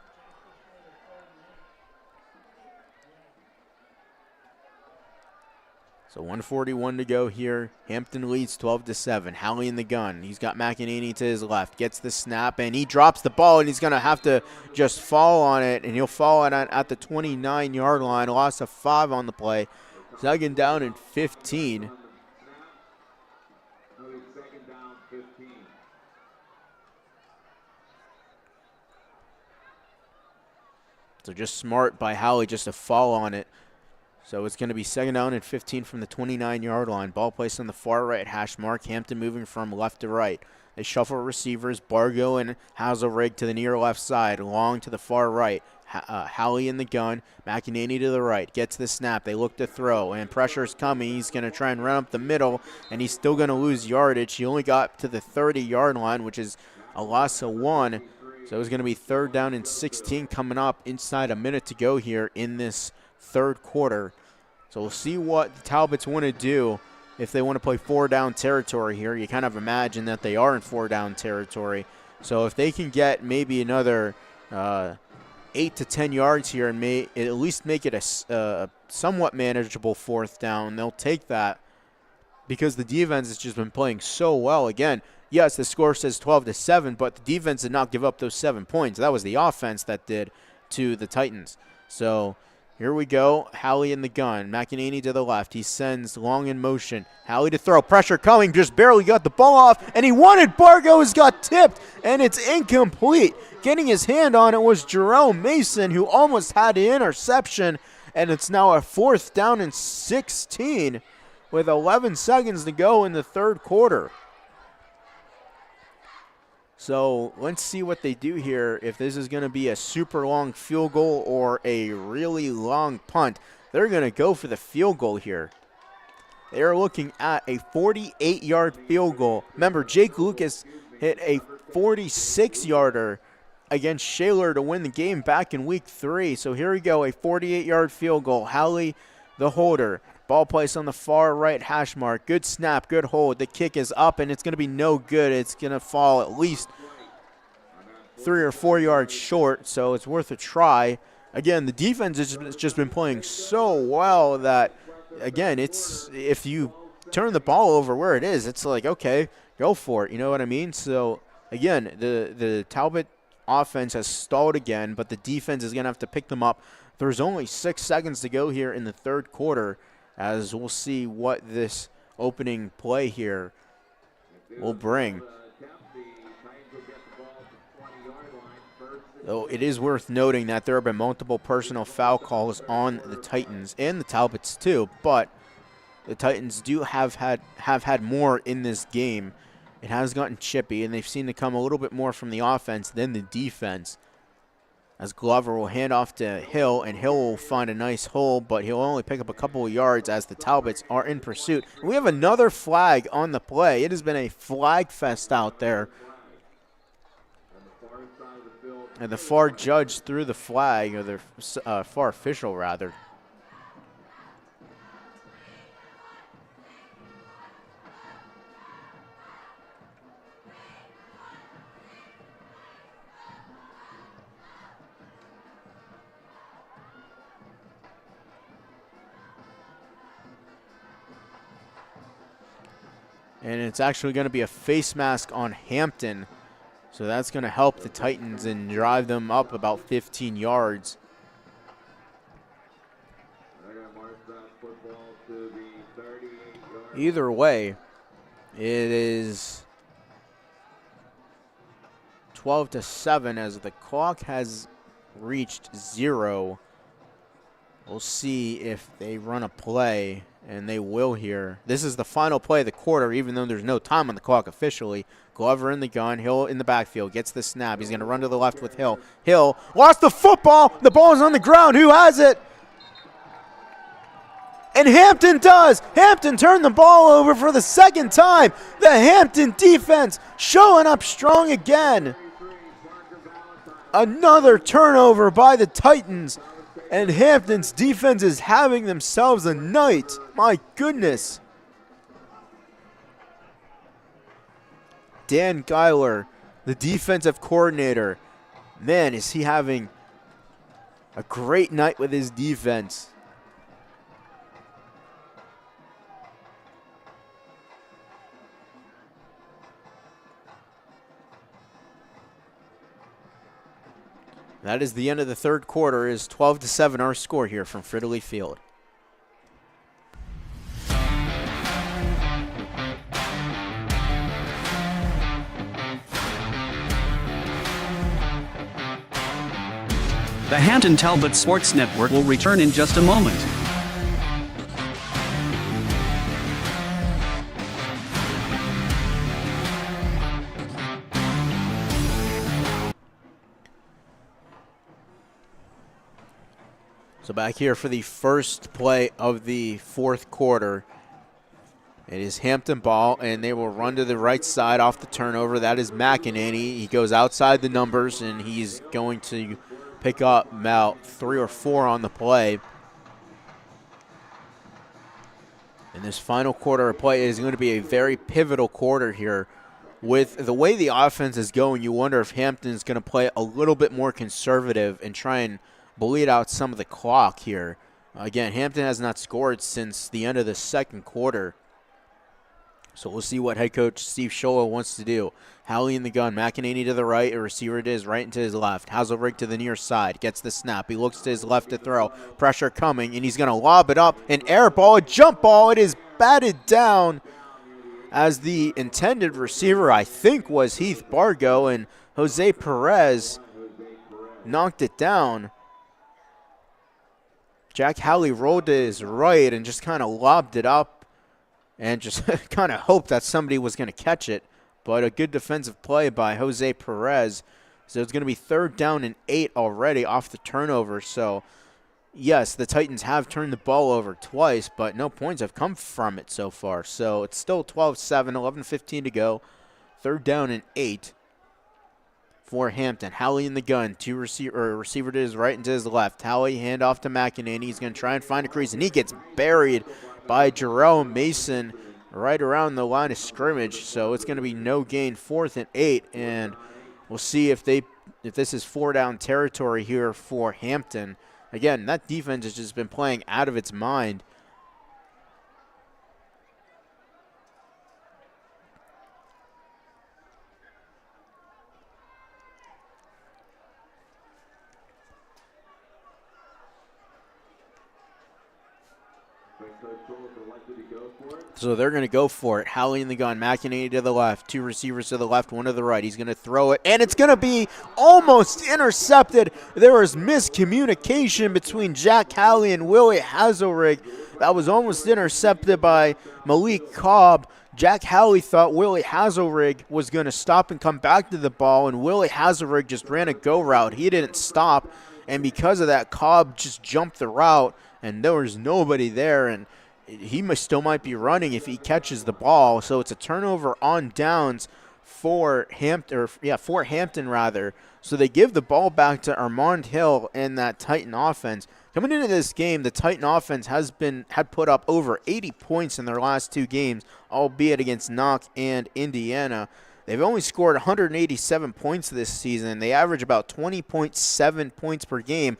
So 141 to go here. Hampton leads 12-7. Howley in the gun. He's got McEnany to his left. Gets the snap, and he drops the ball, and he's going to have to just fall on it, and he'll fall at the 29-yard line. Loss of 5 on the play. Second down and 15. Second down, 15. So just smart by Howley just to fall on it. So it's going to be second down and 15 from the 29-yard line. Ball placed on the far right hash mark. Hampton moving from left to right. They shuffle receivers. Bargo and Hazelrig to the near left side. Long to the far right. Howley in the gun. McEnany to the right. Gets the snap. They look to throw. And pressure's coming. He's going to try and run up the middle. And he's still going to lose yardage. He only got to the 30-yard line, which is a loss of 1. So it's going to be third down and 16 coming up inside a minute to go here in this third quarter. So we'll see what the Talbots want to do if they want to play 4-down territory here. You kind of imagine that they are in 4-down territory. So if they can get maybe another 8 to 10 yards here and at least make it a somewhat manageable fourth down, they'll take that because the defense has just been playing so well. Again, yes, the score says 12-7, but the defense did not give up those 7 points. That was the offense that did to the Titans. So here we go. Howley in the gun. McEnany to the left. He sends long in motion. Howley to throw. Pressure coming. Just barely got the ball off. And he wanted. Bargo has got tipped. And it's incomplete. Getting his hand on it was Jerome Mason, who almost had an interception. And it's now a fourth down and 16 with 11 seconds to go in the third quarter. So let's see what they do here, if this is going to be a super long field goal or a really long punt. They're going to go for the field goal here. They are looking at a 48-yard field goal. Remember, Jake Lucas hit a 46-yarder against Shaler to win the game back in week 3. So here we go, a 48-yard field goal. Howley, the holder. Ball placed on the far right hash mark. Good snap, good hold. The kick is up, and it's going to be no good. It's going to fall at least 3 or 4 yards short, so it's worth a try. Again, the defense has just been playing so well that, again, it's if you turn the ball over where it is, it's like, okay, go for it. You know what I mean? So, again, the Talbot offense has stalled again, but the defense is going to have to pick them up. There's only 6 seconds to go here in the third quarter, as we'll see what this opening play here will bring. Though it is worth noting that there have been multiple personal foul calls on the Titans and the Talbots too, but the Titans do have had more in this game. It has gotten chippy, and they've seemed to come a little bit more from the offense than the defense. As Glover will hand off to Hill, and Hill will find a nice hole, but he'll only pick up a couple of yards as the Talbots are in pursuit. And we have another flag on the play. It has been a flag fest out there. And the far judge threw the flag, or the far official, rather. And it's actually going to be a face mask on Hampton. So that's going to help the Titans and drive them up about 15 yards. Either way, it is 12-7 as the clock has reached 0. We'll see if they run a play, and they will here. This is the final play of the quarter, even though there's no time on the clock officially. Glover in the gun. Hill in the backfield. Gets the snap. He's going to run to the left with Hill. Hill lost the football. The ball is on the ground. Who has it? And Hampton does. Hampton turned the ball over for the second time. The Hampton defense showing up strong again. Another turnover by the Titans. And Hampton's defense is having themselves a night. My goodness. Dan Geiler, the defensive coordinator. Man, is he having a great night with his defense. That is the end of the third quarter. Is 12-7 our score here from Frito-Lee Field. The Hampton Talbots Sports Network will return in just a moment. So back here for the first play of the fourth quarter. It is Hampton ball, and they will run to the right side off the turnover. That is McEnany. He goes outside the numbers, and he's going to pick up about 3 or 4 on the play. And this final quarter of play is going to be a very pivotal quarter here. With the way the offense is going, you wonder if Hampton's going to play a little bit more conservative and try and bleed out some of the clock here. Again, Hampton has not scored since the end of the second quarter. So we'll see what head coach Steve Scholla wants to do. Howley in the gun. McEnany to the right. A receiver to his right and to his left. Hazelrig to the near side. Gets the snap. He looks to his left to throw. Pressure coming, and he's going to lob it up. An air ball, a jump ball. It is batted down as the intended receiver, I think, was Heath Bargo, and Jose Perez knocked it down. Jack Howley rolled to his right and just kind of lobbed it up and just kind of hoped that somebody was going to catch it. But a good defensive play by Jose Perez. So it's going to be 3rd down and 8 already off the turnover. So, yes, the Titans have turned the ball over twice, but no points have come from it so far. So it's still 12-7, 11:15 to go. 3rd down and 8 for Hampton. Howley in the gun. Receiver to his right and to his left. Howley handoff to McEnany. He's going to try and find a crease, and he gets buried by Jerome Mason right around the line of scrimmage. So it's going to be no gain, 4th and 8, and we'll see if this is 4-down territory here for Hampton. Again, that defense has just been playing out of its mind. So they're going to go for it. Howley in the gun. McEnany to the left. 2 receivers to the left, 1 to the right. He's going to throw it, and it's going to be almost intercepted. There was miscommunication between Jack Howley and Willie Hazelrig. That was almost intercepted by Malik Cobb. Jack Howley thought Willie Hazelrig was going to stop and come back to the ball, and Willie Hazelrig just ran a go route. He didn't stop, and because of that, Cobb just jumped the route, and there was nobody there, and he still might be running if he catches the ball. So it's a turnover on downs for Hampton rather. So they give the ball back to Armand Hill and that Titan offense. Coming into this game, the Titan offense had put up over 80 points in their last 2 games, albeit against Knox and Indiana. They've only scored 187 points this season. They average about 20.7 points per game.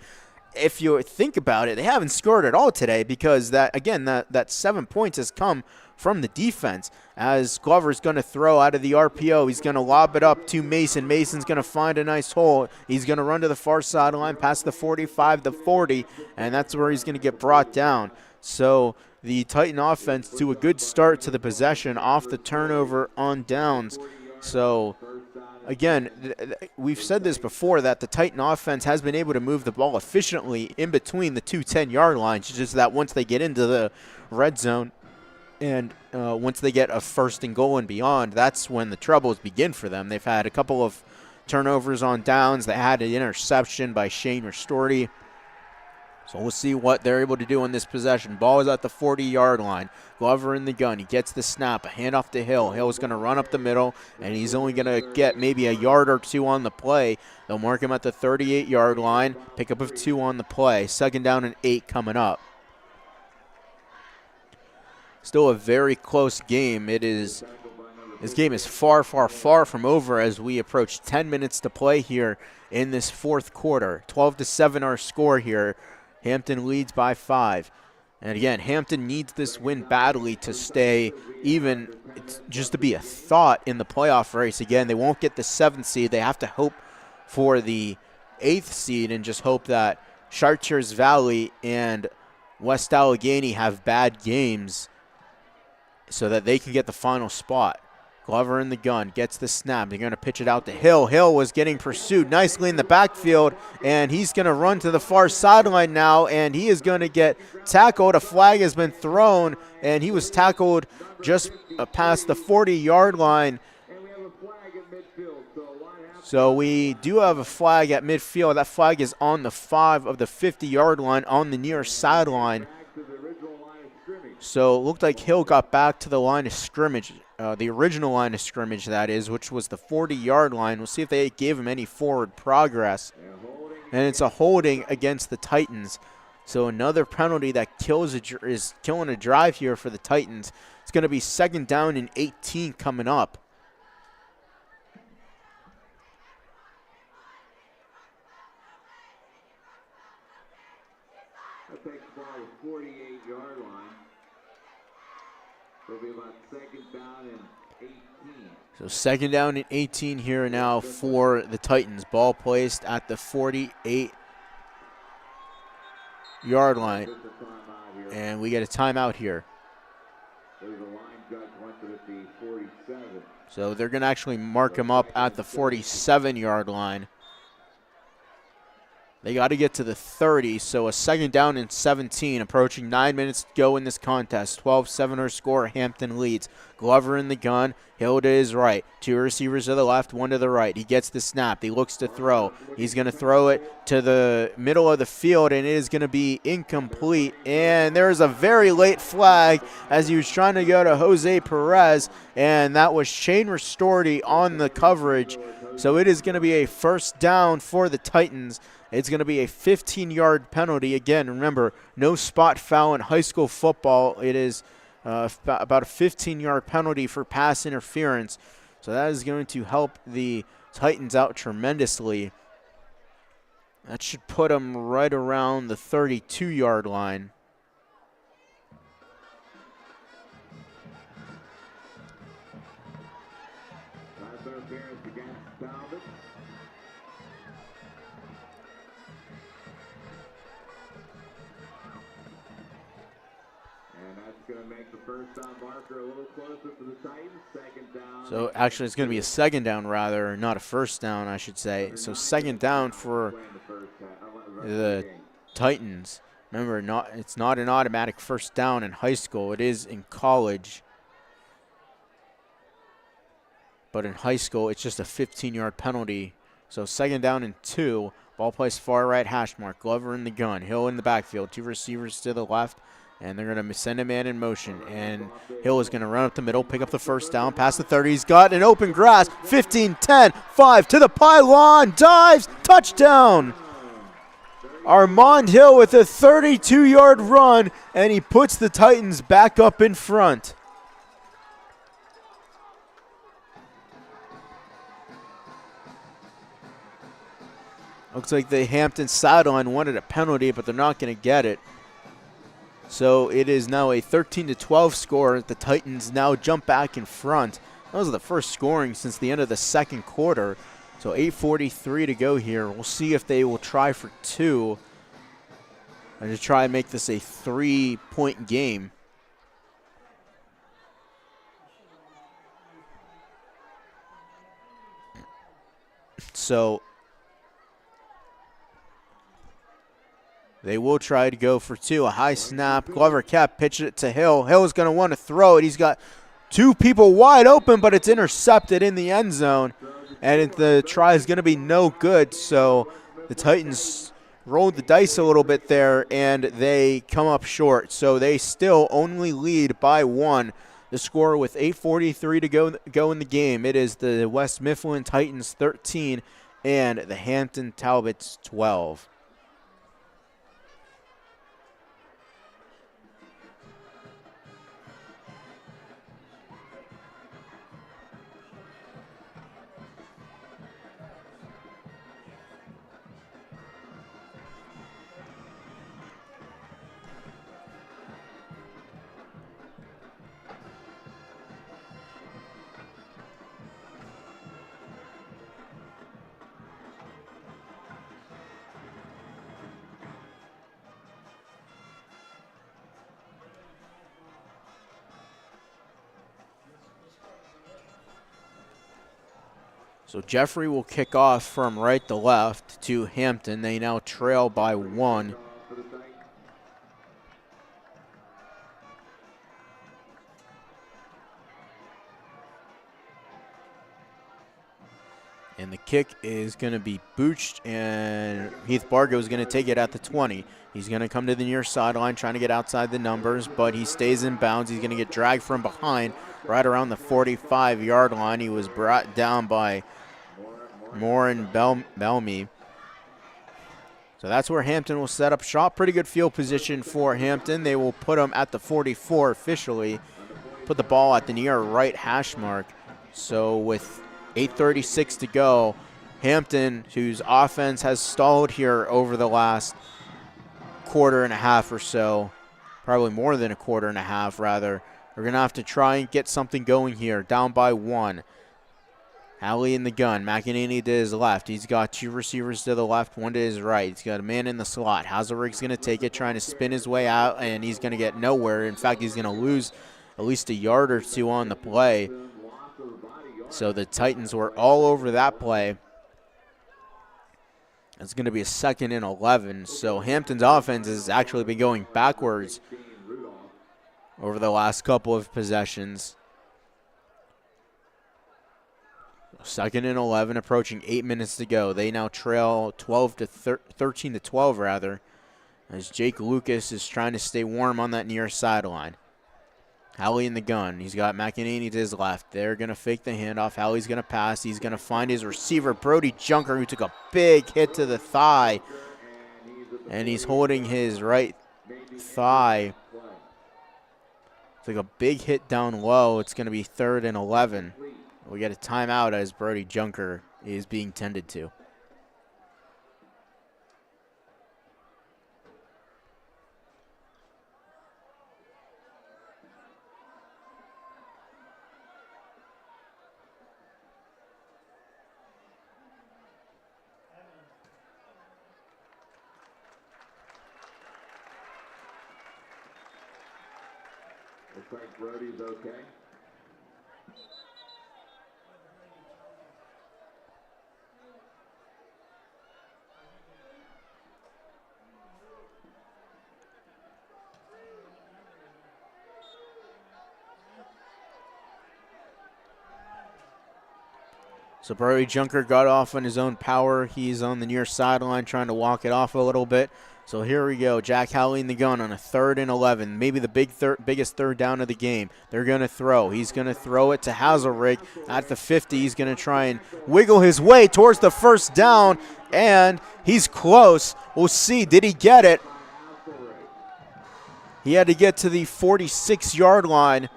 If you think about it, they haven't scored at all today because that 7 points has come from the defense. As Glover's going to throw out of the RPO, he's going to lob it up to Mason. Mason's going to find a nice hole. He's going to run to the far sideline past the 45, the 40, and that's where he's going to get brought down. So the Titan offense to a good start to the possession off the turnover on downs. So again, we've said this before that the Titan offense has been able to move the ball efficiently in between the 2 10-yard lines. It's just that once they get into the red zone and once they get a 1st and goal and beyond, that's when the troubles begin for them. They've had a couple of turnovers on downs. They had an interception by Shane Ristorti. So we'll see what they're able to do on this possession. Ball is at the 40-yard line. Glover in the gun. He gets the snap. A handoff to Hill. Hill's going to run up the middle, and he's only going to get maybe a yard or 2 on the play. They'll mark him at the 38-yard line. Pickup of 2 on the play. 2nd down and 8 coming up. Still a very close game. This game is far, far, far from over as we approach 10 minutes to play here in this fourth quarter. 12-7 our score here. Hampton leads by 5. And again, Hampton needs this win badly to stay even, just to be a thought in the playoff race. Again, they won't get the 7th seed. They have to hope for the 8th seed and just hope that Chartiers Valley and West Allegheny have bad games so that they can get the final spot. Glover in the gun, gets the snap. They're going to pitch it out to Hill. Hill was getting pursued nicely in the backfield, and he's going to run to the far sideline now, and he is going to get tackled. A flag has been thrown, and he was tackled just past the 40-yard line. So we do have a flag at midfield. That flag is on the 5 of the 50-yard line on the near sideline. So it looked like Hill got back to the line of scrimmage, the original line of scrimmage, that is, which was the 40-yard line. We'll see if they gave him any forward progress. And it's a holding against the Titans. So another penalty that is killing a drive here for the Titans. It's going to be 2nd down and 18 coming up. That takes the ball to the 48-yard line. It'll be about 2nd down and 18. So 2nd down and 18 here now for the Titans. Ball placed at the 48-yard line. And we get a timeout here. So they're going to actually mark him up at the 47-yard line. They got to get to the 30, so a 2nd down and 17, approaching 9 minutes to go in this contest. 12-7 our score, Hampton leads. Glover in the gun, Hill to his right. 2 receivers to the left, 1 to the right. He gets the snap. He looks to throw. He's going to throw it to the middle of the field, and it is going to be incomplete. And there is a very late flag as he was trying to go to Jose Perez, and that was Shane Ristorti on the coverage. So it is going to be a 1st down for the Titans. It's going to be a 15-yard penalty. Again, remember, no spot foul in high school football. It is about a 15-yard penalty for pass interference. So that is going to help the Titans out tremendously. That should put them right around the 32-yard line. So actually it's going to be a 2nd down rather, not a 1st down I should say. So 2nd down for the Titans. Remember, it's not an automatic 1st down in high school. It is in college. But in high school it's just a 15-yard penalty. So 2nd down and 2. Ball placed far right hash mark. Glover in the gun. Hill in the backfield. 2 receivers to the left. And they're going to send a man in motion. And Hill is going to run up the middle, pick up the 1st down, past the 30. He's got an open grass. 15, 10, 5 to the pylon. Dives. Touchdown. Armand Hill with a 32-yard run. And he puts the Titans back up in front. Looks like the Hampton sideline wanted a penalty, but they're not going to get it. So it is now a 13-12 score. The Titans now jump back in front. That was the first scoring since the end of the 2nd quarter. So 8:43 to go here. We'll see if they will try for 2 and to try and make this a 3-point game. So they will try to go for 2. A high snap. Glover kept, pitched it to Hill. Hill is going to want to throw it. He's got 2 people wide open, but it's intercepted in the end zone. And the try is going to be no good. So the Titans rolled the dice a little bit there, and they come up short. So they still only lead by 1. The score with 8:43 to go in the game. It is the West Mifflin Titans 13 and the Hampton Talbots 12. So Jeffrey will kick off from right to left to Hampton. They now trail by 1. And the kick is going to be booched, and Heath Bargo is going to take it at the 20. He's going to come to the near sideline trying to get outside the numbers, but he stays in bounds. He's going to get dragged from behind right around the 45-yard line. He was brought down by Moore and Bellamy. So that's where Hampton will set up shop. Pretty good field position for Hampton. They will put him at the 44 officially, put the ball at the near right hash mark. So with 8:36 to go, Hampton, whose offense has stalled here over the last quarter and a half or so, probably more than a quarter and a half rather, we're going to have to try and get something going here, down by 1. Howley in the gun. McEnany to his left. He's got 2 receivers to the left, 1 to his right. He's got a man in the slot. Hazelrig's going to take it, trying to spin his way out, and he's going to get nowhere. In fact, he's going to lose at least a yard or 2 on the play. So the Titans were all over that play. It's going to be a 2nd and 11. So Hampton's offense has actually been going backwards over the last couple of possessions. 2nd and 11, approaching 8 minutes to go. They now trail 13 to 12 rather, as Jake Lucas is trying to stay warm on that near sideline. Howley in the gun. He's got McEnany to his left. They're going to fake the handoff. Howley's going to pass. He's going to find his receiver, Brody Junker, who took a big hit to the thigh. And he's holding his right thigh. Took a big hit down low. It's going to be 3rd and 11. We get a timeout as Brody Junker is being tended to. Looks like Brody's okay. So Brody Junker got off on his own power. He's on the near sideline trying to walk it off a little bit. So here we go. Jack Howley in the gun on a 3rd and 11. Maybe the biggest third down of the game. They're going to throw. He's going to throw it to Hazelrig at the 50. He's going to try and wiggle his way towards the first down, and he's close. We'll see. Did he get it? He had to get to the 46-yard line,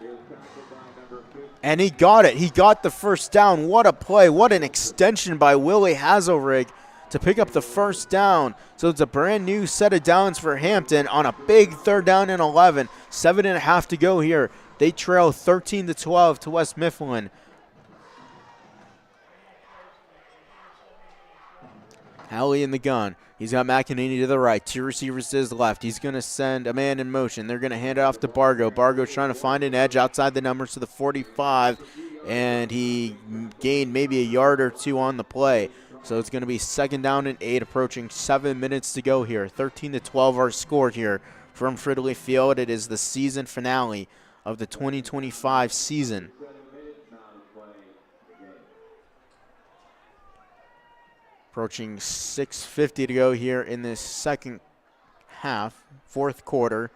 and he got it. He got the first down. What a play. What an extension by Willie Hazelrig to pick up the first down. So it's a brand new set of downs for Hampton on a big 3rd down and 11. 7.5 to go here. They trail 13 to 12 to West Mifflin. Howley in the gun. He's got McEnany to the right, 2 receivers to his left. He's going to send a man in motion. They're going to hand it off to Bargo. Bargo's trying to find an edge outside the numbers to the 45, and he gained maybe a yard or 2 on the play. So it's going to be 2nd down and 8, approaching 7 minutes to go here. 13 to 12 are scored here from Fridley Field. It is the season finale of the 2025 season. Approaching 6:50 to go here in this second half, 4th quarter.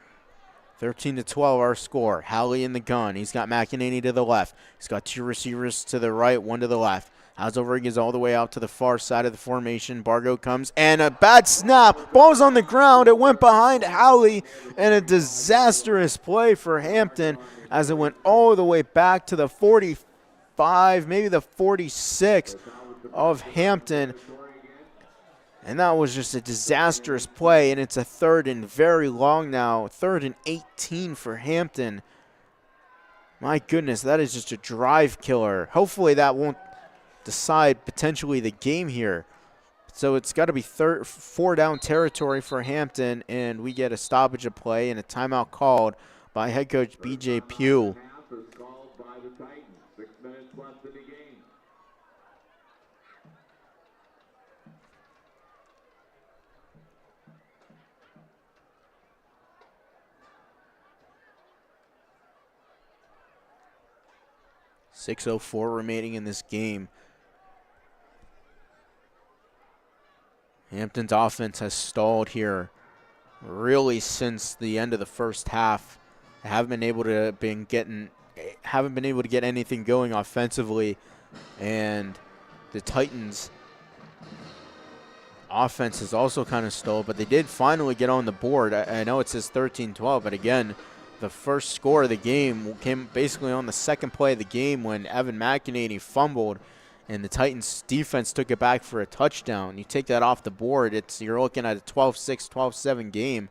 13 to 12 our score. Howley in the gun. He's got McEnany to the left. He's got 2 receivers to the right, 1 to the left. Hazelrig is all the way out to the far side of the formation. Bargo comes, and a bad snap. Ball's on the ground. It went behind Howley, and a disastrous play for Hampton as it went all the way back to the 45, maybe the 46 of Hampton. And that was just a disastrous play, and it's a 3rd and very long now. 3rd and 18 for Hampton. My goodness, that is just a drive killer. Hopefully that won't decide potentially the game here. So it's got to be 4 down territory for Hampton, and we get a stoppage of play and a timeout called by head coach B.J. Pugh. 6:04 remaining in this game. Hampton's offense has stalled here really since the end of the first half. They haven't been able to get anything going offensively, and the Titans offense is also kind of stalled, but they did finally get on the board. I know it says 13-12, but again, the first score of the game came basically on the second play of the game when Evan McEnany fumbled and the Titans defense took it back for a touchdown. You take that off the board, you're looking at a 12-6, 12-7 game.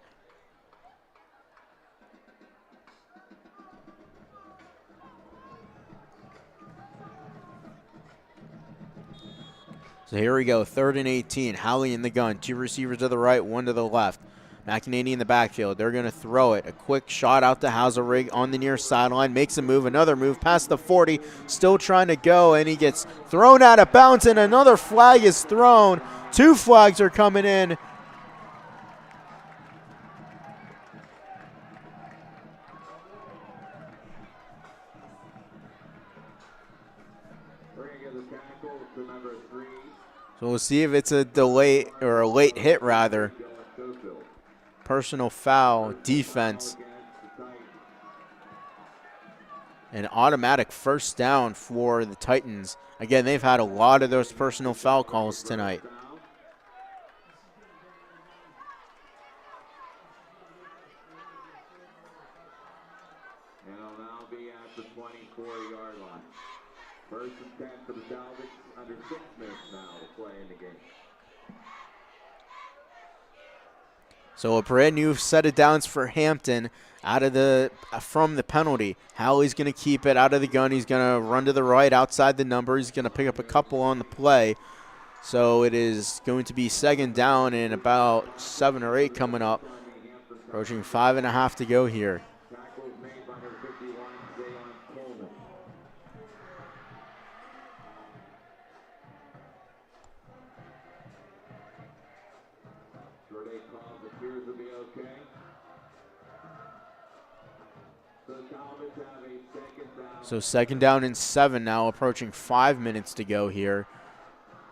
So here we go, 3rd and 18. Howley in the gun. 2 receivers to the right, 1 to the left. McEnany in the backfield. They're going to throw it. A quick shot out to Hauserrig on the near sideline. Makes a move, another move past the 40. Still trying to go, and he gets thrown out of bounds, and another flag is thrown. 2 flags are coming in. So we'll see if it's a delay or a late hit rather. Personal foul, defense. An automatic first down for the Titans. Again, they've had a lot of those personal foul calls tonight. And it'll now be at the 24-yard line. First and 10 for the Talbots. Under 6 minutes now to play in the game. So a brand new set of downs for Hampton from the penalty. Howley's going to keep it out of the gun. He's going to run to the right outside the number. He's going to pick up a couple on the play. So it is going to be 2nd down and about 7 or 8 coming up. Approaching 5.5 to go here. Tackles made by number 51, Zayon Coleman. Short 8 calls appears to be okay. So Talbots have a 2nd down. So 2nd down and 7 now, approaching 5 minutes to go here.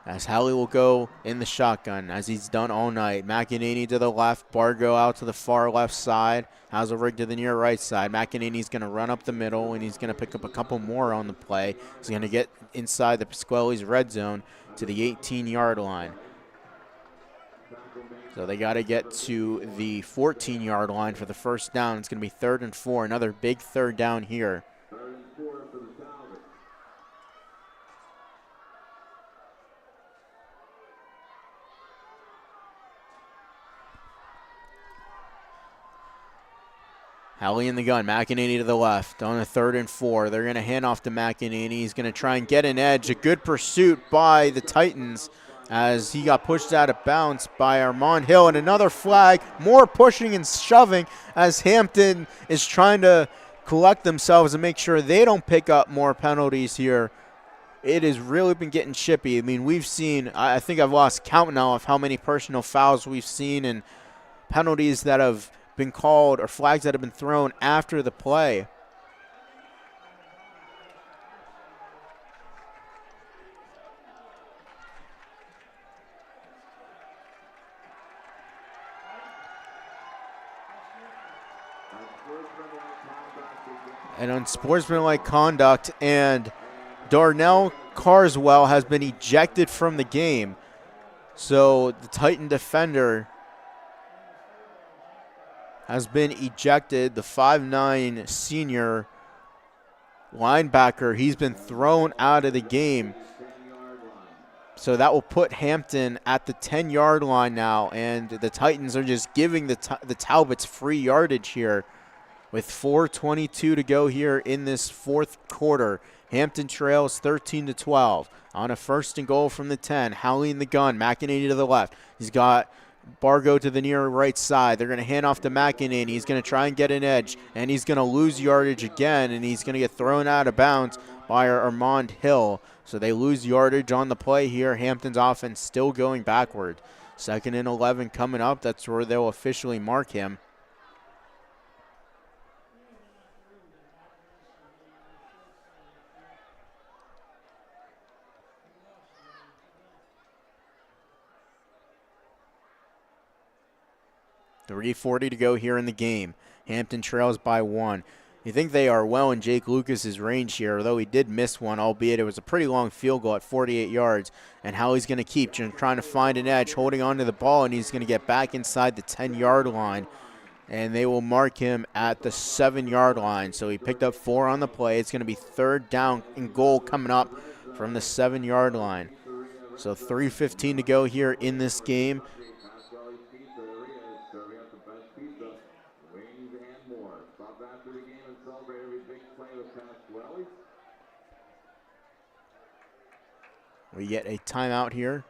As Howley will go in the shotgun, as he's done all night. McEnany to the left, Bargo out to the far left side. Hauserrig to the near right side. McEnany's going to run up the middle, and he's going to pick up a couple more on the play. He's going to get inside the Pasquale's red zone to the 18-yard line. So they got to get to the 14-yard line for the first down. It's going to be 3rd and 4, another big 3rd down here. 3rd and 4 for the Talbots. Howley in the gun, McEnany to the left on a 3rd and 4. They're going to hand off to McEnany. He's going to try and get an edge. A good pursuit by the Titans as he got pushed out of bounds by Armand Hill. And another flag, more pushing and shoving as Hampton is trying to collect themselves and make sure they don't pick up more penalties here. It has really been getting chippy. I mean, we've seen, I think I've lost count now of how many personal fouls we've seen and penalties that have been called or flags that have been thrown after the play. And unsportsmanlike conduct, and Darnell Carswell has been ejected from the game. So the Titan defender has been ejected. The 5'9" senior linebacker, he's been thrown out of the game. So that will put Hampton at the 10-yard line now, and the Titans are just giving the Talbots free yardage here with 4:22 to go here in this 4th quarter. Hampton trails 13-12 on a 1st and goal from the 10. Howley in the gun, McEnany to the left. He's got Bargo to the near right side. They're going to hand off to McEnany. He's going to try and get an edge, and he's going to lose yardage again, and he's going to get thrown out of bounds by Armand Hill. So they lose yardage on the play here. Hampton's offense still going backward. 2nd and 11 coming up. That's where they'll officially mark him. 3:40 to go here in the game. Hampton trails by 1. You think they are well in Jake Lucas's range here, although he did miss one, albeit it was a pretty long field goal at 48 yards. And Howley's going to keep trying to find an edge, holding on to the ball, and he's going to get back inside the 10-yard line. And they will mark him at the 7-yard line. So he picked up 4 on the play. It's going to be 3rd down and goal coming up from the 7-yard line. So 3:15 to go here in this game. We get a timeout here.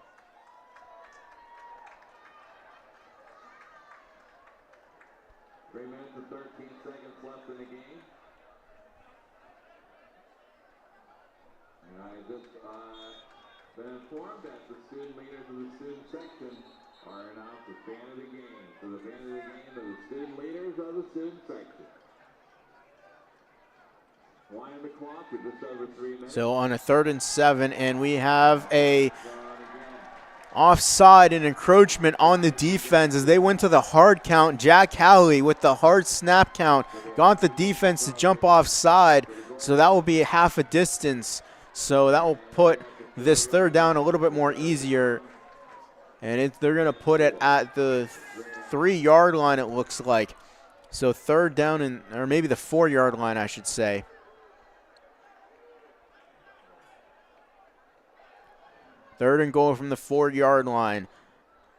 Been informed that the student leaders of the student section are announced as fan of the game. So the fan of the game are the student leaders of the student section. Wind the clock with just over 3 minutes. So on a 3rd and 7, and we have a offside and encroachment on the defense as they went to the hard count. Jack Howley with the hard snap count got the defense to jump offside. So that will be half a distance. So that will put this 3rd down a little bit more easier. And they're going to put it at the 3-yard line, it looks like. So 3rd down, or maybe the 4-yard line, I should say. Third and goal from the 4-yard line.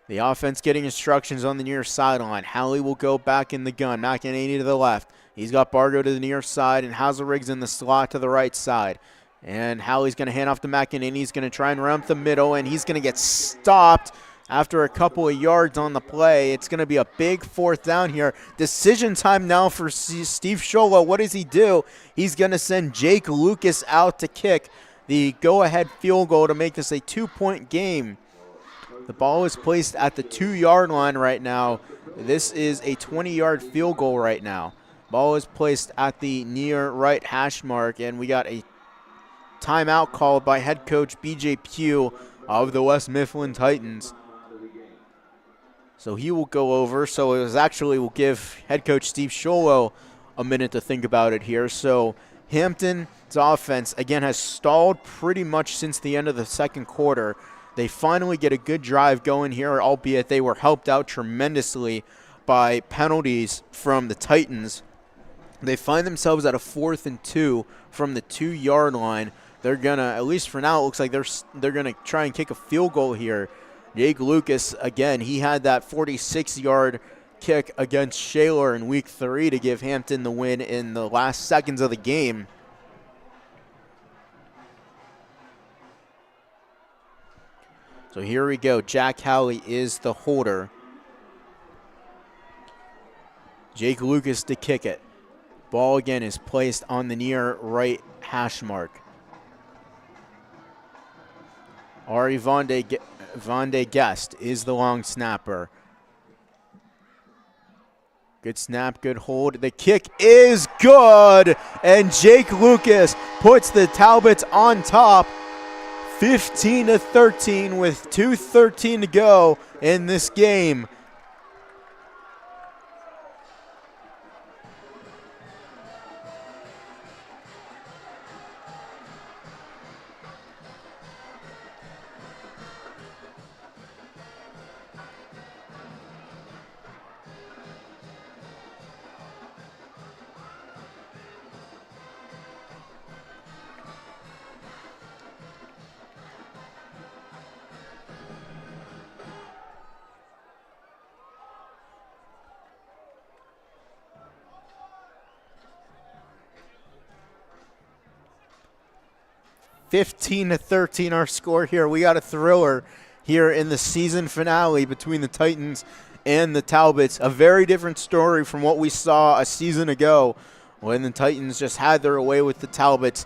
The offense getting instructions on the near sideline. Howley will go back in the gun. McEnany to the left. He's got Bargo to the near side, and Hazelriggs in the slot to the right side. And Howley's going to hand off to McEnany. He's going to try and run up the middle, and he's going to get stopped after a couple of yards on the play. It's going to be a big 4th down here. Decision time now for Steve Sholo. What does he do? He's going to send Jake Lucas out to kick the go-ahead field goal to make this a 2-point game. The ball is placed at the 2-yard line right now. This is a 20-yard field goal right now. Ball is placed at the near right hash mark, and we got a timeout called by head coach B.J. Pugh of the West Mifflin Titans. So he will go over. So it was actually will give head coach Steve Sholo a minute to think about it here. So Hampton's offense, again, has stalled pretty much since the end of the 2nd quarter. They finally get a good drive going here, albeit they were helped out tremendously by penalties from the Titans. They find themselves at a 4th and 2 from the 2-yard line. They're going to, at least for now, it looks like they're going to try and kick a field goal here. Jake Lucas, again, he had that 46-yard kick against Shaler in week 3 to give Hampton the win in the last seconds of the game. So here we go. Jack Howley is the holder. Jake Lucas to kick it. Ball again is placed on the near right hash mark. Ari Von de Guest is the long snapper. Good snap, good hold. The kick is good, and Jake Lucas puts the Talbots on top, 15-13 with 2:13 to go in this game. (15-13) our score here. We got a thriller here in the season finale between the Titans and the Talbots. A very different story from what we saw a season ago when the Titans just had their way with the Talbots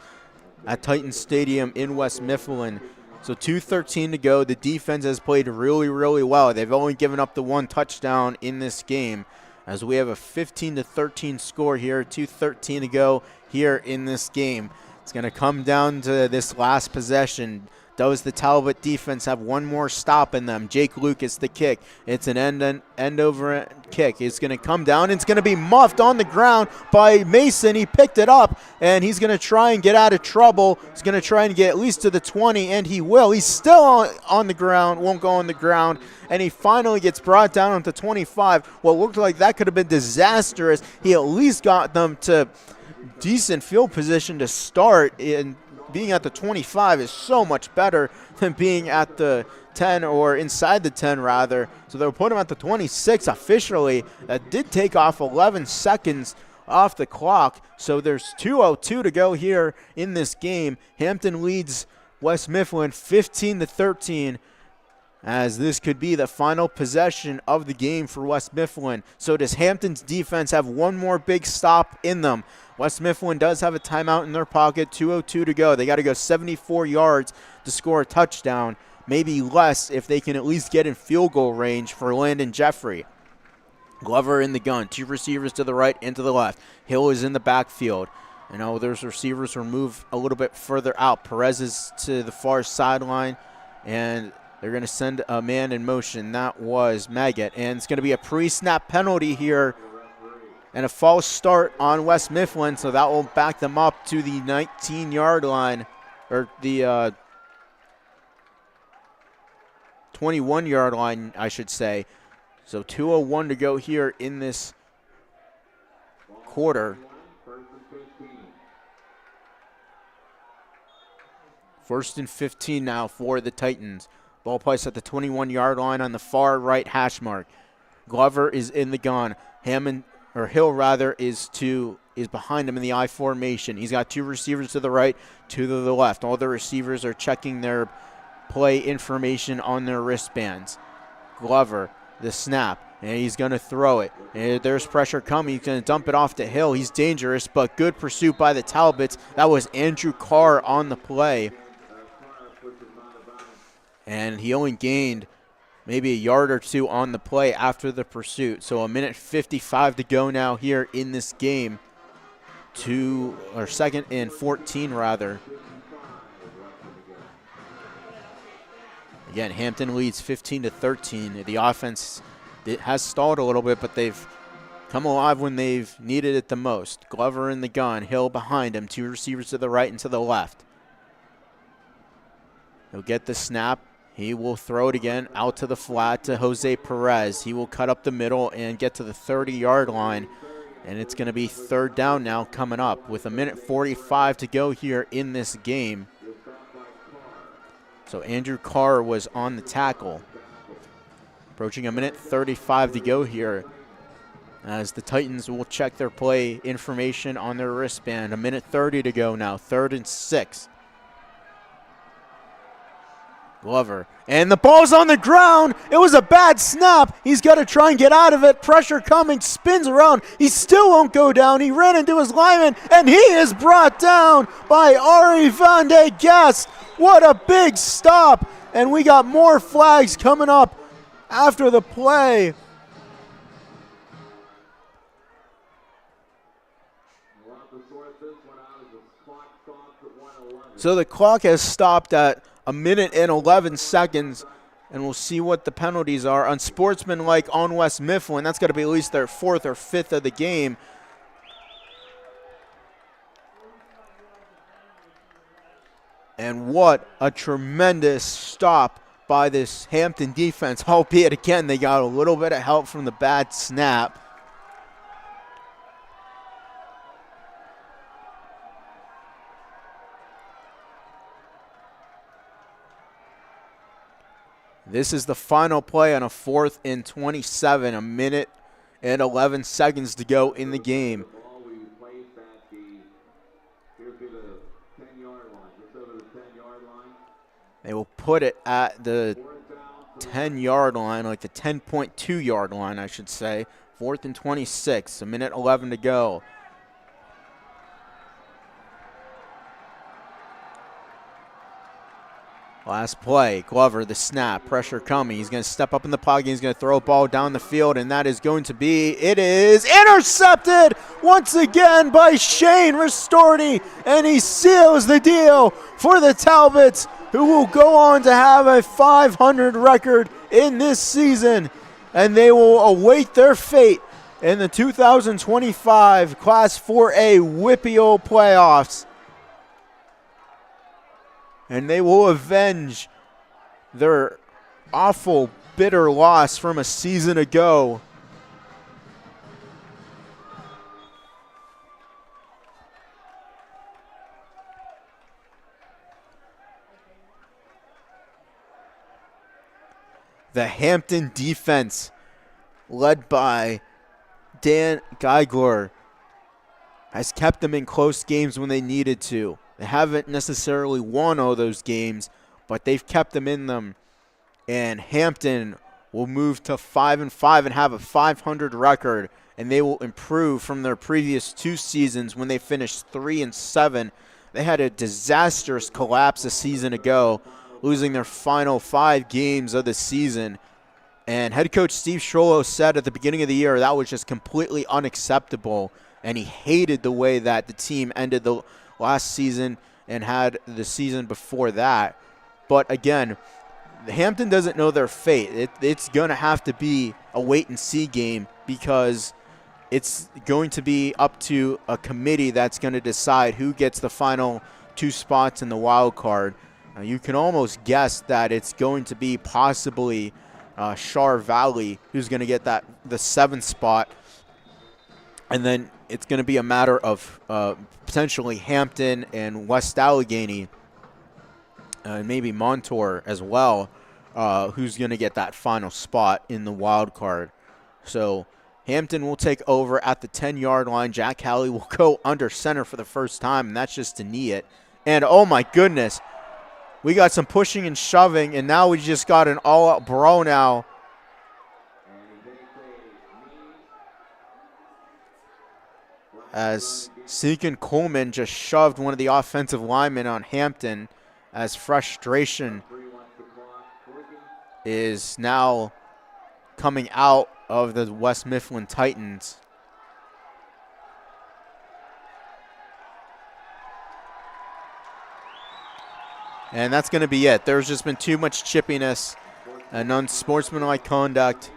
at Titan Stadium in West Mifflin. So 2:13 to go. The defense has played really, really well. They've only given up the 1 touchdown in this game, as we have a 15-13 score here. 2:13 to go here in this game. It's going to come down to this last possession. Does the Talbot defense have one more stop in them? Jake Lucas, the kick. It's an end over kick. It's going to come down. It's going to be muffed on the ground by Mason. He picked it up, and he's going to try and get out of trouble. He's going to try and get at least to the 20, and he will. He's still on the ground, won't go on the ground, and he finally gets brought down onto 25. What looked like that could have been disastrous. He at least got them to decent field position to start, and being at the 25 is so much better than being at the 10 or inside the 10 rather. So they'll put him at the 26 officially. That did take off 11 seconds off the clock. So there's 2:02 to go here in this game. Hampton leads West Mifflin 15-13. As this could be the final possession of the game for West Mifflin. So does Hampton's defense have one more big stop in them? West Mifflin does have a timeout in their pocket, 2:02 to go. They got to go 74 yards to score a touchdown, maybe less if they can at least get in field goal range for Landon Jeffrey. Glover in the gun, 2 receivers to the right and to the left. Hill is in the backfield. You know, those receivers will move a little bit further out. Perez is to the far sideline, and they're going to send a man in motion. That was Maggot, and it's going to be a pre-snap penalty here and a false start on West Mifflin, so that will back them up to the 19-yard line, or the 21-yard line, I should say. So 2:01 to go here in this quarter. First and 15 now for the Titans. Ball placed at the 21-yard line on the far right hash mark. Glover is in the gun. Hill is behind him in the I formation. He's got 2 receivers to the right, 2 to the left. All the receivers are checking their play information on their wristbands. Glover, the snap, and he's going to throw it. And there's pressure coming. He's going to dump it off to Hill. He's dangerous, but good pursuit by the Talbots. That was Andrew Carr on the play. And he only gained maybe a yard or 2 on the play after the pursuit. So 1:55 to go now here in this game. 2nd and 14 rather. Again, Hampton leads 15-13. The offense has stalled a little bit, but they've come alive when they've needed it the most. Glover in the gun, Hill behind him, 2 receivers to the right and to the left. He'll get the snap. He will throw it again out to the flat to Jose Perez. He will cut up the middle and get to the 30-yard line. And it's going to be 3rd down now coming up with 1:45 to go here in this game. So Andrew Carr was on the tackle. Approaching 1:35 to go here as the Titans will check their play information on their wristband. 1:30 to go now, 3rd and 6. Glover, and the ball's on the ground. It was a bad snap. He's got to try and get out of it. Pressure coming, spins around. He still won't go down. He ran into his lineman, and he is brought down by Ari Van de Gest. What a big stop. And we got more flags coming up after the play. So the clock has stopped at 1:11, and we'll see what the penalties are. Unsportsmanlike on West Mifflin. That's got to be at least their 4th or 5th of the game. And what a tremendous stop by this Hampton defense, albeit again they got a little bit of help from the bad snap. This is the final play on a 4th and 27, 1:11 to go in the game. They will put it at the 10-yard line, like the 10.2-yard line, I should say. 4th and 26, 1:11 to go. Last play, Glover, the snap, pressure coming. He's going to step up in the pocket. He's going to throw a ball down the field, and that is going to be, it is intercepted once again by Shane Ristorti, and he seals the deal for the Talbots, who will go on to have a 500 record in this season, and they will await their fate in the 2025 Class 4A WPIAL playoffs. And they will avenge their awful, bitter loss from a season ago. The Hampton defense, led by Dan Geigler, has kept them in close games when they needed to. They haven't necessarily won all those games, but they've kept them in them. And Hampton will move to 5-5 and have a 500 record, and they will improve from their previous 2 seasons when they finished 3-7. They had a disastrous collapse a season ago, losing their final 5 games of the season. And head coach Steve Sciolo said at the beginning of the year that was just completely unacceptable, and he hated the way that the team ended the last season and had the season before that. But again, Hampton doesn't know their fate. It's going to have to be a wait-and-see game, because it's going to be up to a committee that's going to decide who gets the final 2 spots in the wild card. You can almost guess that it's going to be possibly Char Valley who's going to get the 7th spot. And then it's going to be a matter of potentially Hampton and West Allegheny, and maybe Montour as well, who's going to get that final spot in the wild card. So Hampton will take over at the 10-yard line. Jack Halley will go under center for the first time, and that's just to knee it. And oh my goodness, we got some pushing and shoving, and now we just got an all-out brawl now. As Seacon Coleman just shoved one of the offensive linemen on Hampton, as frustration is now coming out of the West Mifflin Titans. And that's going to be it. There's just been too much chippiness and unsportsmanlike conduct.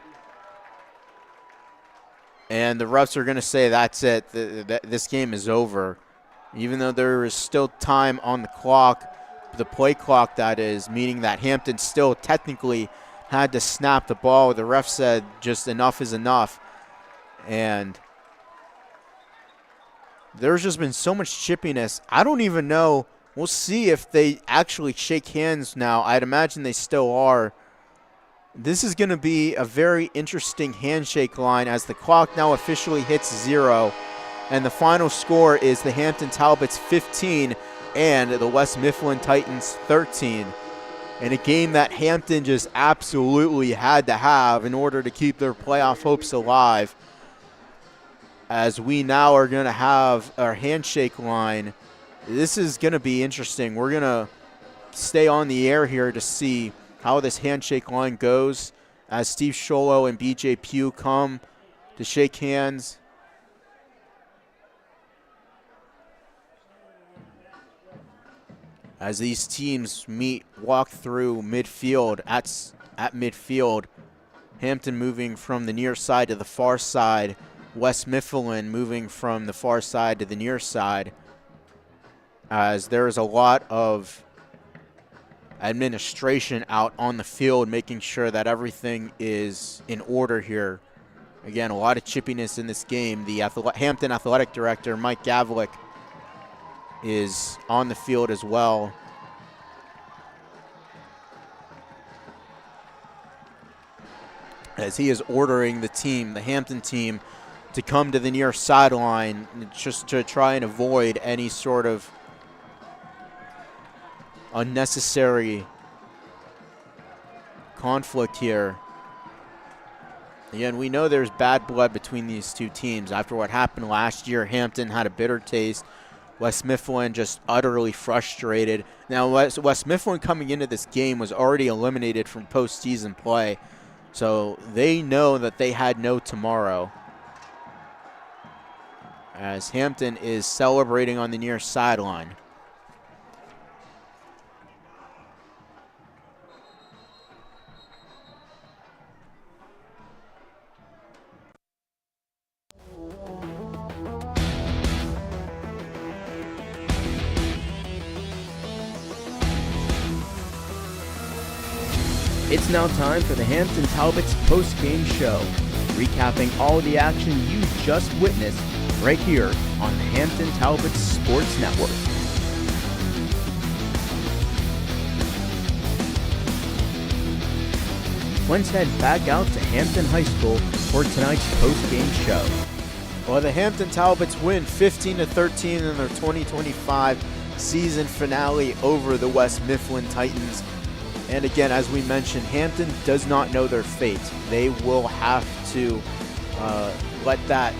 And the refs are going to say that's it. This game is over. Even though there is still time on the clock, the play clock that is, meaning that Hampton still technically had to snap the ball. The ref said just enough is enough. And there's just been so much chippiness. I don't even know. We'll see if they actually shake hands now. I'd imagine they still are. This is going to be a very interesting handshake line as the clock now officially hits 0. And the final score is the Hampton Talbots 15 and the West Mifflin Titans 13. In a game that Hampton just absolutely had to have in order to keep their playoff hopes alive. As we now are going to have our handshake line. This is going to be interesting. We're going to stay on the air here to see how this handshake line goes as Steve Sciolo and BJ Pugh come to shake hands. As these teams walk through midfield at midfield. Hampton moving from the near side to the far side. West Mifflin moving from the far side to the near side. As there is a lot of administration out on the field, making sure that everything is in order here. Again, a lot of chippiness in this game. The Hampton Athletic Director, Mike Gavlik, is on the field as well. As he is ordering the team, the Hampton team, to come to the near sideline just to try and avoid any sort of unnecessary conflict here. Again, we know there's bad blood between these two teams. After what happened last year, Hampton had a bitter taste West Mifflin just utterly frustrated. Now, West Mifflin coming into this game was already eliminated from postseason play, so they know that they had no tomorrow. As Hampton is celebrating on the near sideline. It's now time for the Hampton Talbots post-game show, recapping all the action you just witnessed right here on the Hampton Talbots Sports Network. Let's head back out to Hampton High School for tonight's post-game show. Well, the Hampton Talbots win 15-13 in their 2025 season finale over the West Mifflin Titans. And again, as we mentioned, Hampton does not know their fate. They will have to let that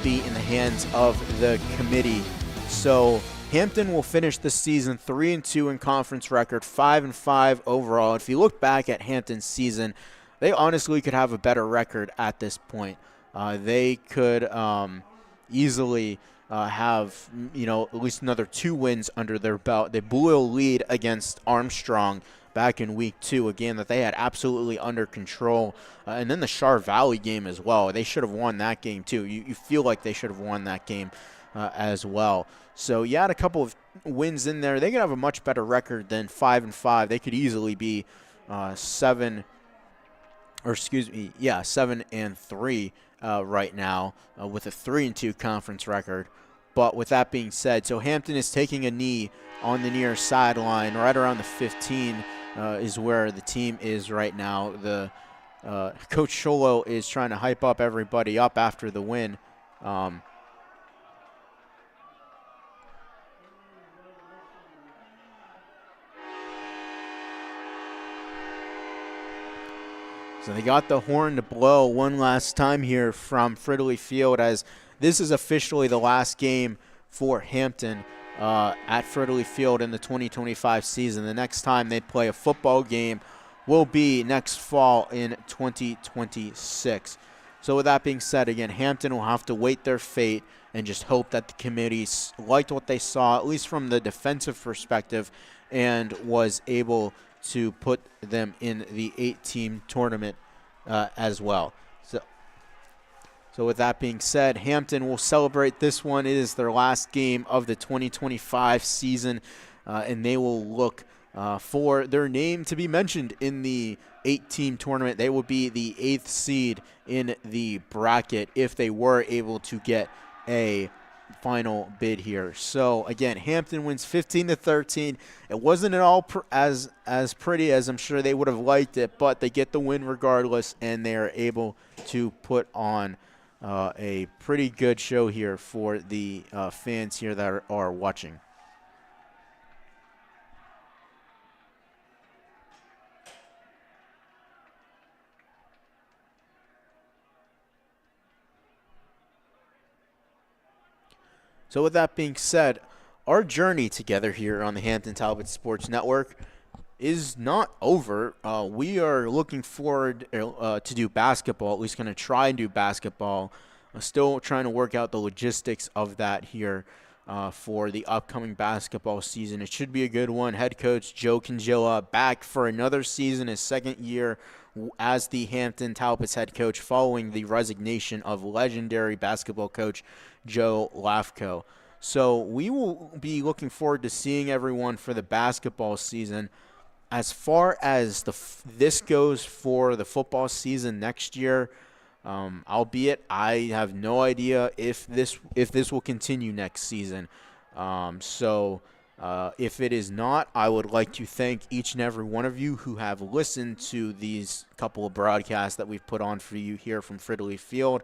be in the hands of the committee. So Hampton will finish the season 3-2 in conference record, 5-5 overall. If you look back at Hampton's season, they honestly could have a better record at this point. They could easily have, at least another 2 wins under their belt. They blew a lead against Armstrong back in week 2, again, that they had absolutely under control. And then the Char Valley game as well. They should have won that game too. You feel like they should have won that game as well. So you had a couple of wins in there. They could have a much better record than 5-5. They could easily be 7-3 right now with a 3-2 conference record. But with that being said, so Hampton is taking a knee on the near sideline, right around the 15 is where the team is right now. The Coach Sholo is trying to hype up everybody up after the win. So they got the horn to blow one last time here from Fridley Field, as this is officially the last game for Hampton at Fridley Field in the 2025 season. The next time they play a football game will be next fall in 2026. So with that being said, again, Hampton will have to wait their fate and just hope that the committee liked what they saw, at least from the defensive perspective, and was able to put them in the 8-team tournament as well. So with that being said, Hampton will celebrate this one. It is their last game of the 2025 season, and they will look for their name to be mentioned in the 8-team tournament. They will be the 8th seed in the bracket if they were able to get a final bid here. So again, Hampton wins 15-13. It wasn't at all as pretty as I'm sure they would have liked it, but they get the win regardless, and they are able to put on a pretty good show here for the fans here that are watching. So with that being said, our journey together here on the Hampton Talbots Sports Network is not over. We are looking forward to do basketball, at least going to try and do basketball. Still trying to work out the logistics of that here for the upcoming basketball season. It should be a good one. Head coach Joe Kingilla back for another season, his second year as the Hampton Talbots head coach following the resignation of legendary basketball coach Joe Lafko. So we will be looking forward to seeing everyone for the basketball season. As far as this goes for the football season next year, albeit I have no idea if this will continue next season. If it is not, I would like to thank each and every one of you who have listened to these couple of broadcasts that we've put on for you here from Fridley Field.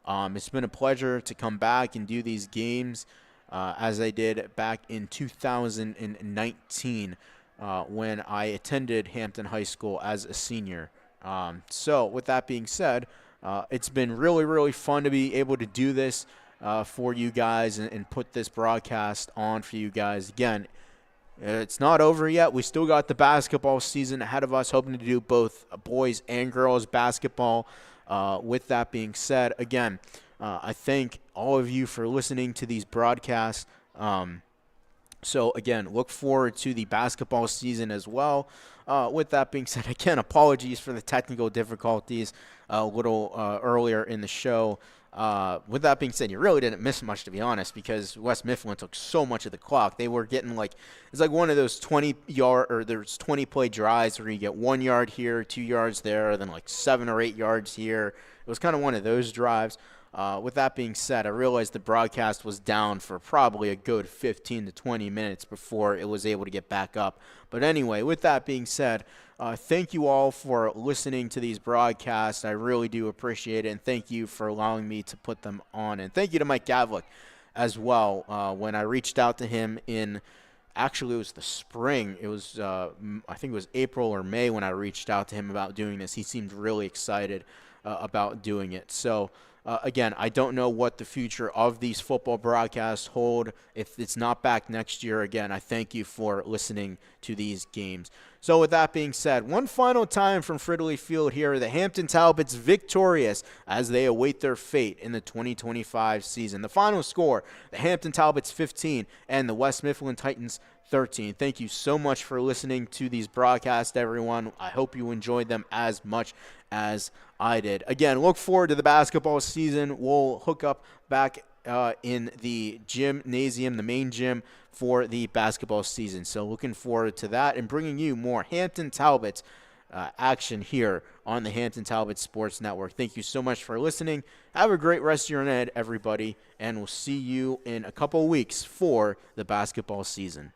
It's been a pleasure to come back and do these games as I did back in 2019 when I attended Hampton High School as a senior. So with that being said, it's been really, really fun to be able to do this for you guys and put this broadcast on for you guys. Again, it's not over yet. We still got the basketball season ahead of us, hoping to do both boys and girls basketball. With that being said, again, I thank all of you for listening to these broadcasts. So, again, look forward to the basketball season as well. With that being said, again, apologies for the technical difficulties a little earlier in the show. With that being said, you really didn't miss much, to be honest, because West Mifflin took so much of the clock. They were getting it's like one of those there's 20 play drives where you get 1 yard here, 2 yards there, then 7 or 8 yards here. It was kind of one of those drives. With that being said, I realized the broadcast was down for probably a good 15 to 20 minutes before it was able to get back up. But anyway, with that being said, thank you all for listening to these broadcasts. I really do appreciate it, and thank you for allowing me to put them on. And thank you to Mike Gavlik as well. When I reached out to him actually it was the spring. It was, I think it was April or May when I reached out to him about doing this. He seemed really excited about doing it. So, again, I don't know what the future of these football broadcasts hold. If it's not back next year, again, I thank you for listening to these games. So with that being said, one final time from Fridley Field here, the Hampton Talbots victorious as they await their fate in the 2025 season. The final score, the Hampton Talbots 15 and the West Mifflin Titans 13. Thank you so much for listening to these broadcasts, everyone. I hope you enjoyed them as much as I did. Again, look forward to the basketball season. We'll hook up back in the gymnasium, the main gym, for the basketball season. So looking forward to that and bringing you more Hampton Talbots action here on the Hampton Talbots Sports Network. Thank you so much for listening. Have a great rest of your night, everybody, and we'll see you in a couple of weeks for the basketball season.